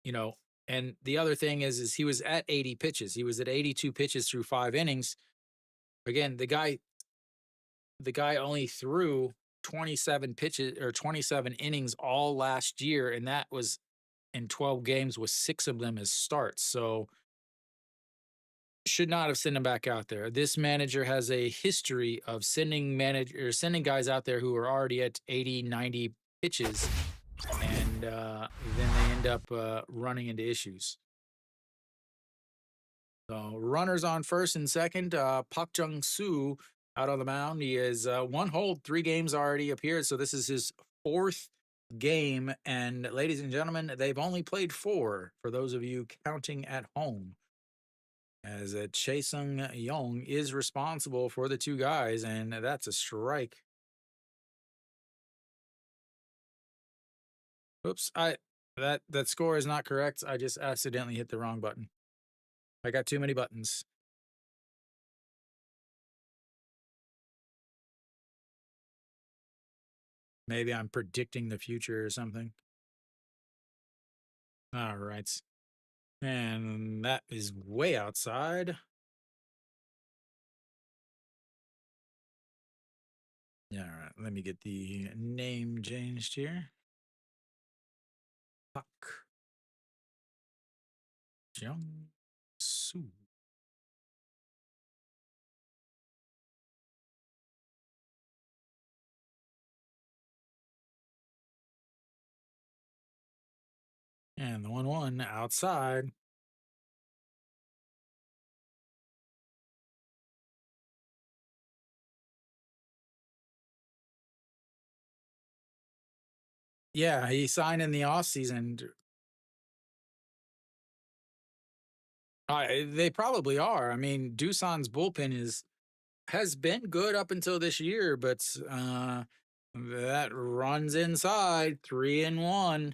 you know, and the other thing is he was at 80 pitches. He was at 82 pitches through 5 innings. Again, the guy only threw 27 pitches or 27 innings all last year, and that was in 12 games with 6 of them as starts. So should not have sent him back out there. This manager has a history of sending guys out there who are already at 80, 90 pitches, and then they end up running into issues. So runners on first and second. Pak Jung Soo out on the mound. He is 1 hold, 3 games already appeared. So this is his 4th game. And ladies and gentlemen, they've only played 4 for those of you counting at home. As Chae Sung Young is responsible for the 2 guys, and that's a strike. Oops, that score is not correct. I just accidentally hit the wrong button. I got too many buttons. Maybe I'm predicting the future or something. All right. And that is way outside. All right. Let me get the name changed here. Pak Jung Soo. And the 1-1 outside. Yeah, he signed in the offseason. They probably are. I mean, Doosan's bullpen has been good up until this year, but that runs inside 3-1.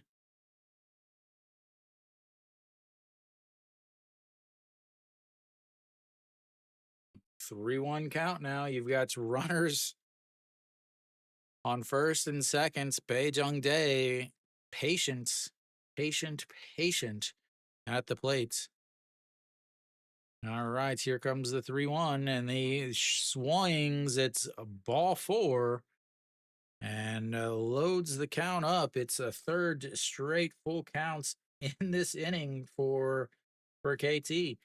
3-1 count now. You've got runners on first and second. Bae Jung Dae, patience, patient, patient at the plate. All right, here comes the 3-1, and he swings. It's a ball four and loads the count up. It's a third straight full counts in this inning for KT.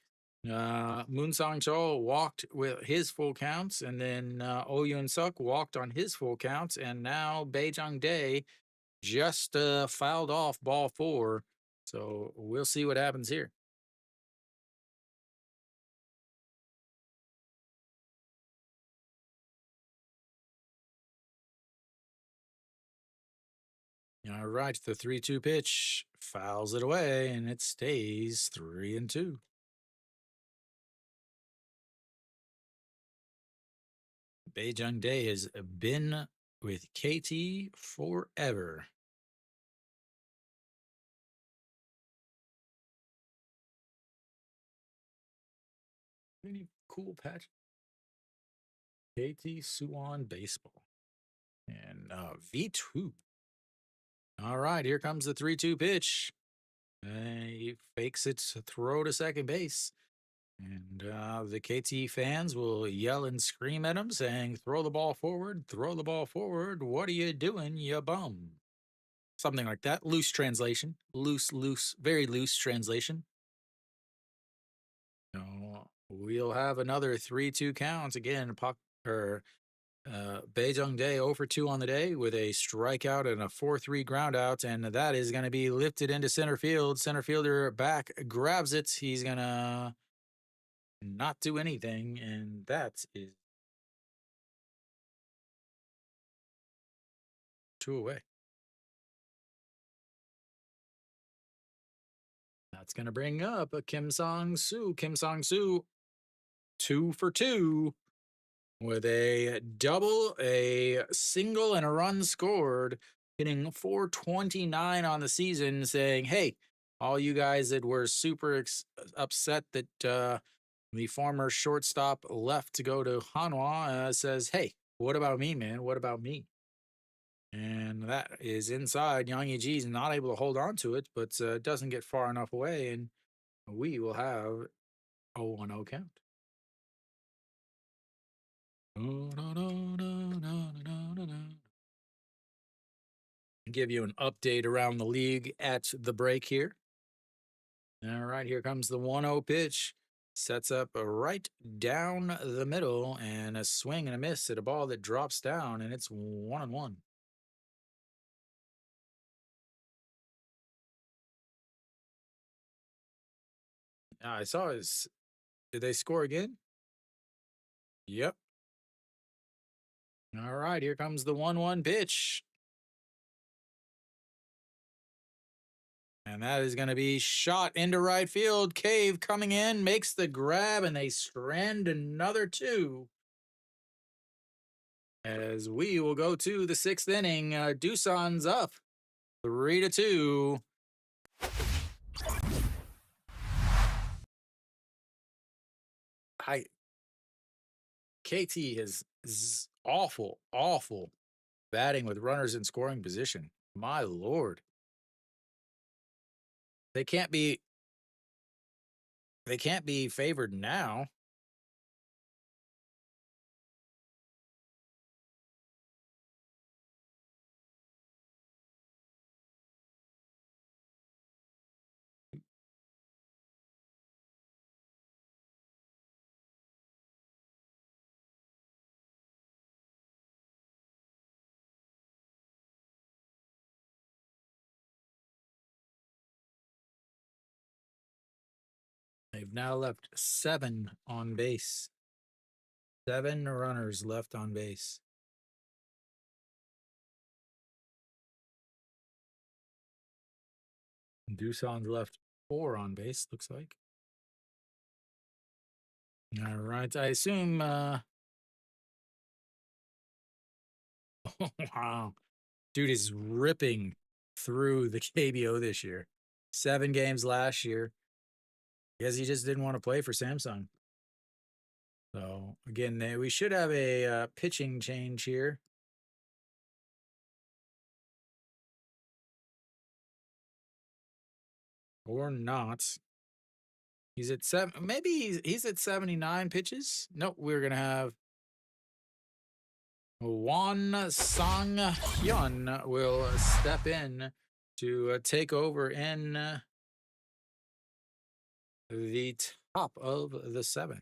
Moon Sang Chol walked with his full counts, and then Oh Yoon Suk walked on his full counts, and now Bae Jung Dae just fouled off ball four. So we'll see what happens here. All right, the 3-2 pitch fouls it away, and it stays 3-2. Bae Jung Dae has been with KT forever. Any cool patch? KT Suwon Baseball. And V2. All right, here comes the 3-2 pitch. He fakes it to throw to second base. And the KT fans will yell and scream at him, saying, "Throw the ball forward, throw the ball forward. What are you doing, you bum?" Something like that. Loose translation. Loose, very loose translation. So we'll have another 3-2 count again. Bae Jung Dae 0 for 2 on the day with a strikeout and a 4-3 ground out, and that is going to be lifted into center field. Center fielder back grabs it. He's going to not do anything, and that is 2 away. That's going to bring up a Kim Song Soo. Kim Song Soo, 2 for 2 with a double, a single, and a run scored, hitting 429 on the season, saying, "Hey, all you guys that were super upset that the former shortstop left to go to Hanwha says, hey, what about me, man? What about me?" And that is inside. Yang Yi is not able to hold on to it, but doesn't get far enough away, and we will have a 1-0 count. Give you an update around the league at the break here. All right, here comes the 1-0 pitch. Sets up right down the middle, and a swing and a miss at a ball that drops down, and it's 1-1. I saw his. Did they score again? Yep. All right, here comes the 1-1 pitch. And that is going to be shot into right field. Cave coming in, makes the grab, and they strand another two. As we will go to the sixth inning, Doosan's up 3-2. KT is awful, awful batting with runners in scoring position. My lord. They can't be favored now. They've now left 7 on base. 7 runners left on base. Doosan's left 4 on base, looks like. All right. I assume wow. Dude is ripping through the KBO this year. 7 games last year. Guess he just didn't want to play for Samsung. So again, we should have a pitching change here. Or not. He's at 7. Maybe he's at 79 pitches. Nope, we're gonna have Won Sang Hyun will step in to take over in the top of the 7th.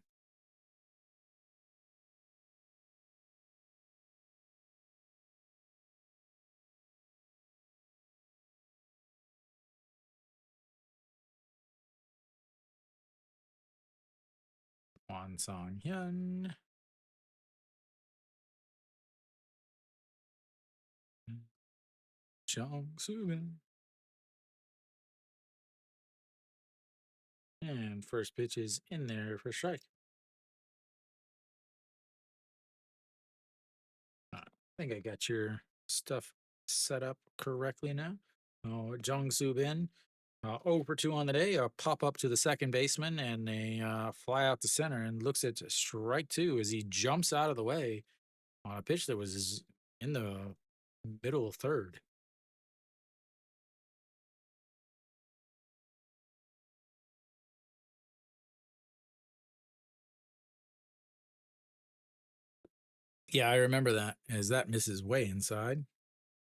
Won Sang Hyun. Jung Subin. And first pitch is in there for strike. I think I got your stuff set up correctly now. Oh, Jung Subin, 0 for 2 on the day. A pop up to the second baseman and a fly out to center and looks at strike 2 as he jumps out of the way on a pitch that was in the middle third. Yeah, I remember that as that misses way inside.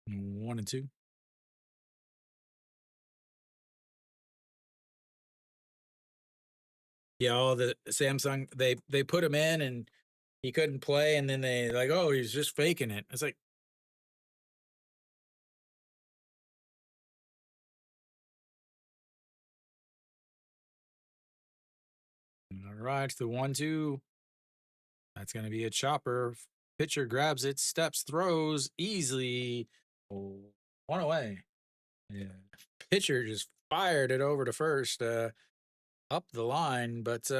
1 and 2. Yeah, all the Samsung they put him in and he couldn't play, and then they like, oh, he's just faking it. It's like, all right, the 1-2. That's gonna be a chopper. Pitcher grabs it, steps, throws easily. Oh, 1 away. Yeah. Pitcher just fired it over to first, up the line, but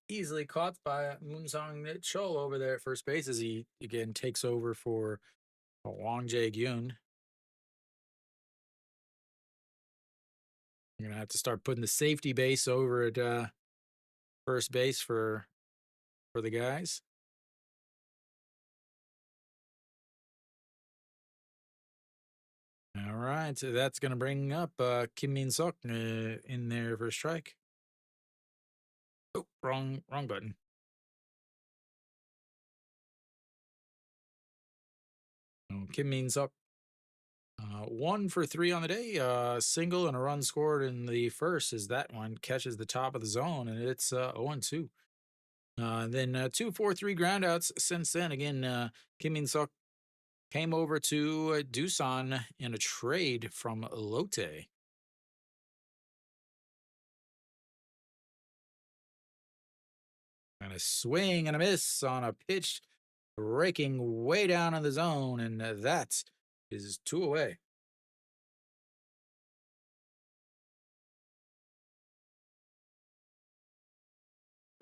easily caught by Moonsong Chol over there at first base as he again takes over for Wang Jae-gyun. You're gonna have to start putting the safety base over at first base for the guys. All right, so that's gonna bring up Kim Min Sok in there for a strike. Oh, wrong button. Oh, Kim Min Sok, 1 for 3 on the day. Single and a run scored in the first as that one catches the top of the zone, and it's 0-2. Then 2, 4, 3 groundouts since then. Again, Kim Min Sok came over to Doosan in a trade from Lotte. And a swing and a miss on a pitch breaking way down in the zone, and that is 2 away.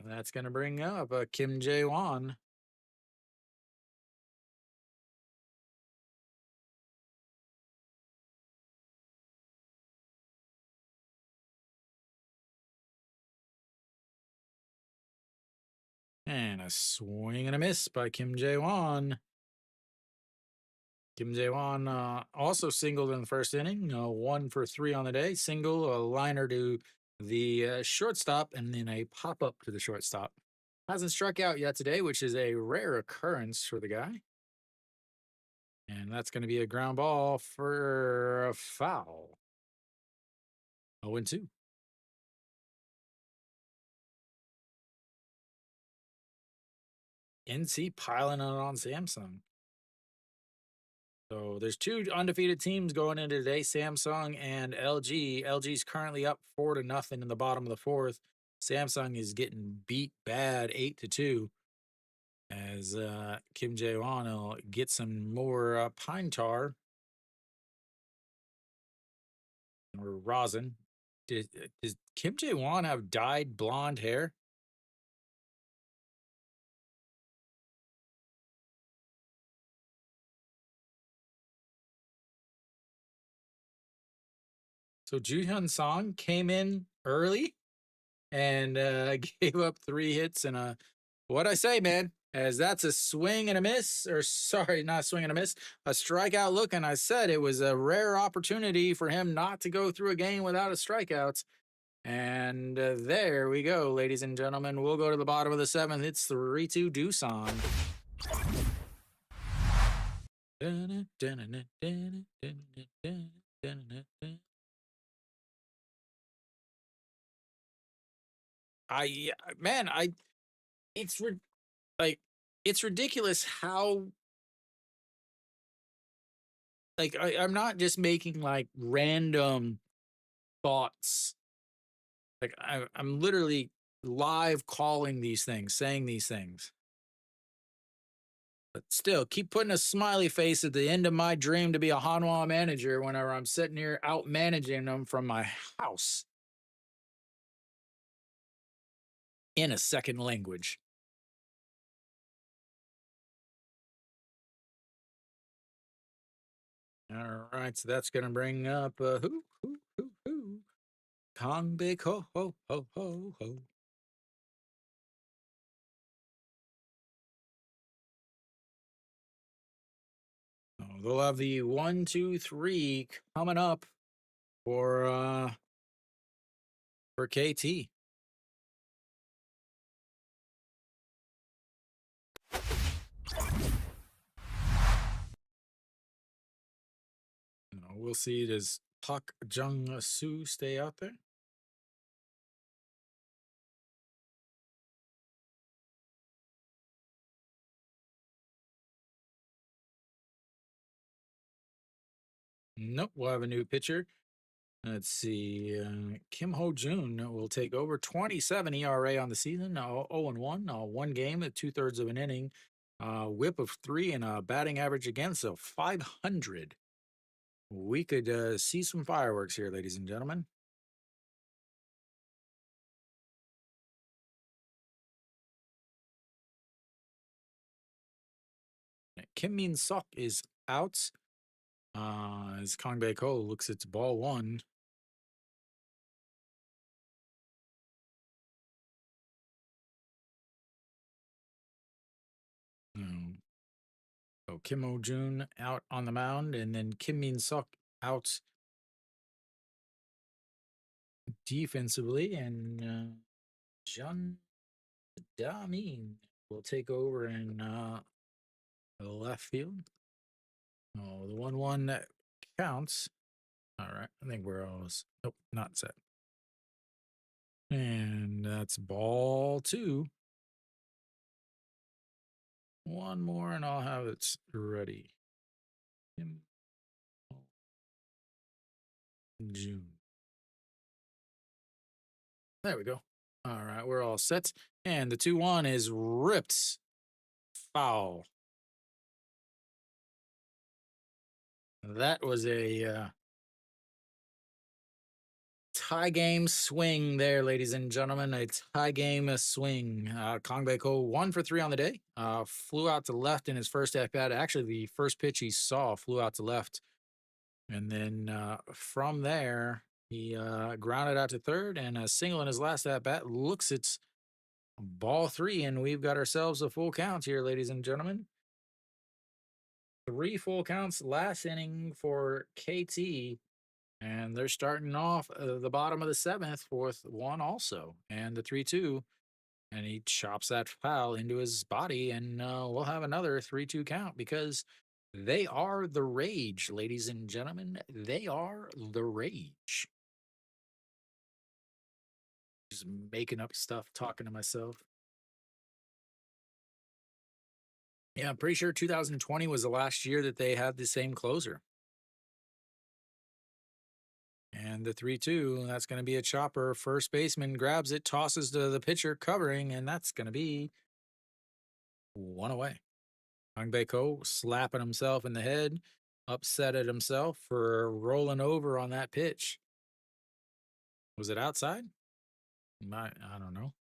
And that's going to bring up Kim Jae-won. And a swing and a miss by Kim Jae-won. Kim Jae-won also singled in the first inning, 1 for 3 on the day. Single, a liner to the shortstop, and then a pop up to the shortstop. Hasn't struck out yet today, which is a rare occurrence for the guy. And that's going to be a ground ball for a foul. 0-2. NC piling it on Samsung. So there's 2 undefeated teams going into today, Samsung and LG. LG's currently up 4-0 in the bottom of the 4th. Samsung is getting beat bad 8-2 as Kim Jae-won will get some more pine tar or rosin. Does Kim Jae-won have dyed blonde hair? So Joo Song came in early and gave up 3 hits and a what I say, man, as that's a swing and a miss, or sorry, not a swing and a miss, a strikeout look. And I said it was a rare opportunity for him not to go through a game without a strikeout. And there we go, ladies and gentlemen. We'll go to the bottom of the 7th. It's 3-2 Doosan. Man, it's like it's ridiculous how I'm not just making like random thoughts. Like I'm literally live calling these things, saying these things. But still, keep putting a smiley face at the end of my dream to be a Hanwha manager whenever I'm sitting here out managing them from my house in a second language. All right, so that's gonna bring up who Kong Big Ho Ho Ho Ho Ho. Oh, they'll have the 1-2-3 coming up for KT. We'll see. Does Park Jung Soo stay out there? Nope. We'll have a new pitcher. Let's see. Kim Ho Jun will take over. 27 ERA on the season. 0-1. 1 game at 2/3 of an inning. Whip of 3 and a batting average against of 500. We could see some fireworks here, ladies and gentlemen. Kim Min Sok is out. As Kong Bae Ko looks at ball 1. So Kim Ho Jun out on the mound, and then Kim Min Sok out defensively, and Jun Da-min will take over in left field. Oh, the 1-1 that counts. All right, I think we're all nope, not set. And that's ball 2. One more, and I'll have it ready. June. There we go. All right, we're all set. And the 2-1 is ripped. Foul. That was a tie game swing there, ladies and gentlemen. A tie game swing. Kong Bae Ko 1 for 3 on the day. Flew out to left in his first at bat. Actually, the first pitch he saw flew out to left. And then from there, he grounded out to third, and a single in his last at bat. Looks it's ball 3, and we've got ourselves a full count here, ladies and gentlemen. 3 full counts last inning for KT. And they're starting off the bottom of the 7th with one also. And the 3-2. And he chops that foul into his body. And we'll have another 3-2 count because they are the rage, ladies and gentlemen. They are the rage. Just making up stuff, talking to myself. Yeah, I'm pretty sure 2020 was the last year that they had the same closer. And the 3-2, that's going to be a chopper. First baseman grabs it, tosses to the pitcher covering, and that's going to be one away. Hang Bae-ko slapping himself in the head, upset at himself for rolling over on that pitch. Was it outside? I don't know.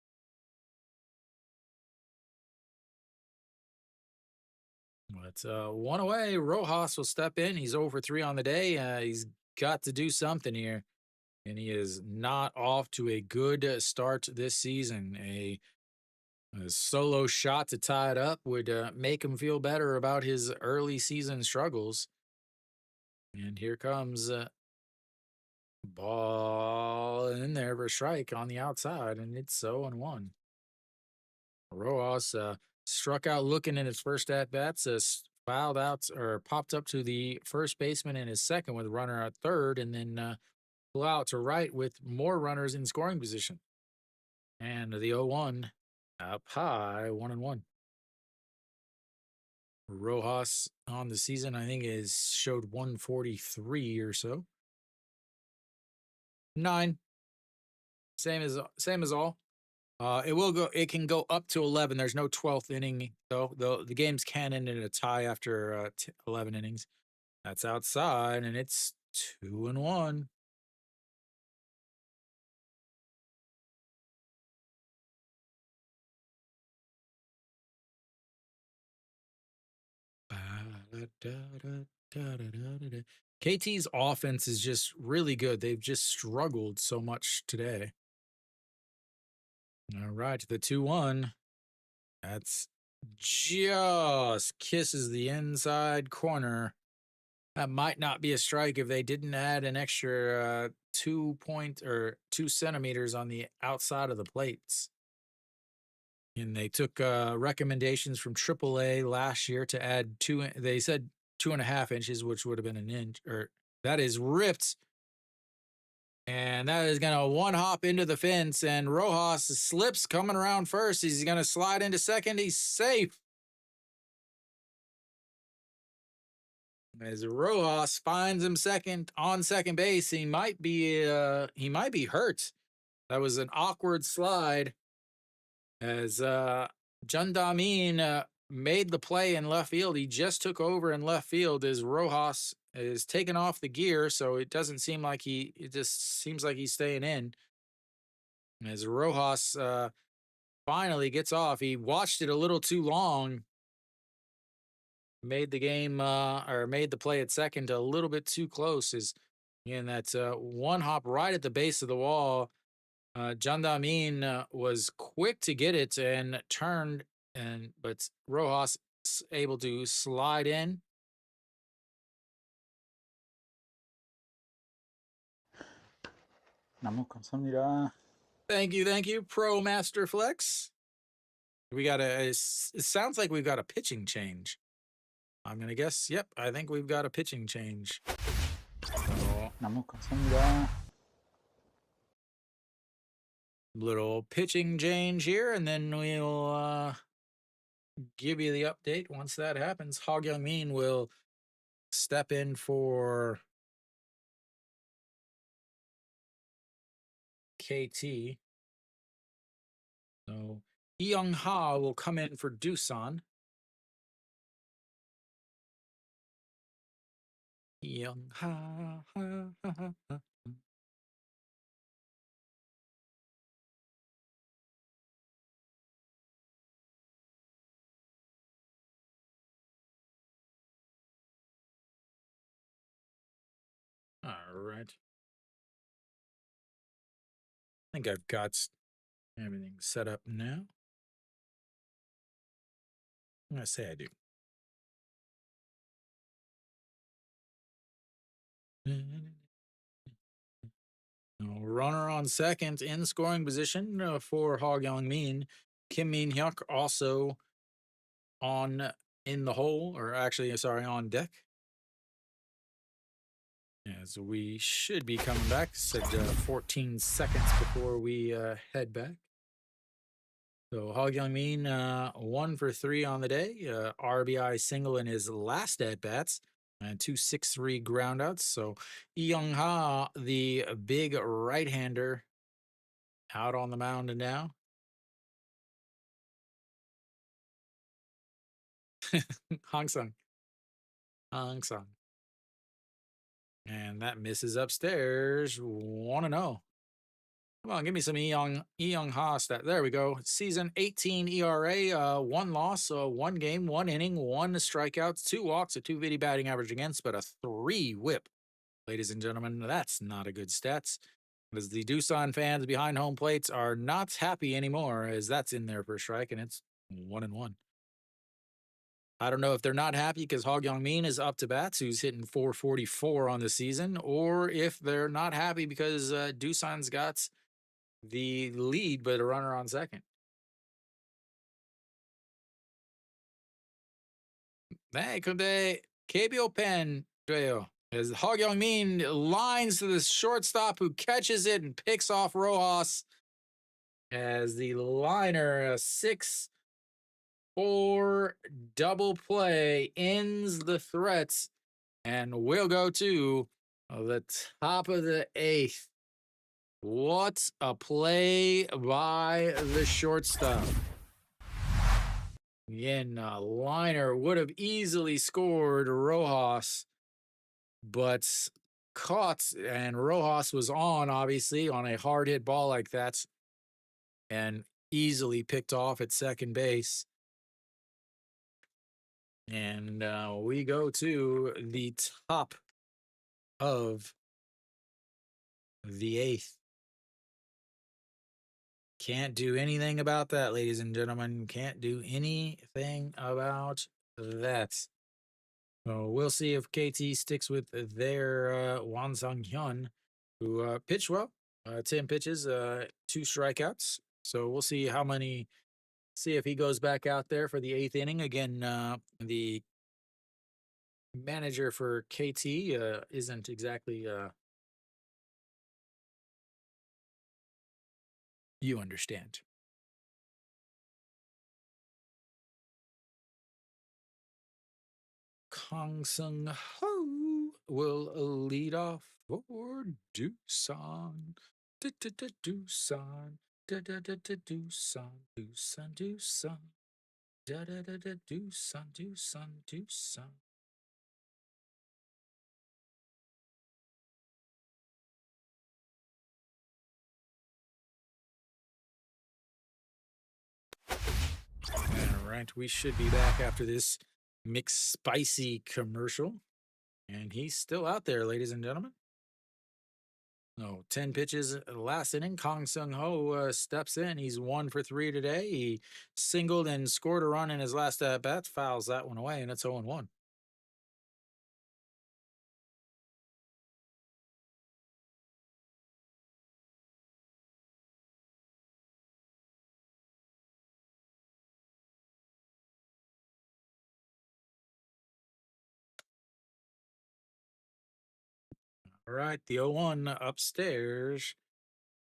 But one away. Rojas will step in. He's over 3 on the day. He's got to do something here. And he is not off to a good start this season. A solo shot to tie it up would make him feel better about his early season struggles. And here comes ball in there for a strike on the outside, and it's 0-1. Rojas struck out looking in his first at bats, fouled out or popped up to the first baseman in his second with a runner at third, and then flew out to right with more runners in scoring position. And the 0-1 up high, 1-1. Rojas on the season, I think, is showed 143 or so. 9. Same as all. It can go up to 11. There's no 12th inning though. The games can end in a tie after 11 innings. That's outside, and it's 2-1. KT's offense is just really good. They've just struggled so much today. All right, the 2-1. That's just kisses the inside corner. That might not be a strike if they didn't add an extra 2 centimeters on the outside of the plates. And they took recommendations from AAA last year to add they said 2.5 inches, which would have been an inch, or that is ripped. And that is going to one hop into the fence, and Rojas slips coming around first. He's going to slide into second. He's safe. As Rojas finds him on second base, he might be hurt. That was an awkward slide. As Jandamin made the play in left field. He just took over in left field as Rojas is taking off the gear, so it doesn't seem like it just seems like he's staying in. As Rojas finally gets off, he watched it a little too long. Made the game or made the play at second a little bit too close. And that one hop right at the base of the wall. Jandamin was quick to get it and turned, but Rojas able to slide in. 감사합니다. Thank you, Pro Master Flex. It sounds like we've got a pitching change. I'm gonna guess. Yep, I think we've got a pitching change. 감사합니다. Little pitching change here, and then we'll give you the update once that happens. Hog Young-min will step in for KT. So Young Ha will come in for Doosan. Young Ha. All right. I think I've got everything set up now. I'm going to say I do. Runner on second in scoring position for Hog Young Min. Kim Min Hyuk also on in the hole, or actually, sorry, on deck. As we should be coming back. Said 14 seconds before we head back. So Hog Young Min, 1 for 3 on the day. RBI single in his last at bats, and 2 6-3 groundouts. So Lee Young Ha, the big right hander, out on the mound now. Hong Sung. Hong Sung. And that misses upstairs. 1-0. Come on, give me some Young Ha stat. There we go. Season 18 ERA, 1 loss, 1 game, 1 inning, 1 strikeouts, 2 walks, a 250 batting average against, but a 3 whip. Ladies and gentlemen, that's not a good stats. As the Doosan fans behind home plates are not happy anymore, as that's in there for strike, and it's 1-1. I don't know if they're not happy because Hog Young Min is up to bats, who's hitting 444 on the season, or if they're not happy because Doosan's got the lead, but a runner on second. Hey, kunde KBO pen as Hog Young Min lines to the shortstop who catches it and picks off Rojas as the liner, a 6-4 double play ends the threats, and we'll go to the top of the 8th. What a play by the shortstop. Again, liner would have easily scored Rojas, but caught, and Rojas was on, obviously, on a hard hit ball like that, and easily picked off at second base. And we go to the top of the 8th. Can't do anything about that, ladies and gentlemen. Can't do anything about that. So we'll see if KT sticks with their Wan Sung Hyun, who pitched well. 10 pitches, 2 strikeouts. So we'll see see if he goes back out there for the 8th inning. Again, the manager for KT isn't exactly, you understand. Kong Sung Ho will lead off for Doosan. Doosan. Doosan. Doosan. Doosan. Doosan. Doosan. Doosan. All right, we should be back after this McSpicy commercial. And he's still out there, ladies and gentlemen. No, 10 pitches last inning. Kong Sung Ho steps in. He's 1 for 3 today. He singled and scored a run in his last at bat, fouls that one away, and it's 0-1. All right, the 0-1 upstairs,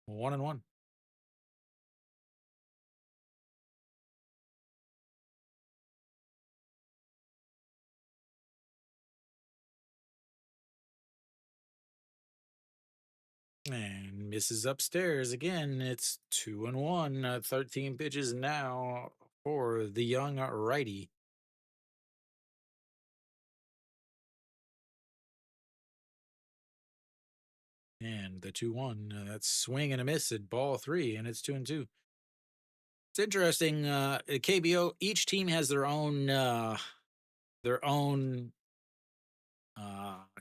1-1. And misses upstairs again. It's 2-1. 13 pitches now for the young righty. And the 2-1. That's swing and a miss at ball 3, and it's 2-2. It's interesting. At KBO, each team has their own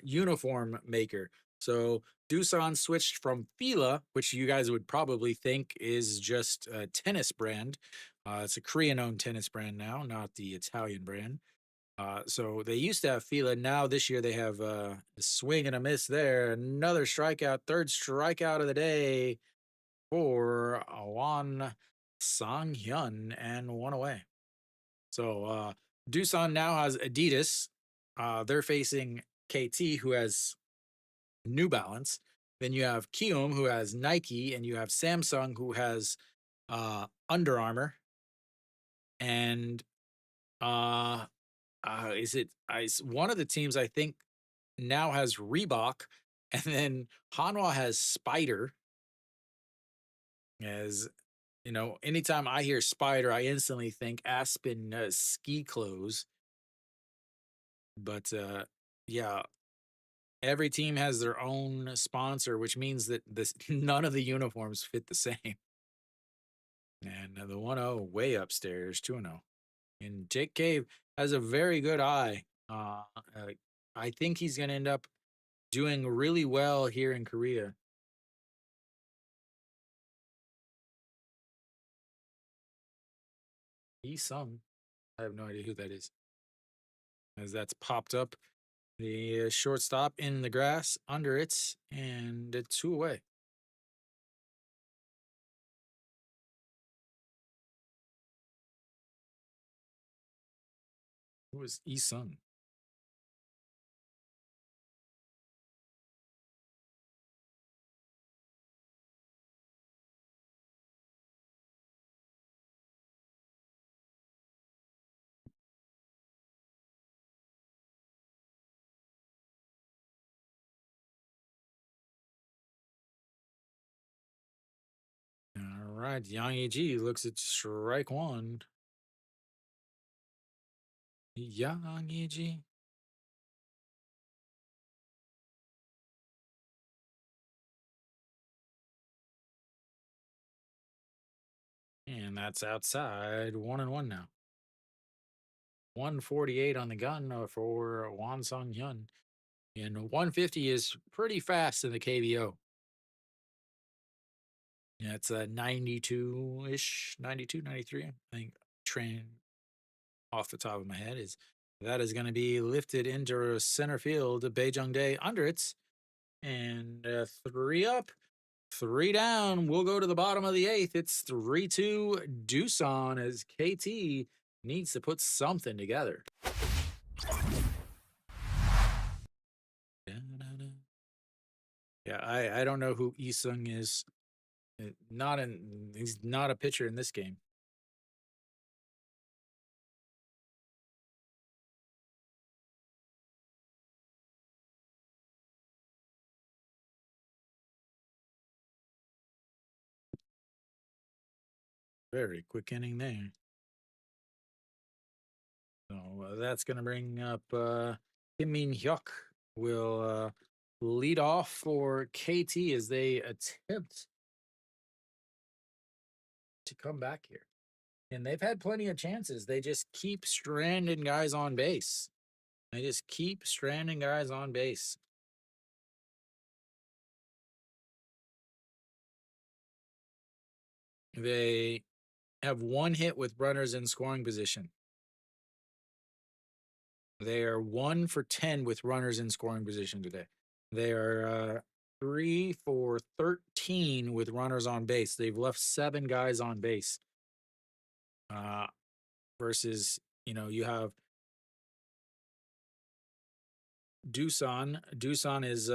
uniform maker. So Doosan switched from Fila, which you guys would probably think is just a tennis brand. It's a Korean-owned tennis brand now, not the Italian brand. So they used to have Fila. Now this year they have a swing and a miss there. Another strikeout, third strikeout of the day for Wan Sang Hyun, and one away. So Doosan now has Adidas. They're facing KT, who has New Balance. Then you have Kium, who has Nike, and you have Samsung, who has Under Armour. And uh, is it one of the teams I think now has Reebok, and then Hanwha has Spider. As you know, anytime I hear Spider, I instantly think Aspen ski clothes. But yeah, every team has their own sponsor, which means that this none of the uniforms fit the same. And the 1-0 way upstairs, 2-0. And Jake Cave has a very good eye. I think he's going to end up doing really well here in Korea. Sung. I have no idea who that is. As that's popped up. The shortstop in the grass under it, and it's 2 away. Who is Sung? All right, Yang Ji looks at strike one. Yang Ji. And that's outside, 1-1 now. 148 on the gun for Wan Sung Hyun. And 150 is pretty fast in the KBO. Yeah, it's a 92 ish, 92, 93. I think train off the top of my head is that is going to be lifted into center field. Baejung Dae under it. And 3 up, 3 down. We'll go to the bottom of the 8th. It's 3-2 Doosan as KT needs to put something together. Yeah, I don't know who Isung is. He's not a pitcher in this game. Very quick inning there. So that's going to bring up Kim Min Hyuk will lead off for KT as they attempt to come back here. And they've had plenty of chances. They just keep stranding guys on base. They just keep stranding guys on base. They have 1 hit with runners in scoring position. They are 1 for 10 with runners in scoring position today. They are 3 for 13 with runners on base. They've left 7 guys on base. Versus, you have Doosan. Doosan is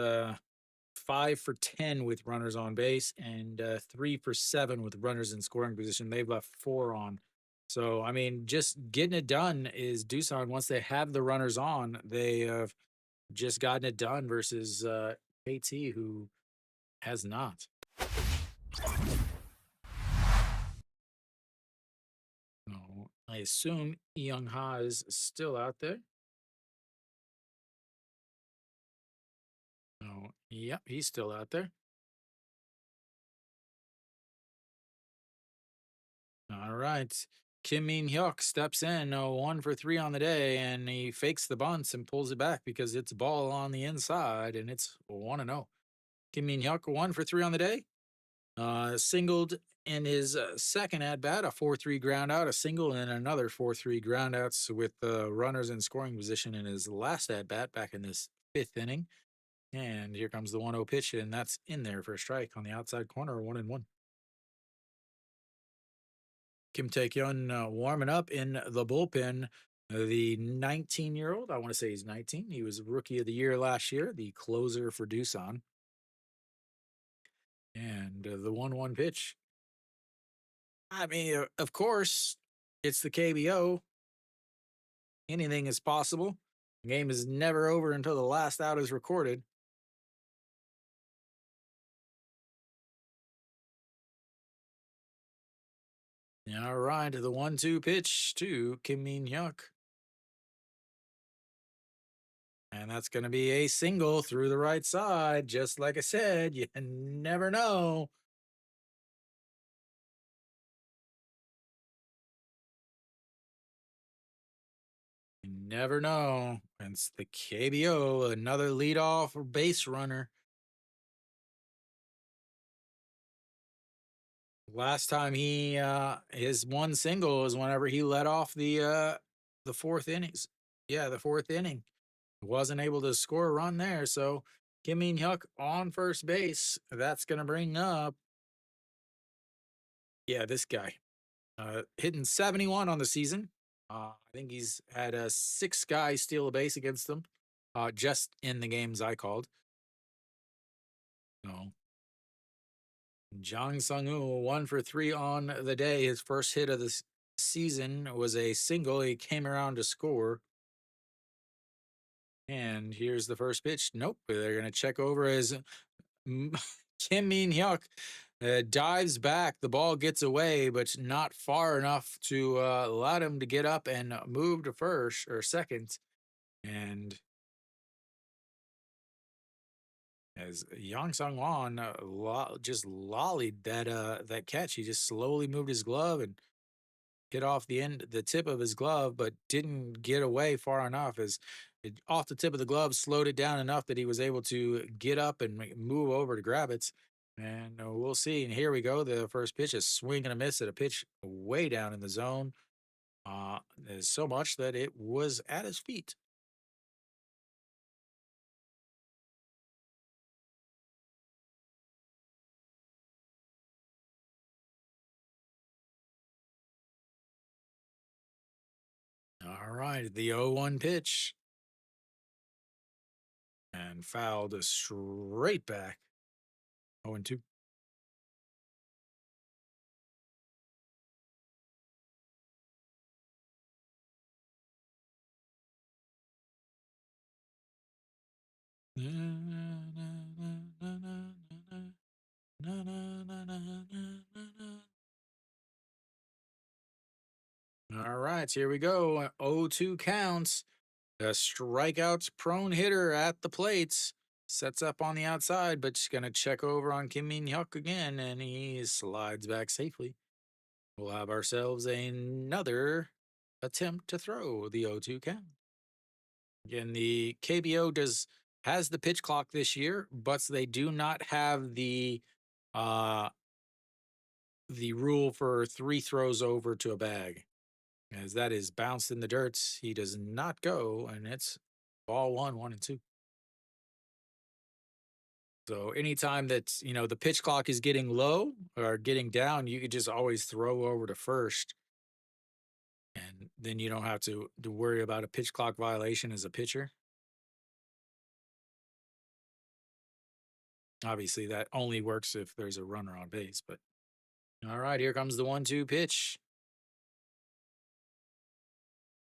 5 for 10 with runners on base and 3 for 7 with runners in scoring position. They've left 4 on. So, I mean, just getting it done is Doosan. Once they have the runners on, they have just gotten it done versus KT, who has not. No, I assume Young Ha is still out there. Oh, yep, he's still out there. All right. Kim Min Hyuk steps in, 1 for 3 on the day, and he fakes the bunts and pulls it back because it's ball on the inside, and it's 1-0. Kim Min Hyuk 1 for 3 on the day. Singled in his second at bat, a 4-3 ground out, a single, and another 4-3 ground outs with runners in scoring position in his last at bat back in this fifth inning. And here comes the 1-0 pitch, and that's in there for a strike on the outside corner, 1-1. Kim Tae-kyun warming up in the bullpen. The 19-year-old, I want to say he's 19. He was Rookie of the Year last year, the closer for Doosan. And the 1-1 pitch. I mean, of course, it's the KBO. Anything is possible. The game is never over until the last out is recorded. All right, the 1-2 pitch to Kim Min-hyuk. And that's going to be a single through the right side. Just like I said, you never know. You never know. It's the KBO, another leadoff base runner. Last time he his one single was whenever he led off the fourth innings. Yeah, the fourth inning. Wasn't able to score a run there. So Kim Min-hyuk on first base. That's gonna bring up, yeah, this guy. Hitting 71 on the season. I think he's had 6 guys steal a base against him. Just in the games I called. So Jang Sung-woo 1 for 3 on the day. His first hit of the season was a single. He came around to score. And here's the first pitch. Nope. They're going to check over as Kim Min-hyuk dives back. The ball gets away, but not far enough to allow him to get up and move to first or second. And as Yang Sung-won just lollied that catch, he just slowly moved his glove and hit off the tip of his glove, but didn't get away far enough. As off the tip of the glove, slowed it down enough that he was able to get up and move over to grab it. And we'll see. And here we go. The first pitch is swing and a miss at a pitch way down in the zone. There's so much that it was at his feet. All right, the 0-1 pitch. And fouled straight back. 0-2. All right, here we go. 0-2 counts. A strikeouts prone hitter at the plates. Sets up on the outside, but just going to check over on Kim Min-hyuk again, and he slides back safely. We'll have ourselves another attempt to throw the 0-2 count. Again, the KBO has the pitch clock this year, but they do not have the rule for 3 throws over to a bag. As that is bounced in the dirt, he does not go, and it's ball 1-1-2. So anytime that the pitch clock is getting low or getting down, you could just always throw over to first, and then you don't have to worry about a pitch clock violation as a pitcher. Obviously, that only works if there's a runner on base. But all right, here comes the 1-2 pitch.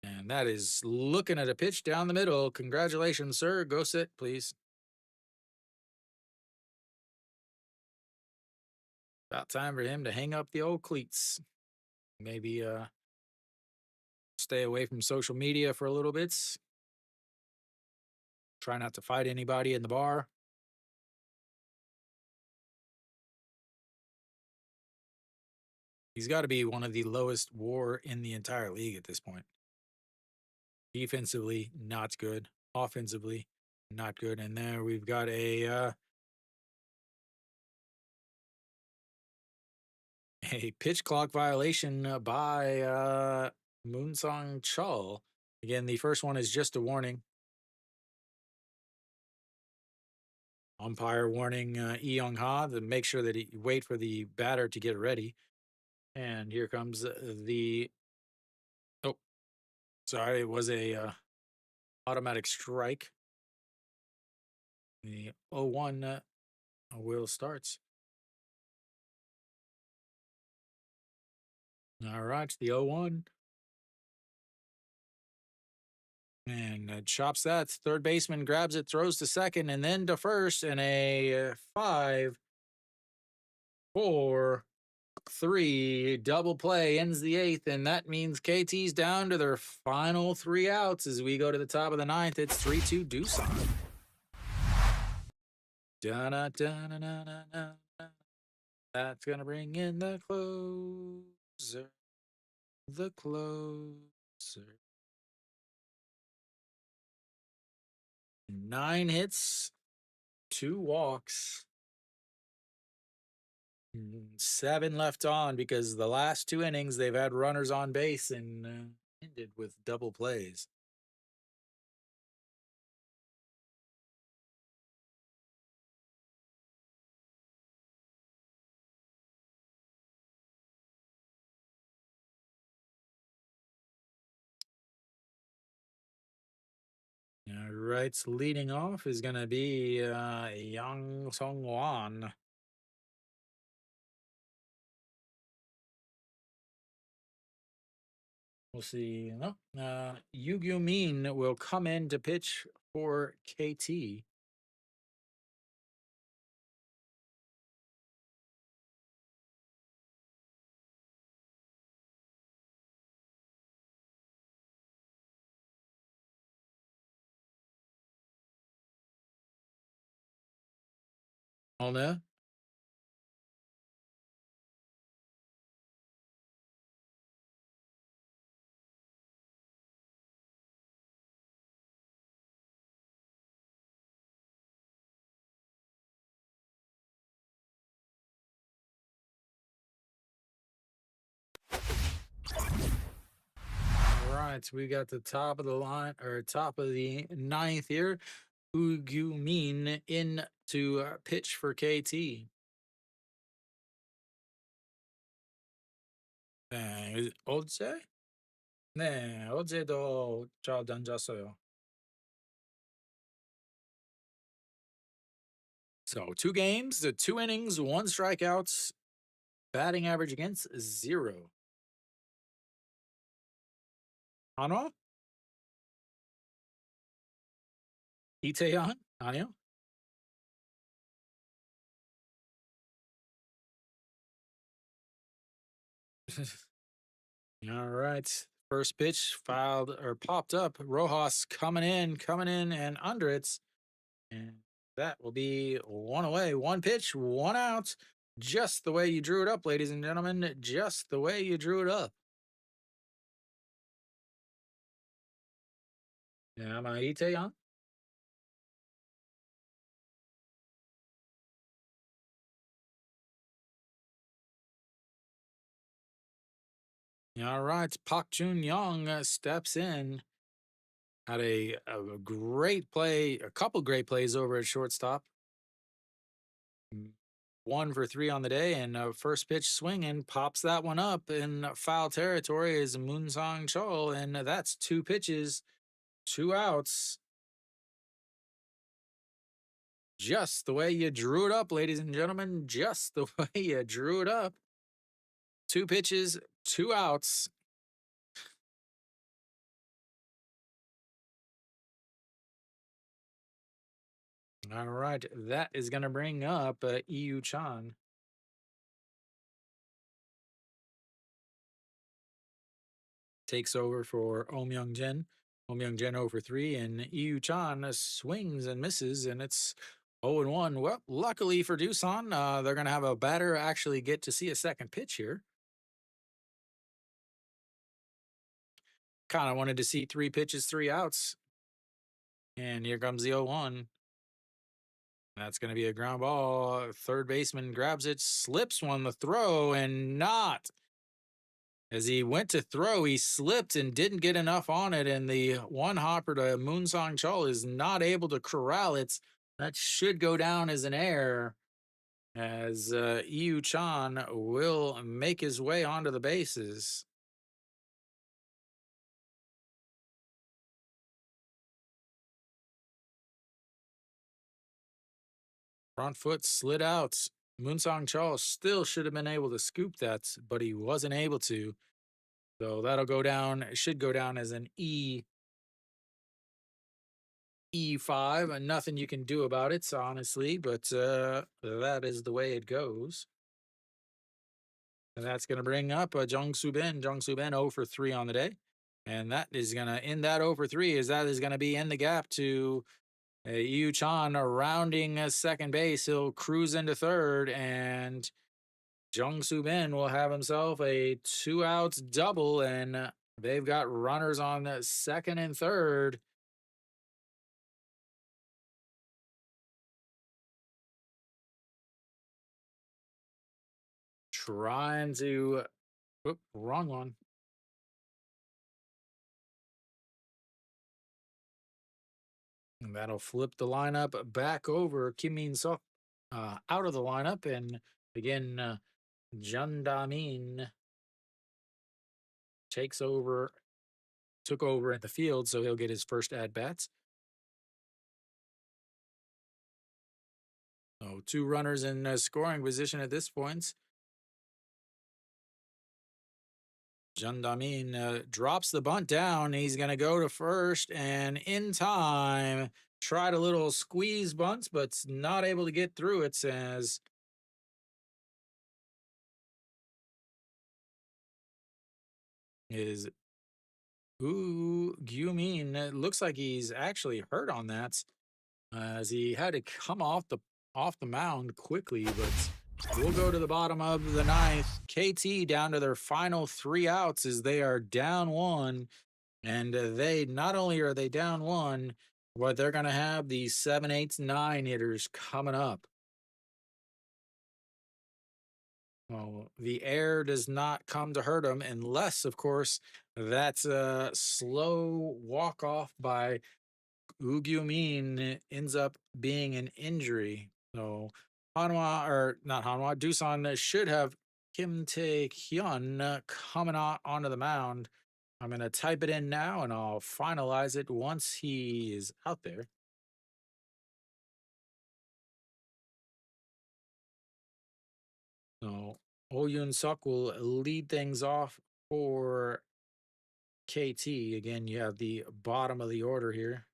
And that is looking at a pitch down the middle. Congratulations, sir. Go sit, please. About time for him to hang up the old cleats. Maybe stay away from social media for a little bit. Try not to fight anybody in the bar. He's got to be one of the lowest WAR in the entire league at this point. Defensively, not good. Offensively, not good. And there we've got A pitch clock violation by Moonsong Chul. Again, the first one is just a warning. Umpire warning Lee Young Ha to make sure that he wait for the batter to get ready. And here comes the. Oh, sorry, it was a automatic strike. The 0-1 wheel starts. All right, the 0-1. And chops that. Third baseman grabs it, throws to second, and then to first. And a 5-4-3 double play ends the eighth. And that means KT's down to their final 3 outs as we go to the top of the ninth. It's 3-2 Doosan. Da-na-da-na-na-na-na. That's going to bring in the closer. The closer. 9 hits, 2 walks, 7 left on because the last 2 innings they've had runners on base and ended with double plays. All right, leading off is going to be Yang Song Wan. We'll see. No, Yu Gyu Min will come in to pitch for KT. Alna. All right, we got the top of the line or top of the ninth here. Yu Gyu Min in to pitch for KT. 네, 어제? 네, 어제도 잘 던졌어요. So 2 games, the 2 innings, 1 strikeouts, batting average against 0. Ano? Itaehan? 아니요? All right. First pitch filed or popped up. Rojas coming in and under it. And that will be 1 away. 1 pitch, 1 out. Just the way you drew it up, ladies and gentlemen. Just the way you drew it up. Yeah, my Itaehan. All right, Park Jun Young steps in. Had a great play, a couple great plays over at shortstop. 1 for 3 on the day, and first pitch swinging pops that one up in foul territory is Moonsong Chol, and that's 2 pitches, 2 outs. Just the way you drew it up, ladies and gentlemen. Just the way you drew it up. 2 pitches, 2 outs. All right, that is going to bring up Yu Chan. Takes over for Oh Myung-jin. Oh Myung-jin over 3, and Yu Chan swings and misses, and it's 0-1. Well, luckily for Doosan, they're going to have a batter actually get to see a second pitch here. Kind of wanted to see 3 pitches, 3 outs. And here comes the 0-1. That's going to be a ground ball. Third baseman grabs it, slips one, the throw, and not. As he went to throw, he slipped and didn't get enough on it. And the one hopper to Moonsong Chul is not able to corral it. That should go down as an error, as Yu Chan will make his way onto the bases. Front foot slid out. Moonsong Chul still should have been able to scoop that, but he wasn't able to. So that'll go down, it should go down as an E5, and nothing you can do about it, honestly, but that is the way it goes. And that's going to bring up Jung Soo Ben. Jung Soo Ben 0 for 3 on the day. And that is going to, in that 0 for 3, is that is going to be in the gap to Yu Chan rounding second base. He'll cruise into third, and Jung Soo Ben will have himself a 2-out double, and they've got runners on second and third. Trying to, wrong one. And that'll flip the lineup back over. Kim Min Suk out of the lineup, and again, Jun Da Min took over at the field, so he'll get his first at bats. So 2 runners in scoring position at this point. Jun Da Min drops the bunt down. He's going to go to first, and in time, tried a little squeeze bunt, but not able to get through it, says is Gyu-min. It looks like he's actually hurt on that, as he had to come off the mound quickly. But we'll go to the bottom of the ninth. KT down to their final 3 outs as they are down 1, and they not only are they down 1, but they're going to have the 7, 8, 9 hitters coming up. Well, the air does not come to hurt them unless, of course, that's a slow walk off by Ugyumin ends up being an injury. So Hanwha, or not Hanwha, Doosan should have Kim Tae Hyun coming onto the mound. I'm going to type it in now, and I'll finalize it once he is out there. So Oh Yoon Suk will lead things off for KT. Again, you have the bottom of the order here.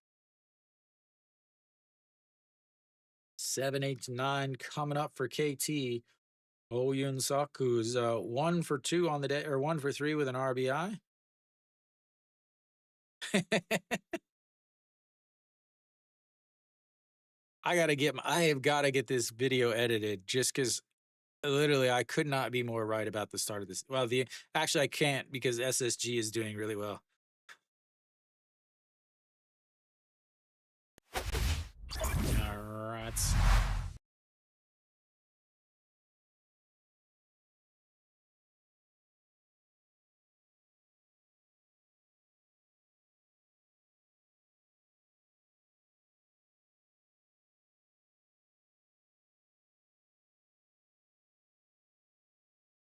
7, 8, 9 coming up for KT. Oh Yoon Suk, who's 1 for 2 on the day, or 1 for 3 with an RBI. I have got to get this video edited, just because literally I could not be more right about the start of this. Well, actually I can't, because SSG is doing really well. All right.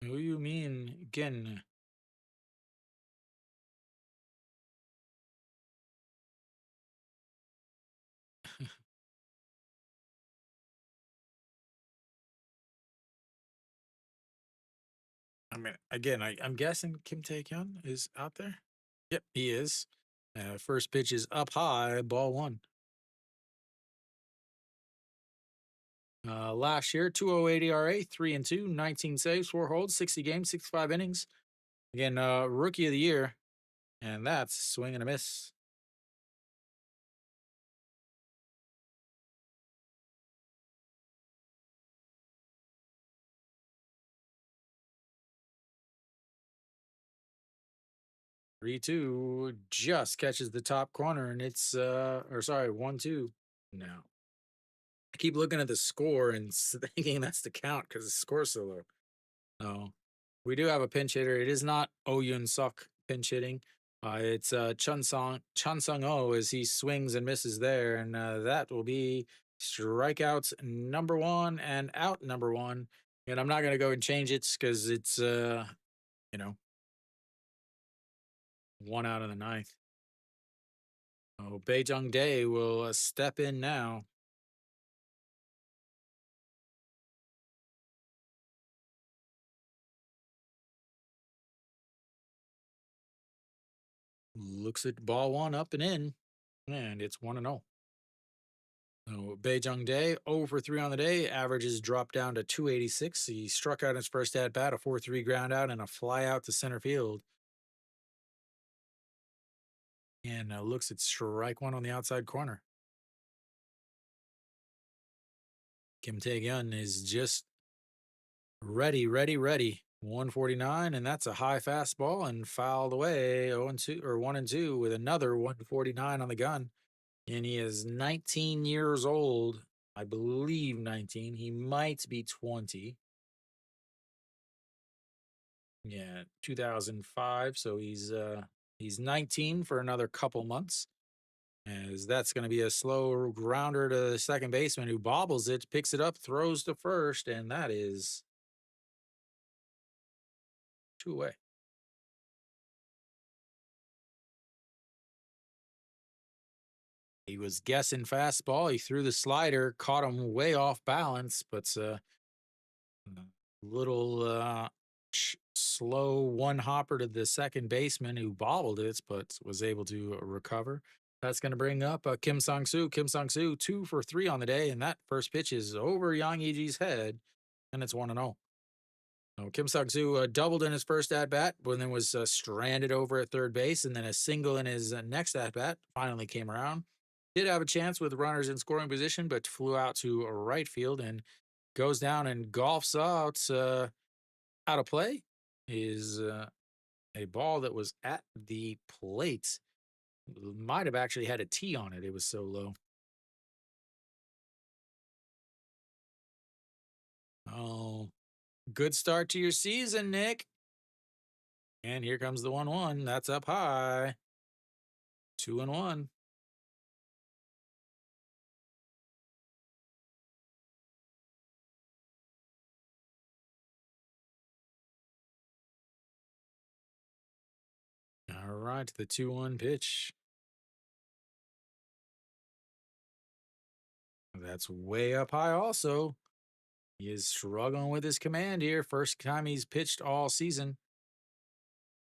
Who you mean again? I mean, again, I'm guessing Kim Tae-kyun is out there. Yep, he is. First pitch is up high, ball 1. Last year, 208 ERA, 3-2, 19 saves, 4 holds, 60 games, 65 innings. Again, rookie of the year, and that's swing and a miss. Three two just catches the top corner, and it's 1-2 now. I keep looking at the score and thinking that's the count because the score's so low. No, we do have a pinch hitter. It is not Oh Yun Suk pinch hitting. It's Chun Sung Oh as he swings and misses there, and that will be strikeouts number one and out number one. And I'm not gonna go and change it because it's you know, one out of the ninth. Oh, Beijing Day will step in now. Looks at ball one up and in, and it's 1-0. So Beijing Day 0 for 3 on the day. Averages dropped down to 286. He struck out his first at bat, a 4-3 ground out, and a fly out to center field. And looks at strike one on the outside corner. Kim Tae-gyun is just ready. 149, and that's a high fastball and fouled away 0 and 2 or 1 and 2 with another 149 on the gun. And he is 19 years old. I believe 19. He might be 20. Yeah, 2005. So he's 19 for another couple months. As that's going to be a slow grounder to the second baseman who bobbles it, picks it up, throws to first, and that is 2 away. He was guessing fastball. He threw the slider, caught him way off balance, but little slow one hopper to the second baseman who bobbled it, but was able to recover. That's going to bring up Kim Sang-soo. Kim Sang-soo, 2 for 3 on the day, and that first pitch is over Yang Yiji's head, and it's 1-0. Kim Sang-soo doubled in his first at bat, but then was stranded over at third base, and then a single in his next at bat finally came around. Did have a chance with runners in scoring position, but flew out to right field and goes down and golfs out of play. Is a ball that was at the plate. Might have actually had a T on it. It was so low. Oh, good start to your season, Nick. And here comes the 1-1. That's up high. 2-1. All right, the 2-1 pitch. That's way up high also. He is struggling with his command here. First time he's pitched all season.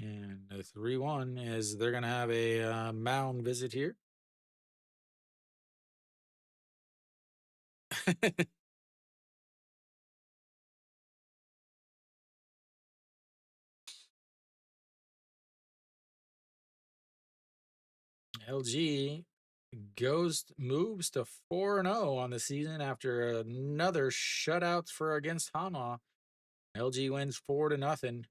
And the 3-1 is they're going to have a mound visit here. LG moves to 4-0 on the season after another shutout for against Hanwha. LG wins 4-0.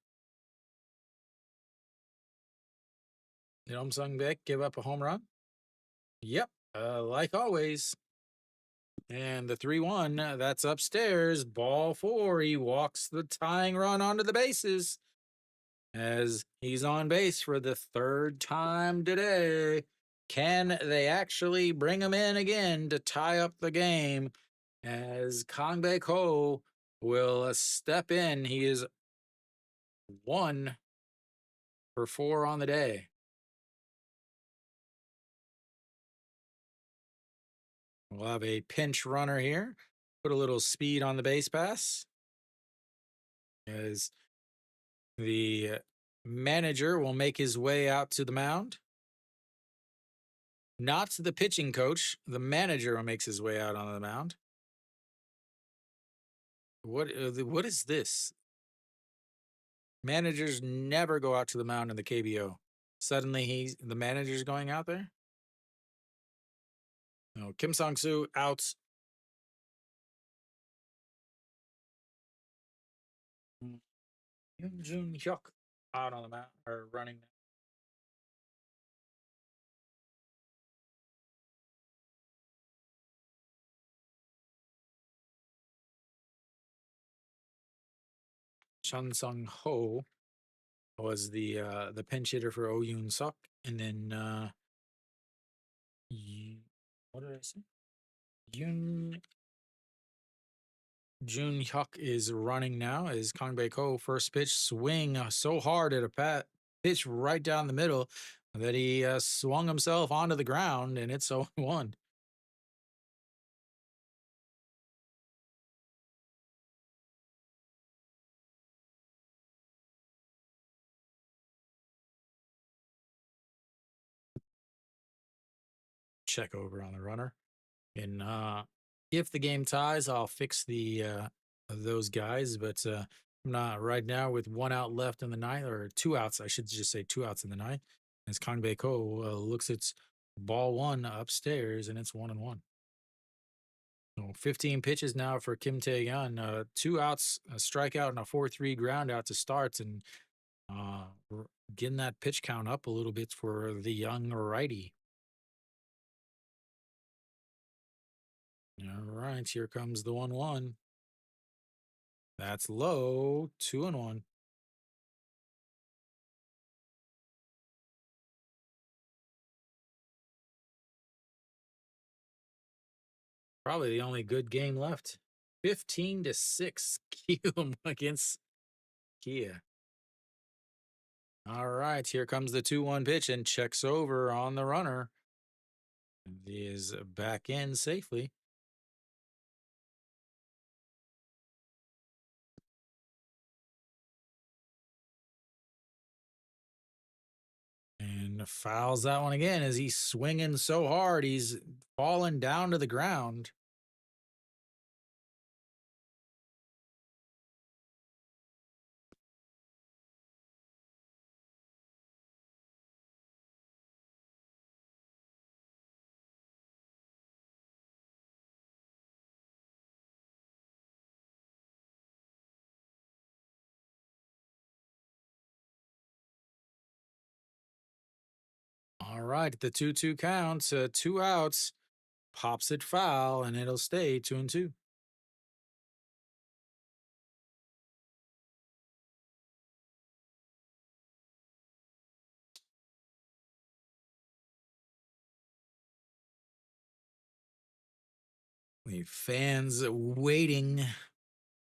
Did Sung Baek give up a home run? Yep, like always. And the 3-1, that's upstairs. Ball 4. He walks the tying run onto the bases as he's on base for the third time today. Can they actually bring him in again to tie up the game as Kang Baek Ho will step in? He is 1 for 4 on the day. We'll have a pinch runner here. Put a little speed on the base pass as the manager will make his way out to the mound. Not the pitching coach. The manager makes his way out on the mound. What is this? Managers never go out to the mound in the KBO. Suddenly the manager's going out there? No, Kim Sang-soo out. Yoon Jun Hyuk out on the mound or running. Chun Sung Ho was the pinch hitter for Oh Yoon Suk, and then what did I say? Yoon Jun Hyuk is running now as Kang Bae Ko first pitch swing so hard at a pitch right down the middle that he swung himself onto the ground, and it's 0-1. Check over on the runner. And if the game ties, I'll fix the those guys. But I'm not right now with 1 out left in the ninth, or 2 outs. I should just say 2 outs in the ninth. As Kang Bae Ko looks its ball one upstairs, and it's 1-1. So 15 pitches now for Kim Tae-yeon. 2 outs, a strikeout, and a 4-3 ground out to start, and we're getting that pitch count up a little bit for the young righty. All right, here comes the 1-1. That's low. 2-1. Probably the only good game left. 15-6. Kium against Kia. All right, here comes the 2-1 pitch and checks over on the runner. He is back in safely. And fouls that one again as he's swinging so hard, he's falling down to the ground. All right, the 2-2 counts, 2 outs, pops it foul, and it'll stay 2-2. The fans waiting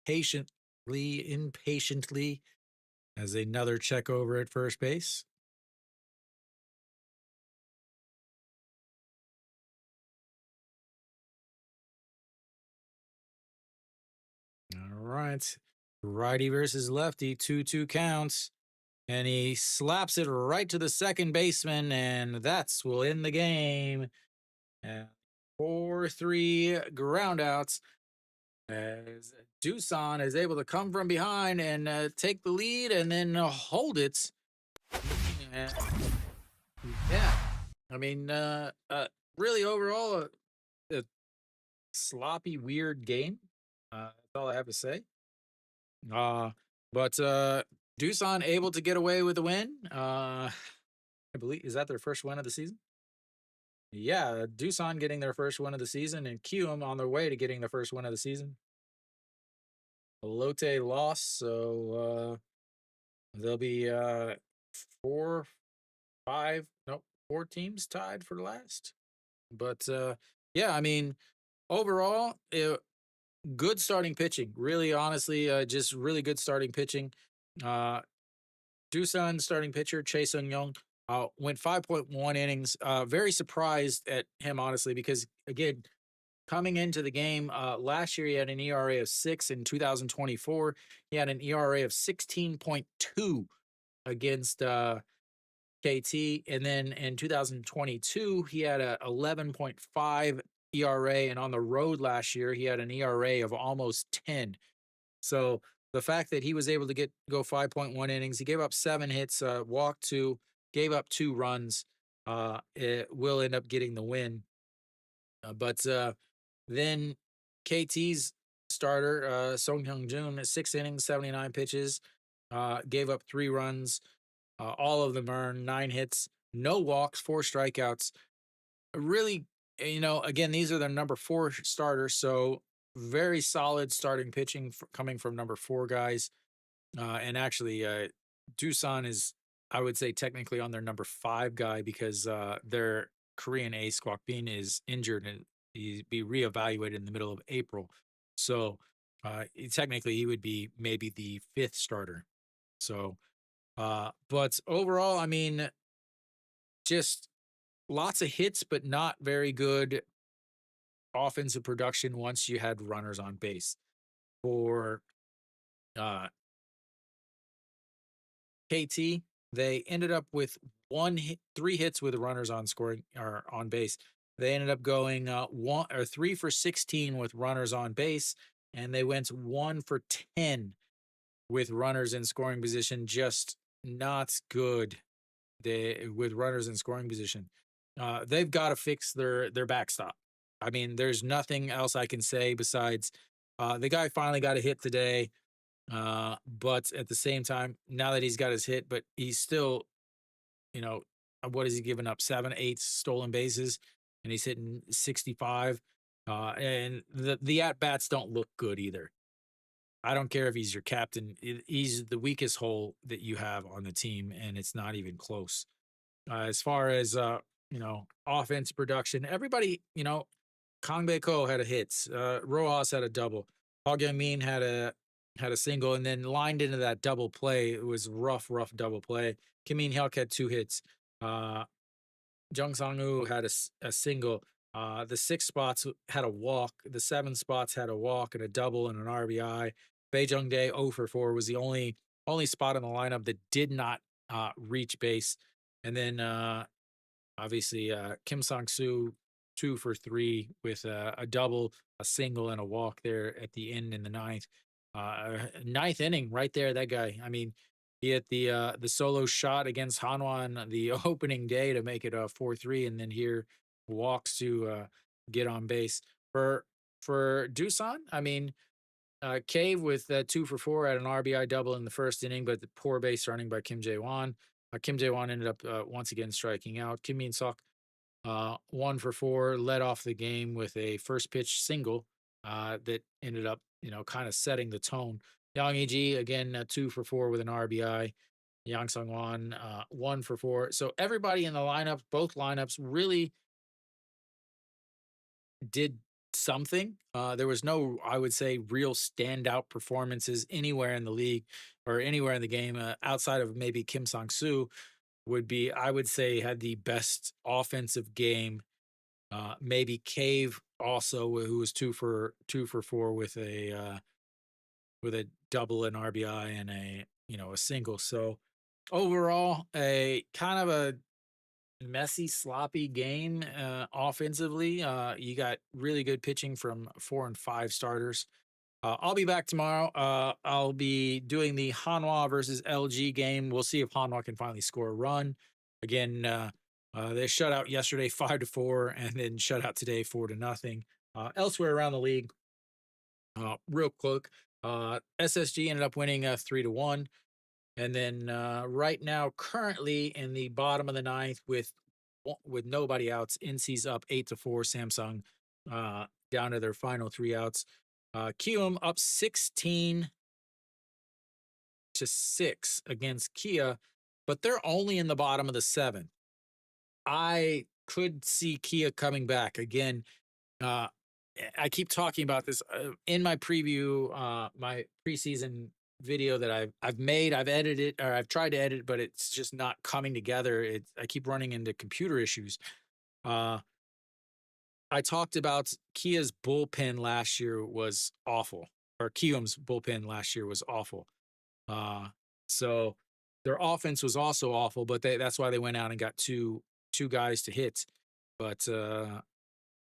impatiently, as another check over at first base. All right. Righty versus lefty, 2-2 counts. And he slaps it right to the second baseman, and that's will end the game. 4-3 groundouts as Doosan is able to come from behind and take the lead and then hold it. Yeah. I mean, really overall, a sloppy, weird game. That's all I have to say. But Doosan able to get away with the win. I believe, is that their first win of the season? Yeah, Doosan getting their first win of the season, and Kium on their way to getting the first win of the season. Lotte lost, so there'll be 4, 5, nope, 4 teams tied for last. But yeah, I mean, overall, good starting pitching. Really, honestly, just really good starting pitching. Doosan starting pitcher Chae Sung Young went 5.1 innings. Very surprised at him, honestly, because again, coming into the game last year, he had an ERA of 6. In 2024, he had an ERA of 16.2 against KT, and then in 2022, he had a 11.5 ERA, and on the road last year, he had an ERA of almost 10. So the fact that he was able to go 5.1 innings, he gave up 7 hits, walked 2, gave up 2 runs. It will end up getting the win. But then KT's starter, Song Hyung Jun, 6 innings, 79 pitches, gave up 3 runs. All of them earned 9 hits, no walks, 4 strikeouts. Really, again, these are their number 4 starters, so very solid starting pitching coming from number 4 guys. And actually, Doosan is, I would say, technically on their number five guy because their Korean ace Kwok Bin is injured and he'd be reevaluated in the middle of April. So technically, he would be maybe the fifth starter. So, but overall, I mean, just lots of hits, but not very good offensive production once you had runners on base. For uh, KT, they ended up with one hit, three hits with runners on scoring or on base. They ended up going one or 3 for 16 with runners on base, and they went 1 for 10 with runners in scoring position. Just not good. They with runners in scoring position. They've got to fix their backstop. I mean, there's nothing else I can say besides the guy finally got a hit today. But at the same time, now that he's got his hit, but he's still, you know, what has he given up? 7, 8 stolen bases, and he's hitting 65. And the at bats don't look good either. I don't care if he's your captain; he's the weakest hole that you have on the team, and it's not even close. As far as offense production, everybody, Kang Bae Ko had a hit. Rojas had a double. Hog Min had a single, and then lined into that double play. It was rough double play. Kim Min Hyuk had 2 hits. Uh, Jung Sang Woo had a single. The 6 spots had a walk. The 7 spots had a walk and a double and an RBI. Bae Jung Dae 0 for 4 was the only spot in the lineup that did not reach base. And then obviously, Kim Sang Soo 2 for 3 with a double, a single, and a walk there at the end in the ninth. Ninth inning, right there. That guy. I mean, he hit the solo shot against Hanwha on the opening day to make it a 4-3, and then here walks to get on base for Doosan. I mean, Cave with 2 for 4 at an RBI double in the first inning, but the poor base running by Kim Jae Won. Kim Jae Won ended up once again striking out. Kim Min Sok 1 for 4 led off the game with a first pitch single that ended up kind of setting the tone. Yang Eji again 2 for 4 with an RBI. Yang Sung Won 1 for 4. So everybody in the lineup, both lineups, really did something. There was no, I would say, real standout performances anywhere in the league or anywhere in the game outside of maybe Kim Sang Soo would be, I would say, had the best offensive game. Maybe Cave also, who was 2 for 4 with a double, an RBI, and a single. So overall, a kind of a messy, sloppy game offensively. You got really good pitching from 4 and 5 starters. I'll be back tomorrow. I'll be doing the Hanwha versus LG game. We'll see if Hanwha can finally score a run. Again, they shut out yesterday 5-4, and then shut out today 4-0. Elsewhere around the league, real quick, SSG ended up winning 3-1. And then right now, currently in the bottom of the ninth with nobody outs, NC's up 8-4. Samsung down to their final 3 outs. Kium up 16-6 against Kia, but they're only in the bottom of the 7th. I could see Kia coming back again. I keep talking about this in my preview, my preseason video that I've made. I've edited, or I've tried to edit, but it's just not coming together. I keep running into computer issues. I talked about Kia's bullpen last year was awful, or Kium's bullpen last year was awful. So their offense was also awful, but that's why they went out and got two guys to hit. But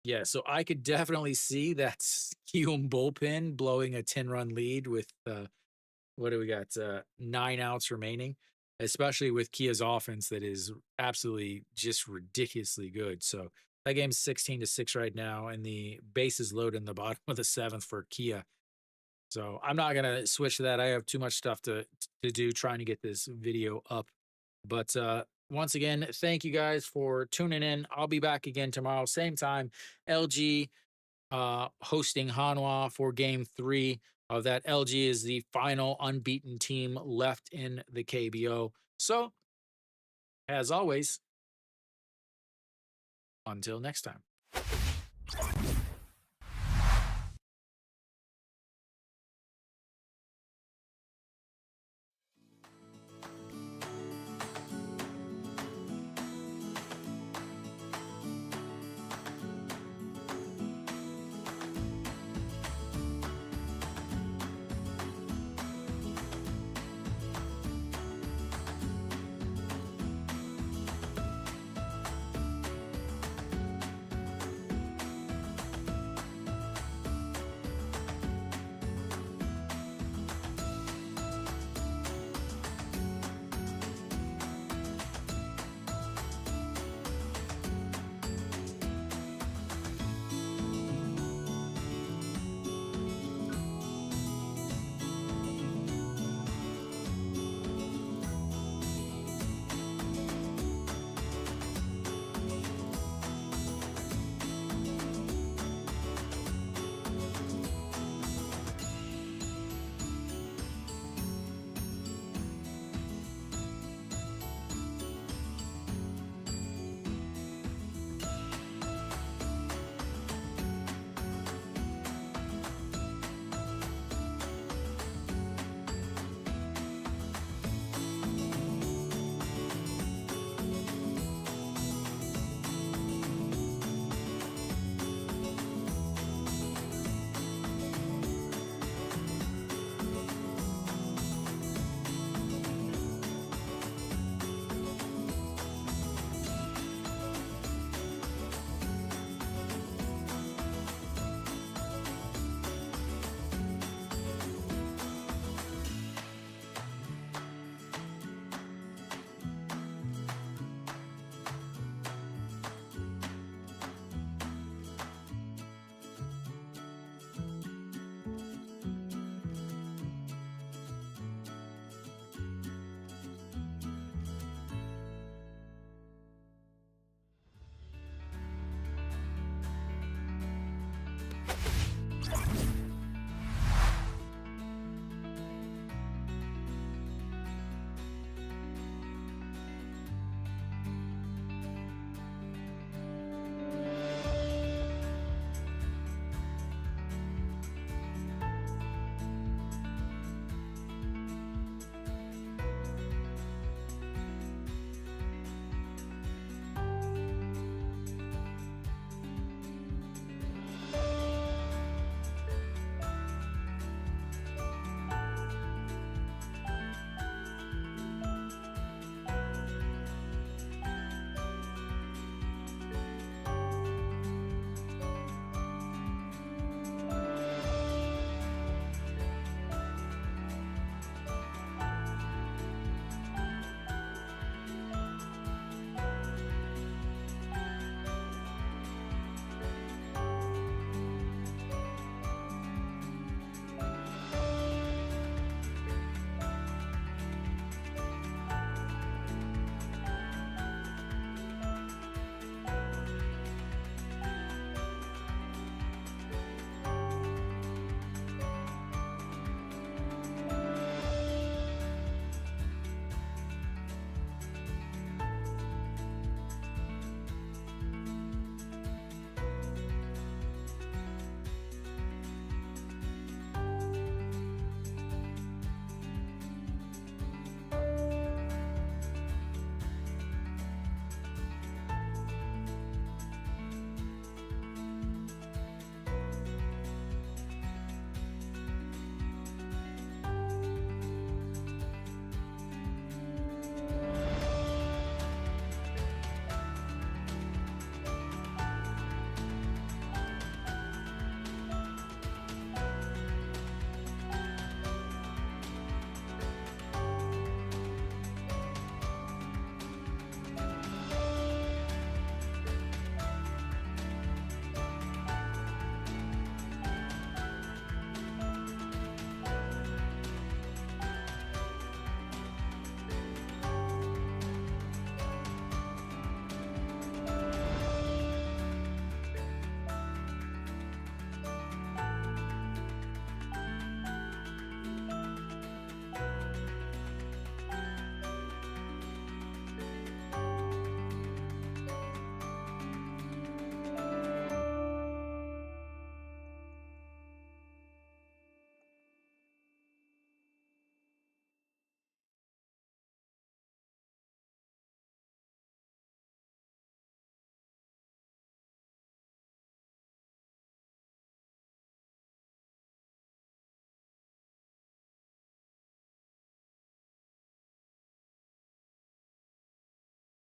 yeah, so I could definitely see that Kium bullpen blowing a 10-run lead with what do we got? 9 outs remaining, especially with Kia's offense that is absolutely just ridiculously good. So that game's 16-6 right now, and the bases loaded in the bottom of the 7th for Kia. So I'm not gonna switch to that. I have too much stuff to do trying to get this video up. But once again, thank you guys for tuning in. I'll be back again tomorrow, same time. LG hosting Hanwha for game 3. that LG is the final unbeaten team left in the KBO. So, as always, until next time.